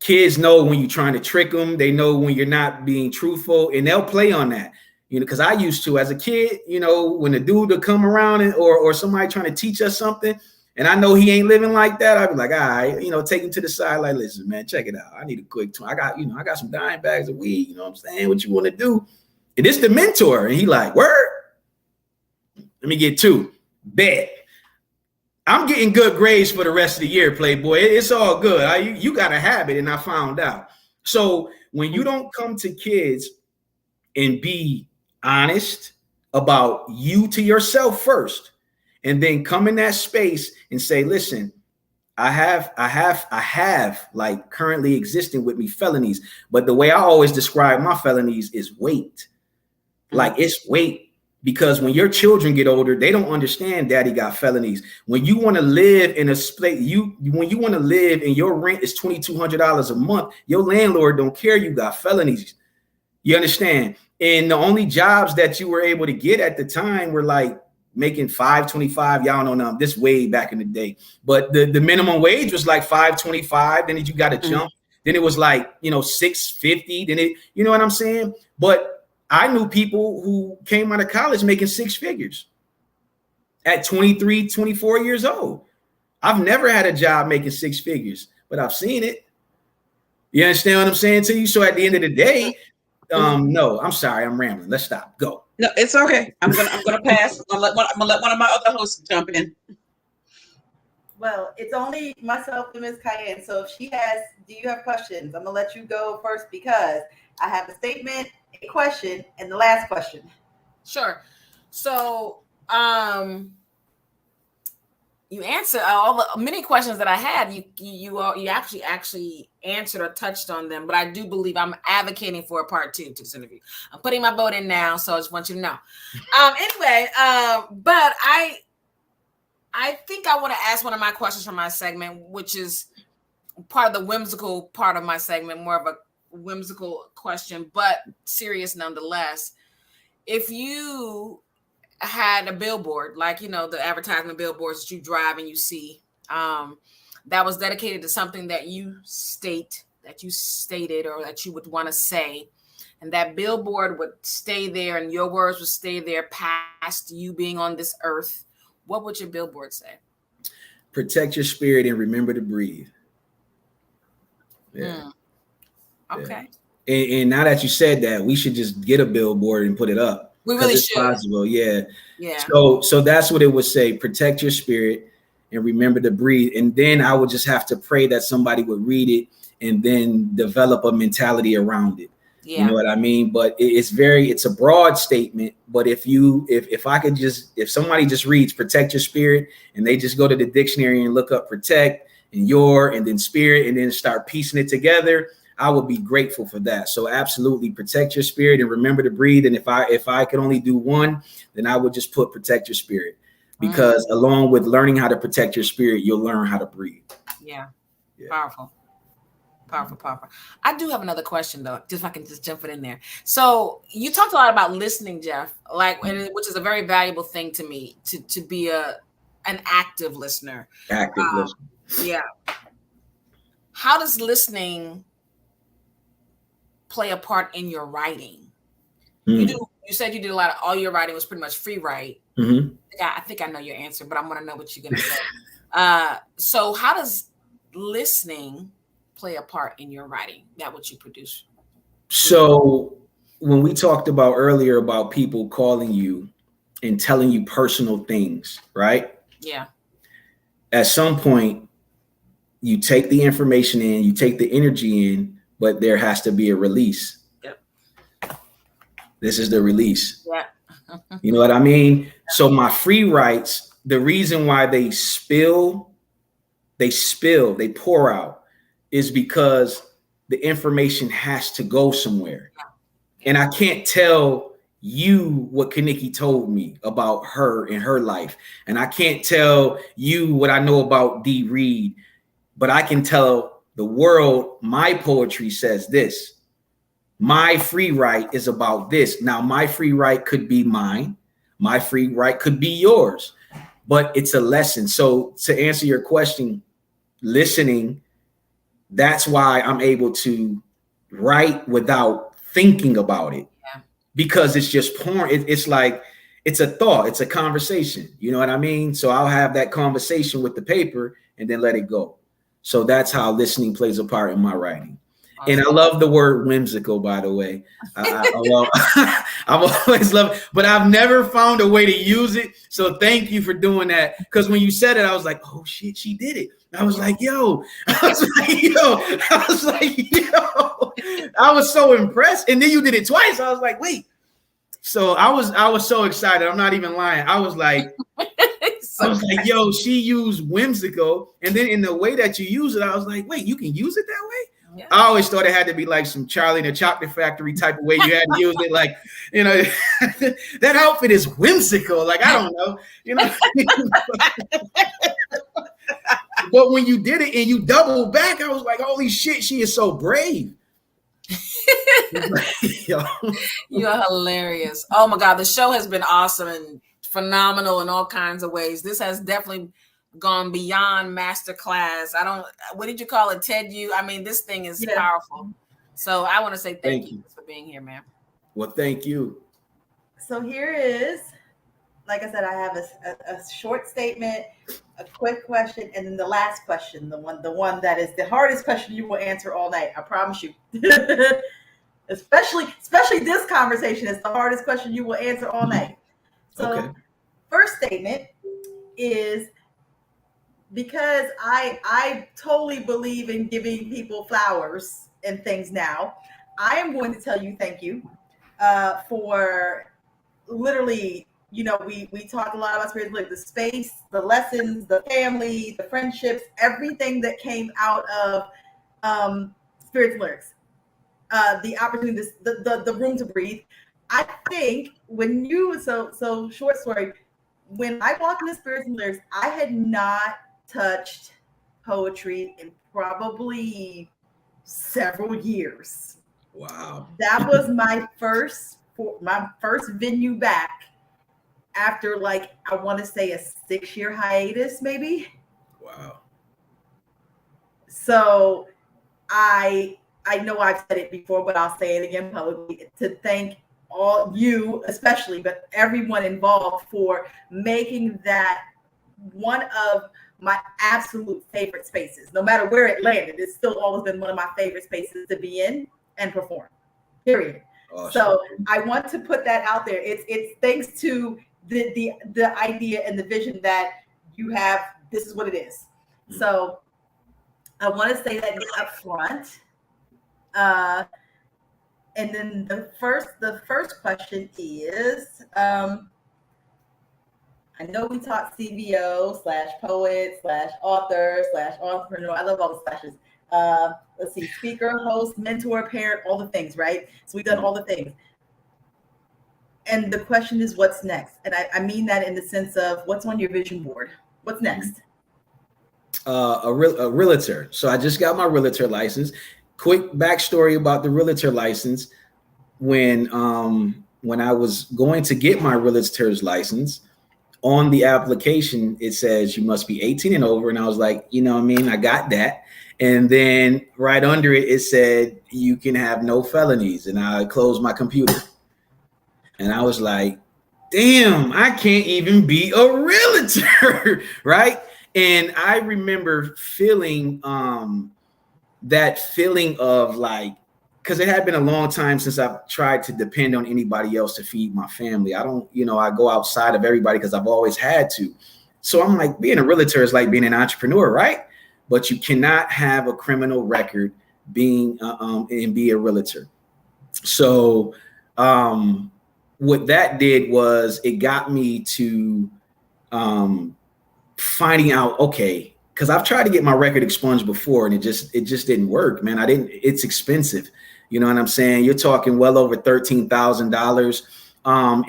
Kids know when you're trying to trick them. They know when you're not being truthful, and they'll play on that. Because I used to, as a kid, when a dude would come around or somebody trying to teach us something, and I know he ain't living like that, I'd be like, all right, take him to the side, like, listen, man, check it out. I need a quick I got some dime bags of weed. You know what I'm saying? What you want to do? And it's the mentor, and he like, word. Let me get 2. Bet. I'm getting good grades for the rest of the year, Playboy. It's all good. You got to have it, and I found out. So when you don't come to kids and be honest about you to yourself first, and then come in that space and say, listen, I have like currently existing with me felonies, but the way I always describe my felonies is weight. Like it's weight. Because when your children get older, they don't understand daddy got felonies. When you want to live in a split, when you want to live and your rent is $2,200 a month, your landlord don't care you got felonies. You understand? And the only jobs that you were able to get at the time were like making $5.25. Y'all don't know this way back in the day. But the minimum wage was like $5.25. Then you got to jump. Then it was like, $6.50. Then it, you know what I'm saying? But I knew people who came out of college making 6 figures at 23, 24 years old. I've never had a job making 6 figures, but I've seen it. You understand what I'm saying to you? So at the end of the day, no, I'm sorry, I'm rambling. Let's stop. Go. No, it's okay. I'm gonna pass. I'm gonna let one of my other hosts jump in. Well, it's only myself and Ms. Cayenne. So if do you have questions? I'm gonna let you go first because I have a statement, a question, and the last question. Sure. So, you answered all the many questions that I had. You actually answered or touched on them. But I do believe I'm advocating for a part 2 to this interview. I'm putting my vote in now, so I just want you to know. But I think I want to ask one of my questions from my segment, which is part of the whimsical part of my segment, more of a whimsical question, but serious nonetheless. If you had a billboard, like, the advertisement billboards that you drive and you see, that was dedicated to something that you stated or that you would want to say, and that billboard would stay there and your words would stay there past you being on this earth, what would your billboard say? Protect your spirit and remember to breathe. Yeah. Okay. Yeah. And now that you said that, we should just get a billboard and put it up. We really should. Possible. Yeah. Yeah. So that's what it would say. Protect your spirit and remember to breathe. And then I would just have to pray that somebody would read it and then develop a mentality around it. Yeah. You know what I mean? But it's a broad statement. But if somebody just reads protect your spirit and they just go to the dictionary and look up protect and your and then spirit and then start piecing it together, I would be grateful for that. So absolutely protect your spirit and remember to breathe. And if I could only do one, then I would just put protect your spirit, because along with learning how to protect your spirit, you'll learn how to breathe. Yeah. Powerful. I do have another question though, just if I can just jump it in there. So you talked a lot about listening, Jeff, which is a very valuable thing to me, to be an active listener. Active listener. Yeah. How does listening play a part in your writing? You said you did a lot of, all your writing was pretty much free write. Mm-hmm. I think I know your answer, but I want to know what you're going to say. So how does listening play a part in your writing, that what you produce? So when we talked about earlier about people calling you and telling you personal things, right? Yeah. At some point, you take the information in, you take the energy in, but there has to be a release. Yep. This is the release. Yeah. You know what I mean? So my free writes, the reason why they pour out is because the information has to go somewhere. And I can't tell you what KaNikki told me about her and her life. And I can't tell you what I know about D. Reed, but I can tell the world my poetry says this. My free write is about this. Now, my free write could be mine. My free write could be yours, but it's a lesson. So to answer your question, listening, that's why I'm able to write without thinking about it, because it's just porn. It's like, it's a thought, it's a conversation. You know what I mean? So I'll have that conversation with the paper and then let it go. So that's how listening plays a part in my writing. Awesome. And I love the word whimsical, by the way. I've always loved it, but I've never found a way to use it. So thank you for doing that. Because when you said it, I was like, oh shit, she did it. I was like, yo. I was so impressed. And then you did it twice. I was like, wait. So I was so excited. I'm not even lying. I was like, yo, she used whimsical. And then in the way that you use it, I was like, wait, you can use it that way? Yeah. I always thought it had to be like some Charlie and the Chocolate Factory type of way you had to use it. Like, you know, that outfit is whimsical. Like, I don't know, you know. But when you did it and you doubled back, I was like, holy shit, she is so brave. You're hilarious. Oh my God, the show has been awesome and phenomenal in all kinds of ways. This has definitely gone beyond masterclass. What did you call it, TED U? I mean, this thing is powerful. So I want to say thank you for being here, man. Well, thank you. So here is, like I said, I have a short statement, a quick question, and then the last question, the one that is the hardest question you will answer all night. I promise you. especially this conversation is the hardest question you will answer all night. So first statement is, because I totally believe in giving people flowers and things now, I am going to tell you thank you for literally, you know, we talk a lot about spiritual, like the space, the lessons, the family, the friendships, everything that came out of Spiritual Lyrics, the opportunity, the room to breathe. I think when you, so short story, when I walked into Spiritual Lyrics, I had not touched poetry in probably several years. Wow. That was my first venue back after, like, I want to say a 6-year hiatus, maybe. Wow. So I know I've said it before, but I'll say it again publicly, to thank all you, especially, but everyone involved, for making that one of my absolute favorite spaces. No matter where it landed, it's still always been one of my favorite spaces to be in and perform, period. Awesome. So I want to put that out there. It's thanks to the idea and the vision that you have. This is what it is. Mm-hmm. So I want to say that up front. And then the first question is, I know we talked CBO / poet / author / entrepreneur. I love all the slashes. Let's see, speaker, host, mentor, parent, all the things, right? So we've done all the things. And the question is, what's next? And I mean that in the sense of, what's on your vision board? What's next? A realtor. So I just got my realtor license. Quick backstory about the realtor license. When I was going to get my realtor's license, on the application, it says you must be 18 and over. And I was like, you know what I mean? I got that. And then right under it, it said you can have no felonies. And I closed my computer. And I was like, damn, I can't even be a realtor, right? And I remember feeling that feeling of like because it had been a long time since I've tried to depend on anybody else to feed my family. I don't, I go outside of everybody because I've always had to. So I'm like, being a realtor is like being an entrepreneur, right? But you cannot have a criminal record being and be a realtor. So what that did was it got me to finding out, okay, because I've tried to get my record expunged before and it just didn't work, man. It's expensive. You know what I'm saying? You're talking well over $13,000.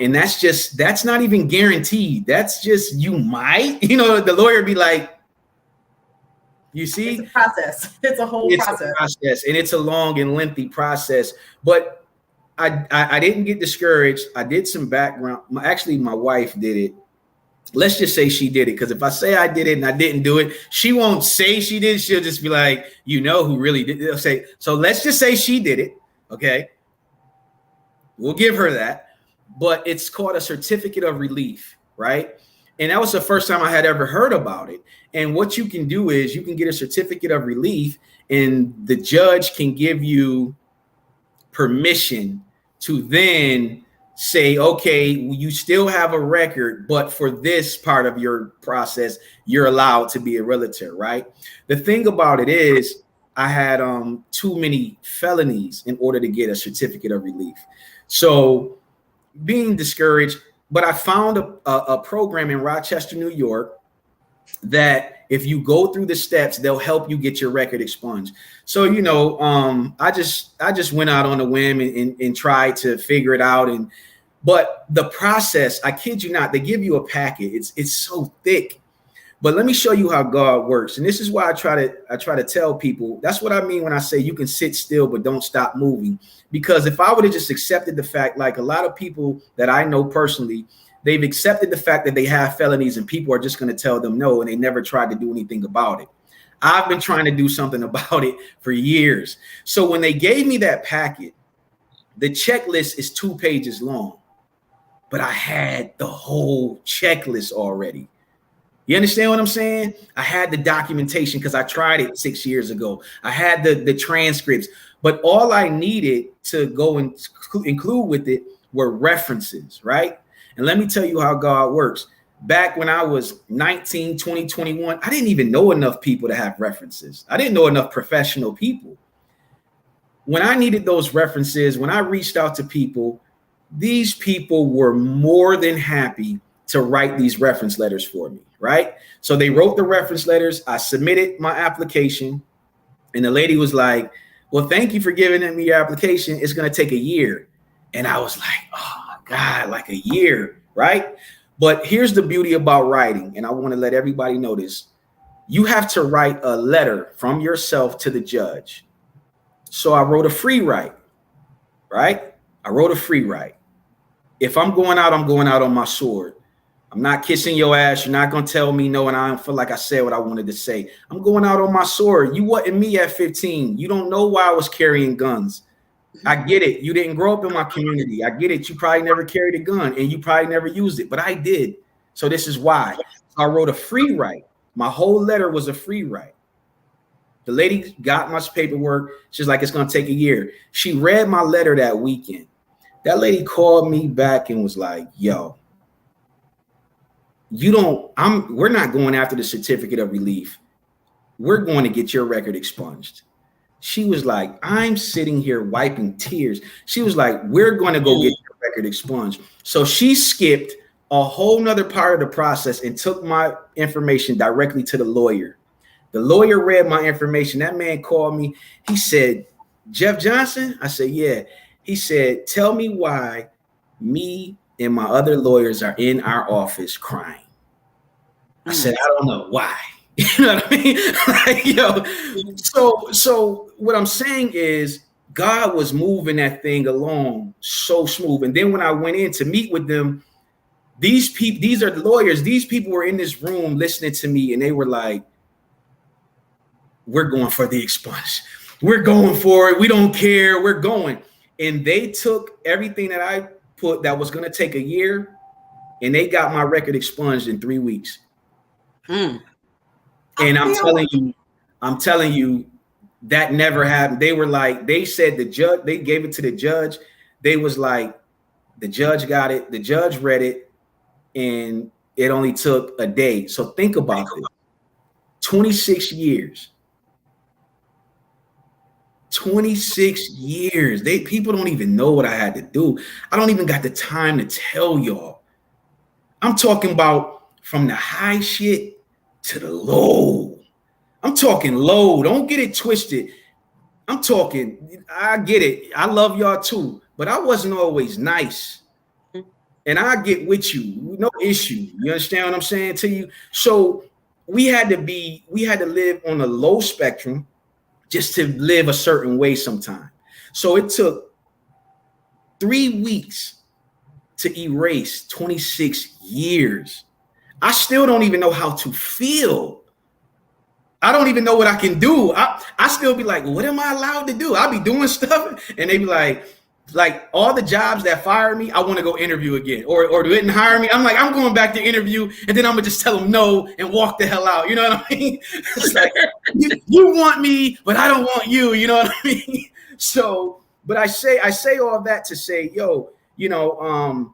And that's not even guaranteed. That's just, you might, the lawyer be like, you see, it's a process. It's a whole process. And it's a long and lengthy process. But I didn't get discouraged. I did some background. Actually, my wife did it. Let's just say she did it, because if I say I did it and I didn't do it, she won't say she did. She'll just be like, who really did it. They'll say, so let's just say she did it. Okay. We'll give her that. But it's called a certificate of relief, right? And that was the first time I had ever heard about it. And what you can do is you can get a certificate of relief and the judge can give you permission to then say, okay, you still have a record, but for this part of your process, you're allowed to be a realtor, right? The thing about it is I had too many felonies in order to get a certificate of relief. So being discouraged, but I found a program in Rochester, New York, that if you go through the steps, they'll help you get your record expunged. So, I just went out on a whim and tried to figure it out. But the process, I kid you not, they give you a packet. It's so thick. But let me show you how God works. And this is why I try to tell people, that's what I mean when I say you can sit still, but don't stop moving. Because if I would have just accepted the fact, like a lot of people that I know personally, they've accepted the fact that they have felonies and people are just going to tell them no, and they never tried to do anything about it. I've been trying to do something about it for years. So when they gave me that packet, the checklist is 2 pages long, but I had the whole checklist already. You understand what I'm saying? I had the documentation because I tried it 6 years ago. I had the transcripts, but all I needed to go and include with it were references, right? And let me tell you how God works. Back when I was 19, 20, 21, I didn't even know enough people to have references. I didn't know enough professional people. When I needed those references, when I reached out to people, these people were more than happy to write these reference letters for me, right? So they wrote the reference letters. I submitted my application and the lady was like, well, thank you for giving me your application. It's going to take a year. And I was like, oh my God, like a year, right? But here's the beauty about writing. And I want to let everybody know this. You have to write a letter from yourself to the judge. So I wrote a free write, right? I wrote a free write. If I'm going out on my sword. I'm not kissing your ass. You're not going to tell me no, and I don't feel like I said what I wanted to say. I'm going out on my sword. You wasn't me at 15. You don't know why I was carrying guns. I get it. You didn't grow up in my community. I get it. You probably never carried a gun and you probably never used it, but I did. So this is why. I wrote a free write. My whole letter was a free write. The lady got my paperwork. She's like, it's going to take a year. She read my letter that weekend. That lady called me back and was like, yo, we're not going after the certificate of relief. We're going to get your record expunged. She was like, I'm sitting here wiping tears. She was like, we're going to go get your record expunged. So she skipped a whole nother part of the process and took my information directly to the lawyer. The lawyer read my information. That man called me. He said, Jeff Johnson? I said, yeah. He said, tell me why me and my other lawyers are in our office crying. I said, I don't know why. You know what I mean? Like, so what I'm saying is God was moving that thing along so smooth. And then when I went in to meet with them, these are the lawyers. These people were in this room listening to me and they were like, we're going for the expunge. We're going for it. We don't care. We're going. And they took everything that I put that was going to take a year and they got my record expunged in 3 weeks. And I'm telling you, That never happened. They were like, they said the judge, they gave it to the judge. They was like, the judge got it. The judge read it, and it only took a day. So think about this. 26 years. 26 years. People don't even know what I had to do. I don't even got the time to tell y'all. I'm talking about from the high shit to the low. I'm talking low. Don't get it twisted. I'm talking, I get it. I love y'all too, but I wasn't always nice. And I get with you, no issue. You understand what I'm saying to you? So we had to live on a low spectrum just to live a certain way sometime. So it took 3 weeks to erase 26 years. I still don't even know how to feel. I don't even know what I can do. I still be like, what am I allowed to do? I'll be doing stuff and they be like all the jobs that fired me, I want to go interview again, or didn't hire me. I'm like, I'm going back to interview, and then I'm gonna just tell them no and walk the hell out. You know what I mean? It's like, you want me, but I don't want you. You know what I mean? So, but I say all that to say, yo, to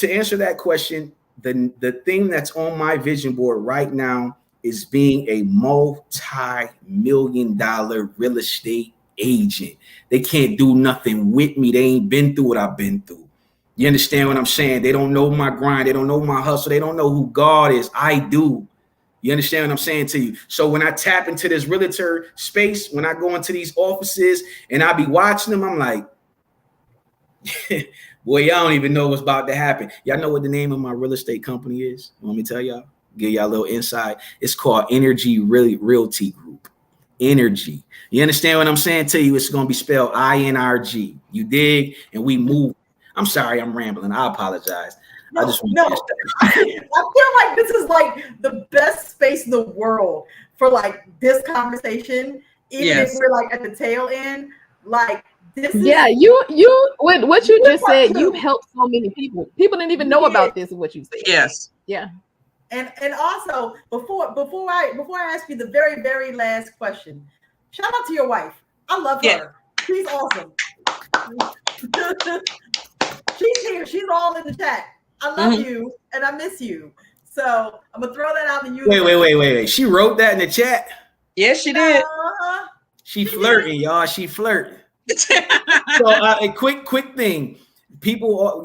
answer that question, the thing that's on my vision board right now is being a multi-million-dollar real estate agent. They can't do nothing with me. They ain't been through what I've been through. You understand what I'm saying? They don't know my grind. They don't know my hustle. They don't know who God is. I do. You understand what I'm saying to you? So when I tap into this realtor space, when I go into these offices and I be watching them, I'm like, boy, y'all don't even know what's about to happen. Y'all know what the name of my real estate company is? Want me to tell y'all? Give y'all a little insight. It's called Energy Realty Group. Energy. You understand what I'm saying to you? It's going to be spelled INRG. You dig? And we move. I'm sorry, I'm rambling. I apologize. I feel like this is like the best space in the world for like this conversation. Even if we're like at the tail end, like this is what you just said, you helped so many people. People didn't even know about this, is what you said. Yes. Yeah. And also before I ask you the very, very last question, shout out to your wife. I love her. She's awesome. She's here. She's all in the chat. I love you and I miss you. So I'm gonna throw that out in you. Wait. She wrote that in the chat. Yes, she did. She flirting, y'all. She flirting. So a quick thing. People,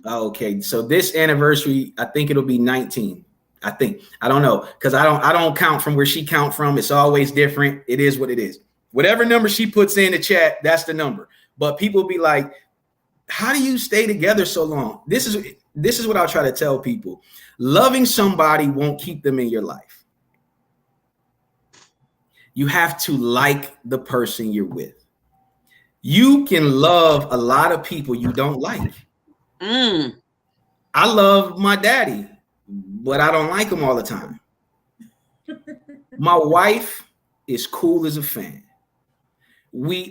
okay, so this anniversary, I think it'll be 19. I don't know, because I don't count from where she count from. It's always different. It is what it is. Whatever number she puts in the chat, that's the number. But people be like, how do you stay together so long? This is what I'll try to tell people. Loving somebody won't keep them in your life. You have to like the person you're with. You can love a lot of people you don't like. I love my daddy, but I don't like him all the time. My wife is cool as a fan.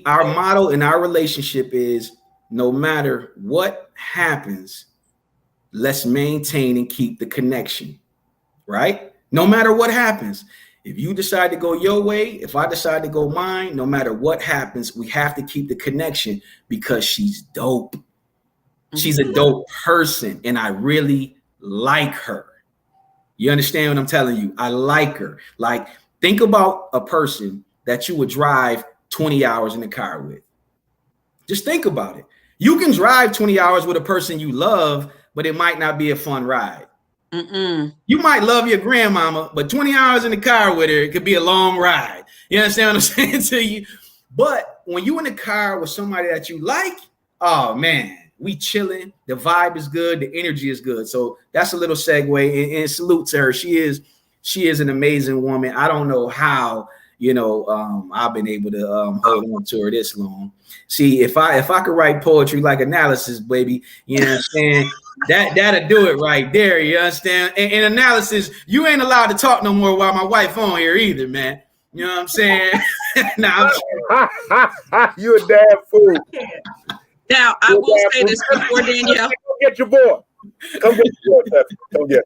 Our motto in our relationship is, no matter what happens, let's maintain and keep the connection, right? No matter what happens. If you decide to go your way, if I decide to go mine, no matter what happens, we have to keep the connection because she's dope. She's a dope person, and I really like her. You understand what I'm telling you? I like her. Like, think about a person that you would drive 20 hours in the car with. Just think about it. You can drive 20 hours with a person you love, but it might not be a fun ride. You might love your grandmama, but 20 hours in the car with her, it could be a long ride. You understand what I'm saying to you? But when you in the car with somebody that you like, oh man, we chilling. The vibe is good. The energy is good. So that's a little segue, and salute to her. She is an amazing woman. I don't know how, I've been able to hold on to her this long. See, if I could write poetry like analysis, baby, you know what I'm saying? That'll do it right there. You understand? And analysis, you ain't allowed to talk no more while my wife on here either, man. You know what I'm saying? You a damn fool. Now, I will say this before Danielle. Come get your boy. Come get your boy. Come get.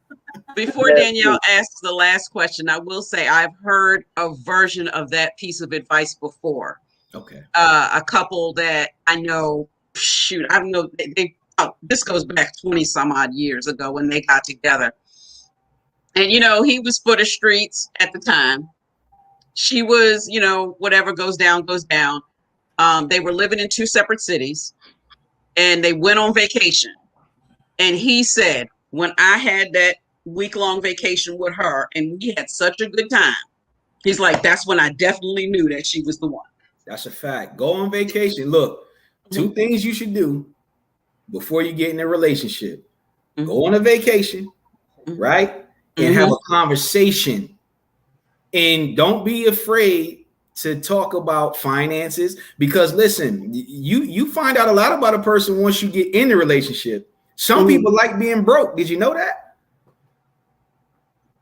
Before Danielle asks the last question, I will say I've heard a version of that piece of advice before. Okay. A couple that I know, I don't know, this goes back 20 some odd years ago when they got together. And, he was for the streets at the time. She was, whatever goes down, goes down. They were living in two separate cities and they went on vacation. And he said, when I had that week-long vacation with her and we had such a good time, he's like, that's when I definitely knew that she was the one. That's a fact. Go on vacation. Look, two things you should do before you get in a relationship. Go on a vacation, right? And have a conversation. And don't be afraid to talk about finances, because listen, you find out a lot about a person once you get in the relationship. Some people like being broke. Did you know that?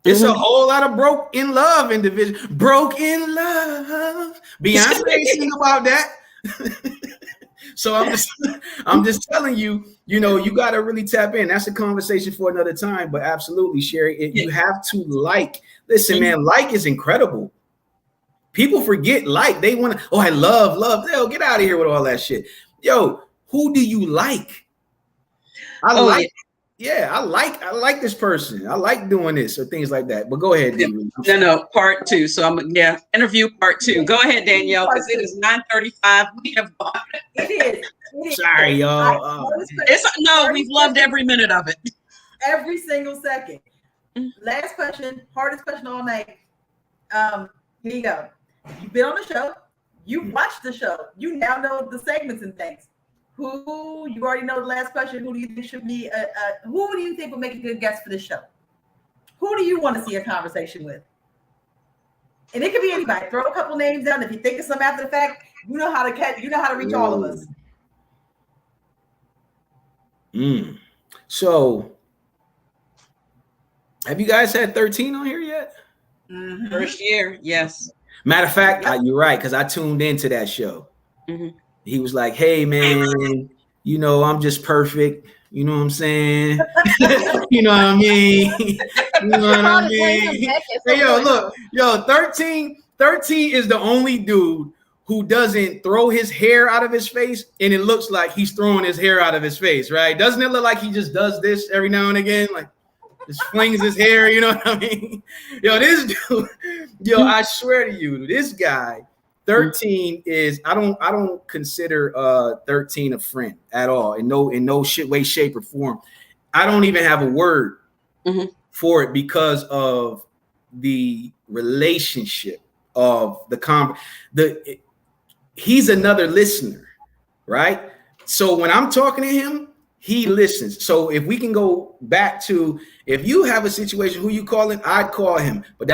It's a whole lot of broke in love individuals. Broke in love. Beyonce sing about that. So I'm just telling you, you got to really tap in. That's a conversation for another time. But absolutely, Sherry, you have to like. Listen, man, like is incredible. People forget like. They want to, I love. Yo, get out of here with all that shit. Yo, who do you like? I like this person. I like doing this or things like that. But go ahead. No, part two. So interview part two. Go ahead, Danielle, because it is 9:35. We have gone. It is. Sorry, y'all. We've loved every minute of it. Every single second. Last question, hardest question all night. Here you go. You've been on the show. You watched the show. You now know the segments and things. Who you already know the last question? Who do you think should be? Who do you think would make a good guest for this show? Who do you want to see a conversation with? And it could be anybody. Throw a couple names down. If you think of some after the fact, you know how to catch. You know how to reach all of us. So, have you guys had 13 on here yet? First year, yes. Matter of fact, you're right, because I tuned into that show. He was like, hey, man, I'm just perfect. You know what I'm saying? You know what I mean? You know what I mean? Hey, look, 13 is the only dude who doesn't throw his hair out of his face and it looks like he's throwing his hair out of his face, right? Doesn't it look like he just does this every now and again? Like, just flings his hair, you know what I mean? This dude, I swear to you, this guy, 13 is, I don't consider 13 a friend at all, in no way, shape, or form. I don't even have a word for it because of the relationship of he's another listener, right? So when I'm talking to him, he listens. So if we can go back to, if you have a situation, who you calling, I'd call him. But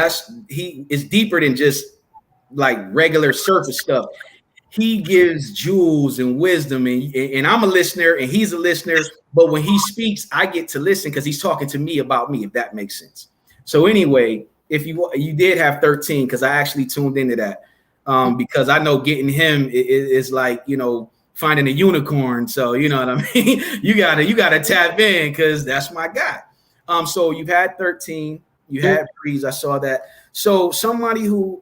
he is deeper than just like regular surface stuff. He gives jewels and wisdom, and I'm a listener and he's a listener. But when he speaks, I get to listen because he's talking to me about me, if that makes sense. So anyway, if you did have 13, because I actually tuned into that because I know getting him is like, finding a unicorn. So you know what I mean? you gotta tap in because that's my guy. So you've had 13, you had Breeze, I saw that. So somebody who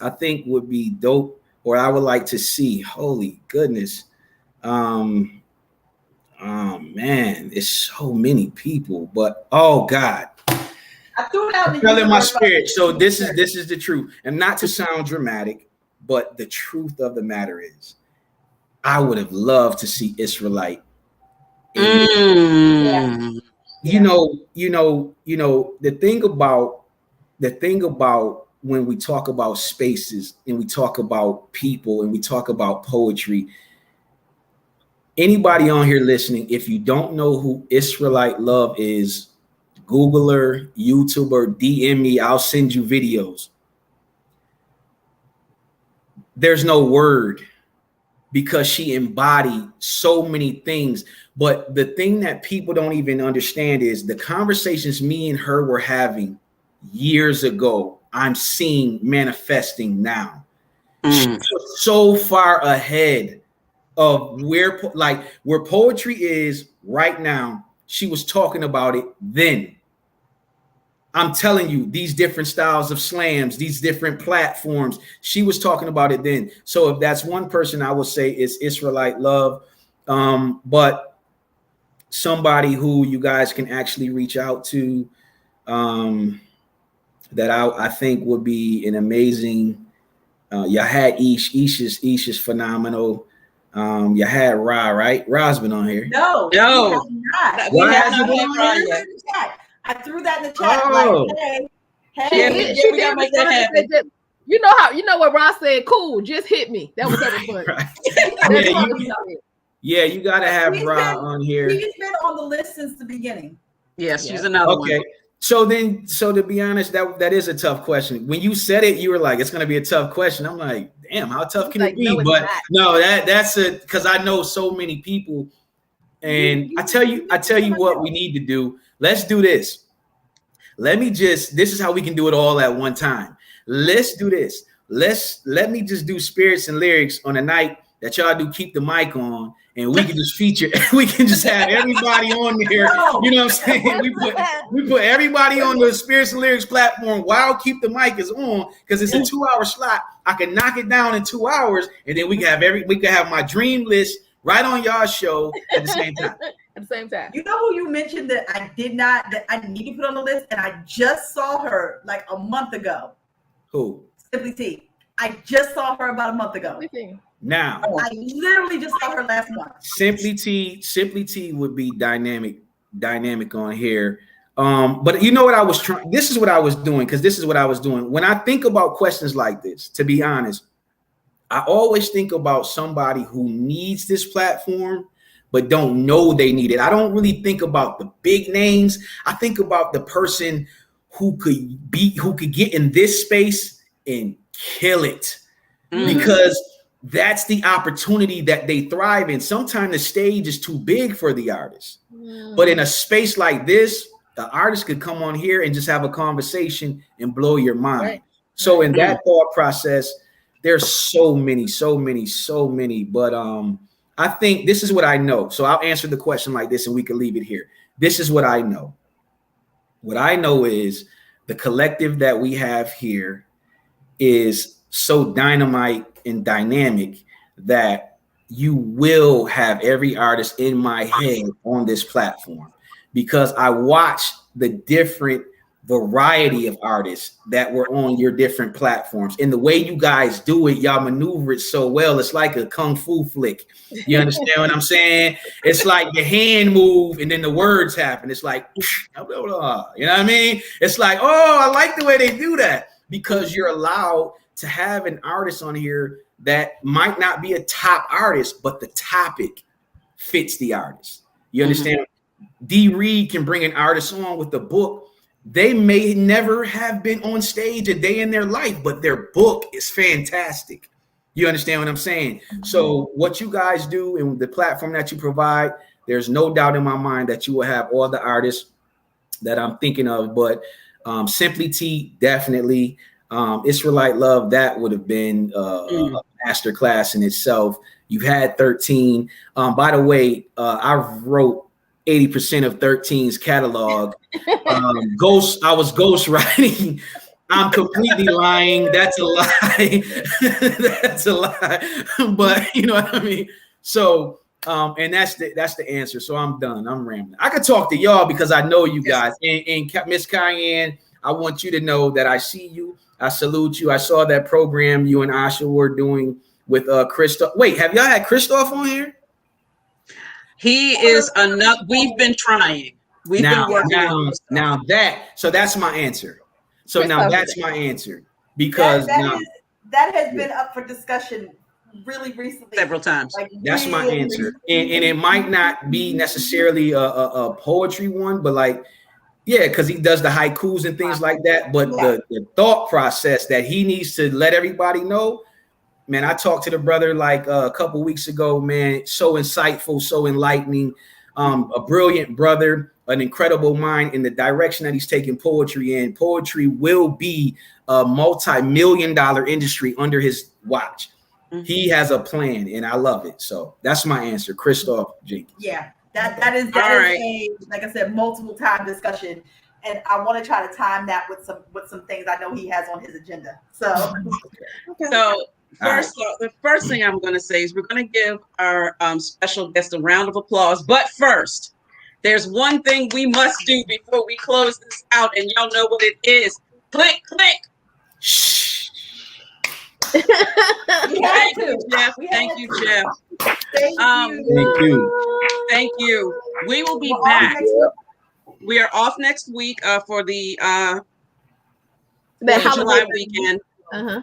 I think would be dope, or I would like to see, holy goodness. Man, it's so many people, but oh God. I threw it out in my spirit. So this is the truth. And not to sound dramatic, but the truth of the matter is, I would have loved to see Israelite. The thing about when we talk about spaces and we talk about people and we talk about poetry, anybody on here listening, if you don't know who Israelite Love is, Google her, YouTube her, DM me, I'll send you videos. There's no word, because she embodied so many things. But the thing that people don't even understand is the conversations me and her were having years ago, I'm seeing manifesting now. She was so far ahead of where poetry is right now. She was talking about it then. I'm telling you, these different styles of slams, these different platforms, she was talking about it then. So if that's one person, I would say it's Israelite Love. But somebody who you guys can actually reach out to, that I think would be an amazing. You had Ish is phenomenal. You had Ra, right? Ra's been on here. No, No. we Ra have hasn't not. been on yet. I threw that in the chat. Oh. Like, hey, Yeah, She we gotta did make that respond and happen. said, you know what Ross said? Cool, just hit me. That was her response. Right. That's Yeah, all you- he said. Yeah, you got to have He's Ra been- on here. He's been on the list since the beginning. Yes, she's Yeah. another Okay. one. So to be honest, that is a tough question. When you said it, you were like, it's going to be a tough question. I'm like, damn, how tough can Like, it be? no, it's But not. no, that's because I know so many people. And I tell you what we need to do. Let's do this. This is how we can do it all at one time. Let's do this. Let me just do spirits and lyrics on a night that y'all do keep the mic on, and we can just feature, we can just have everybody on there. You know what I'm saying? We put everybody on the spirits and lyrics platform while keep the mic is on, because it's a 2-hour slot. I can knock it down in 2 hours, and then we can have my dream list right on y'all show at the same time. At the same time. You know who you mentioned that I need to put on the list, and I just saw her like a month ago. Who? Simply T. I just saw her about a month ago. Now, I literally just saw her last month. Simply T would be dynamic on here. But you know what I was trying? This is what I was doing, because this is what I was doing. When I think about questions like this, to be honest, I always think about somebody who needs this platform but don't know they need it. I don't really think about the big names. I think about the person who could get in this space and kill it, because that's the opportunity that they thrive in. Sometimes the stage is too big for the artist, but in a space like this, the artist could come on here and just have a conversation and blow your mind. Right. So in that thought process, there's so many, but I think this is what I know. So I'll answer the question like this and we can leave it here. This is what I know. What I know is the collective that we have here is so dynamite and dynamic that you will have every artist in my head on this platform, because I watched the different variety of artists that were on your different platforms, and the way you guys do it, y'all maneuver it so well. It's like a kung fu flick. You understand what I'm saying? It's like the hand move and then the words happen. It's like, you know what I mean? It's like, oh, I like the way they do that, because you're allowed to have an artist on here that might not be a top artist, but the topic fits the artist. You understand? D. Reed can bring an artist on with the book. They may never have been on stage a day in their life, but their book is fantastic. You understand what I'm saying? So what you guys do and the platform that you provide, there's no doubt in my mind that you will have all the artists that I'm thinking of. But Simply T, definitely. Israelite Love, that would have been a master class in itself. You've had 13. By the way, I wrote 80% of 13's catalog. I was ghostwriting. I'm completely lying. That's a lie. That's a lie. But you know what I mean? So and that's the answer. So I'm done. I'm rambling. I could talk to y'all because I know you guys. And Miss Cayenne, I want you to know that I see you. I salute you. I saw that program you and Asha were doing with Christoph. Wait, have y'all had Christoph on here? He is enough. We've been trying. We've been working. Now that's my answer. So now that's my answer, because that has been up for discussion really recently, several times. Like, that's my answer, and it might not be necessarily a poetry one, but like, yeah, because he does the haikus and things like that. But the thought process that he needs to let everybody know. Man, I talked to the brother like a couple weeks ago, man, so insightful, so enlightening, a brilliant brother, an incredible mind in the direction that he's taking poetry in. Poetry will be a multi-million-dollar industry under his watch. He has a plan, and I love it. So that's my answer, Christoph Jenkins. Yeah, that is a, like I said, multiple time discussion. and I want to try to time that with some things I know he has on his agenda. So, So first, the first thing I'm going to say is we're going to give our special guest a round of applause. But first, there's one thing we must do before we close this out, and y'all know what it is. Click, click. Shh. Thank you, Jeff. Thank you, Jeff. Thank you. Thank you. We will be back. We are off next week for the July weekend.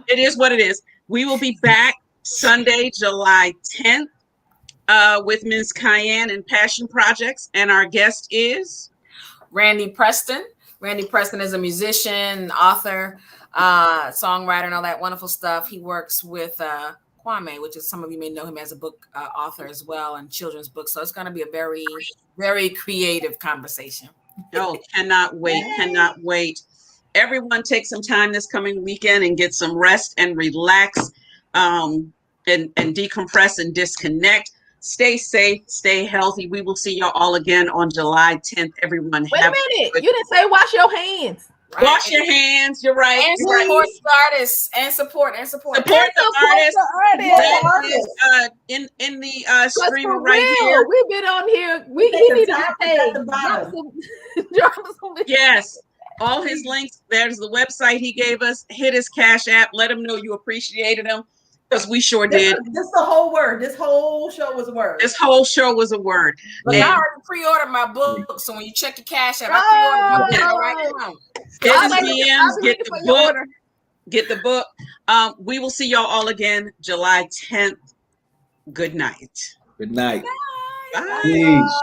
It is what it is. We will be back Sunday, July 10th with Ms. Cayenne and Passion Projects. And our guest is Randy Preston. Randy Preston is a musician, author, songwriter, and all that wonderful stuff. He works with Kwame, which is, some of you may know him as a book author as well, and children's books. So it's going to be a very, very creative conversation. Oh, cannot wait. Cannot wait. Everyone take some time this coming weekend and get some rest and relax and decompress and disconnect. Stay safe, stay healthy. We will see y'all all again on July 10th. Everyone, wait a minute. You didn't say wash your hands. Right. Wash your hands. You're right. And support the artists. And support the artists. In the stream right here. We've been on here. We need to pay. Yes. All his links. There's the website he gave us. Hit his Cash App. Let him know you appreciated him. Because we sure did. This is the whole word. This whole show was a word. This whole show was a word. But I already pre-ordered my book, so when you check your Cash App, I pre-ordered my book right now. DMs, get the book. Get the book. We will see y'all all again July 10th. Good night. Good night. Bye. Peace.